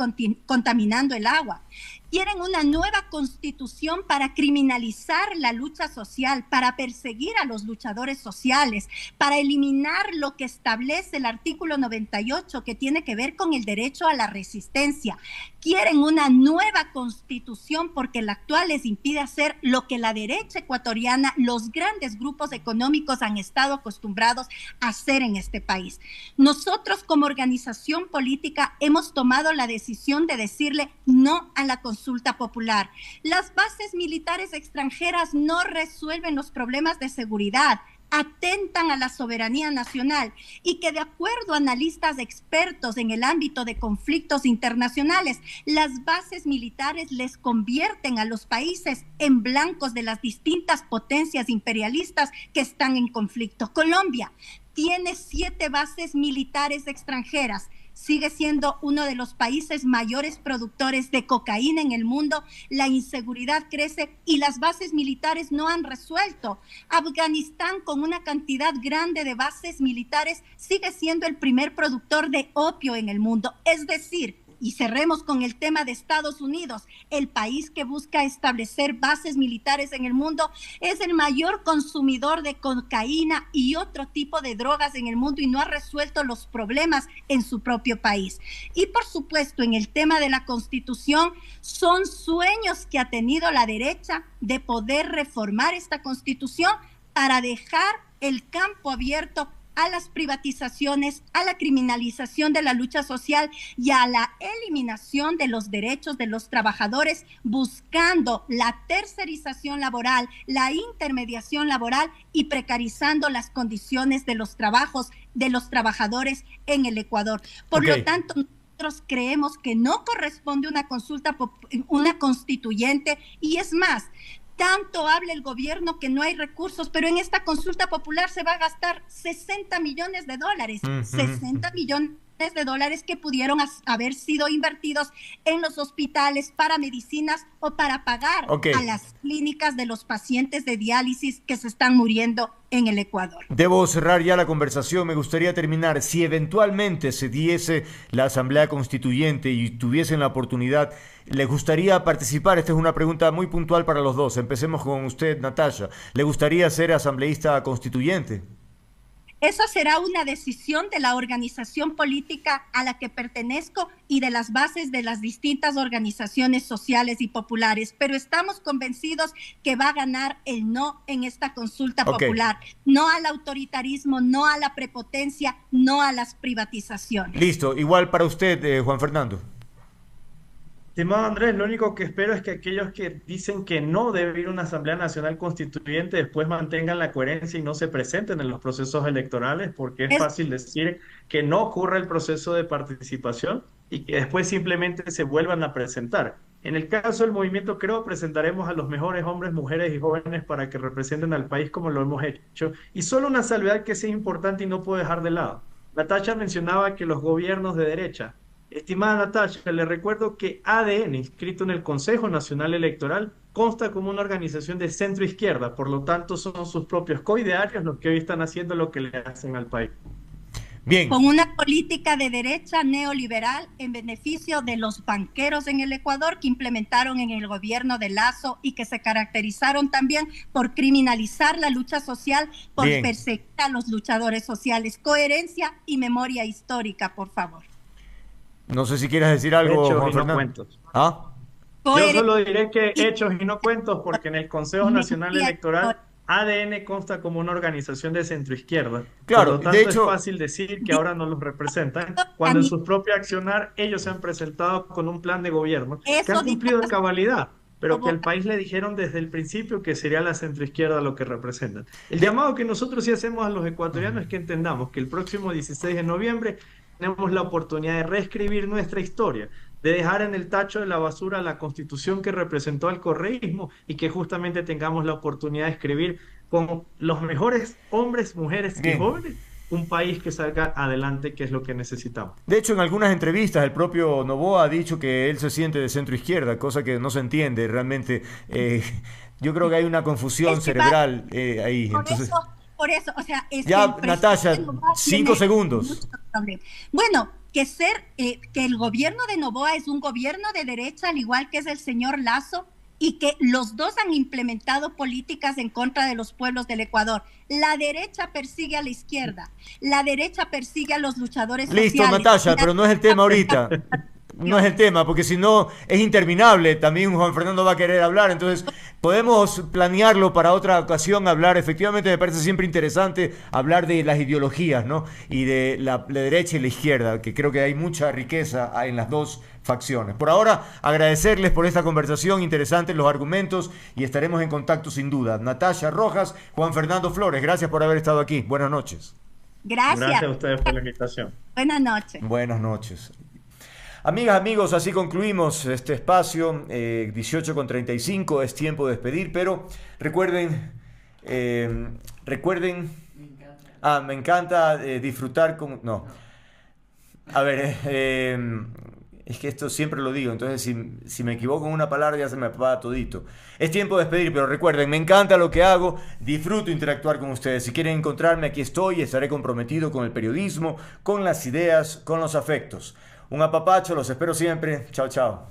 contaminando el agua. Quieren una nueva constitución para criminalizar la lucha social, para perseguir a los luchadores sociales, para eliminar lo que establece el artículo 98 que tiene que ver con el derecho a la resistencia. Quieren una nueva constitución porque la actual les impide hacer lo que la derecha ecuatoriana, los grandes grupos económicos han estado acostumbrados a hacer en este país. Nosotros como organización política hemos tomado la decisión de decirle no a la consulta popular. Las bases militares extranjeras no resuelven los problemas de seguridad, atentan a la soberanía nacional y que de acuerdo a analistas expertos en el ámbito de conflictos internacionales, las bases militares les convierten a los países en blancos de las distintas potencias imperialistas que están en conflicto. Colombia tiene 7 bases militares extranjeras. Sigue siendo uno de los países mayores productores de cocaína en el mundo, la inseguridad crece y las bases militares no han resuelto. Afganistán, con una cantidad grande de bases militares, sigue siendo el primer productor de opio en el mundo. Es decir, y cerremos con el tema de Estados Unidos, el país que busca establecer bases militares en el mundo, es el mayor consumidor de cocaína y otro tipo de drogas en el mundo y no ha resuelto los problemas en su propio país. Y por supuesto, en el tema de la Constitución, son sueños que ha tenido la derecha de poder reformar esta Constitución para dejar el campo abierto a las privatizaciones, a la criminalización de la lucha social y a la eliminación de los derechos de los trabajadores, buscando la tercerización laboral, la intermediación laboral y precarizando las condiciones de los trabajos de los trabajadores en el Ecuador. Por lo tanto, nosotros creemos que no corresponde una consulta, una constituyente, y es más, Tanto habla el gobierno que no hay recursos, pero en esta consulta popular se va a gastar 60 millones de dólares, 60 millones de dólares que pudieron haber sido invertidos en los hospitales para medicinas o para pagar a las clínicas de los pacientes de diálisis que se están muriendo en el Ecuador. Debo cerrar ya la conversación. Me gustaría terminar. Si eventualmente se diese la Asamblea Constituyente y tuviesen la oportunidad, ¿les gustaría participar? Esta es una pregunta muy puntual para los dos. Empecemos con usted, Natasha. ¿Le gustaría ser asambleísta constituyente? Eso será una decisión de la organización política a la que pertenezco y de las bases de las distintas organizaciones sociales y populares, pero estamos convencidos que va a ganar el no en esta consulta popular. No al autoritarismo, no a la prepotencia, no a las privatizaciones. Listo. Igual para usted, Juan Fernando. Estimado Andrés, lo único que espero es que aquellos que dicen que no debe ir una Asamblea Nacional Constituyente después mantengan la coherencia y no se presenten en los procesos electorales, porque es fácil decir que no ocurre el proceso de participación y que después simplemente se vuelvan a presentar. En el caso del movimiento Creo, presentaremos a los mejores hombres, mujeres y jóvenes para que representen al país como lo hemos hecho. Y solo una salvedad que es importante y no puedo dejar de lado. Natasha mencionaba que los gobiernos de derecha. Estimada Natasha, le recuerdo que ADN, inscrito en el Consejo Nacional Electoral, consta como una organización de centro-izquierda, por lo tanto son sus propios coidearios los que hoy están haciendo lo que le hacen al país. Bien. Con una política de derecha neoliberal en beneficio de los banqueros en el Ecuador que implementaron en el gobierno de Lazo y que se caracterizaron también por criminalizar la lucha social, por perseguir a los luchadores sociales. Coherencia y memoria histórica, por favor. No sé si quieres decir algo, Hechos Juan y no Fernando. cuentos. ¿Ah? Yo solo diré que hechos y no cuentos, porque en el Consejo Nacional Electoral ADN consta como una organización de centroizquierda. Claro, por lo tanto, de hecho, es fácil decir que ahora no los representan, cuando en su propio accionar ellos se han presentado con un plan de gobierno que han cumplido de cabalidad, pero que al país le dijeron desde el principio que sería la centroizquierda lo que representan. El llamado que nosotros sí hacemos a los ecuatorianos es que entendamos que el próximo 16 de noviembre tenemos la oportunidad de reescribir nuestra historia, de dejar en el tacho de la basura la constitución que representó al correísmo y que justamente tengamos la oportunidad de escribir con los mejores hombres, mujeres y jóvenes un país que salga adelante, que es lo que necesitamos. De hecho, en algunas entrevistas el propio Noboa ha dicho que él se siente de centro izquierda, cosa que no se entiende realmente. Yo creo que hay una confusión cerebral ahí. Entonces, por eso, o sea, ya, Natasha, 5 segundos. Bueno, que el gobierno de Noboa es un gobierno de derecha, al igual que es el señor Lazo, y que los dos han implementado políticas en contra de los pueblos del Ecuador. La derecha persigue a la izquierda, la derecha persigue a los luchadores sociales. Listo, Natasha, pero no es el tema ahorita. No es el tema, porque si no es interminable. También Juan Fernando va a querer hablar, entonces podemos planearlo para otra ocasión, hablar. Efectivamente me parece siempre interesante hablar de las ideologías, ¿no? Y de la derecha y la izquierda, que creo que hay mucha riqueza en las dos facciones. Por ahora, agradecerles por esta conversación, interesantes los argumentos, y estaremos en contacto sin duda. Natasha Rojas, Juan Fernando Flores, gracias por haber estado aquí. Buenas noches. Gracias a ustedes por la invitación. Buenas noches. Buenas noches. Amigas, amigos, así concluimos este espacio, 18:35, es tiempo de despedir, pero recuerden, me encanta disfrutar con... No, a ver, es que esto siempre lo digo, entonces si me equivoco en una palabra ya se me va todito. Es tiempo de despedir, pero recuerden, me encanta lo que hago, disfruto interactuar con ustedes. Si quieren encontrarme, aquí estoy, estaré comprometido con el periodismo, con las ideas, con los afectos. Un apapacho, los espero siempre. Chao, chao.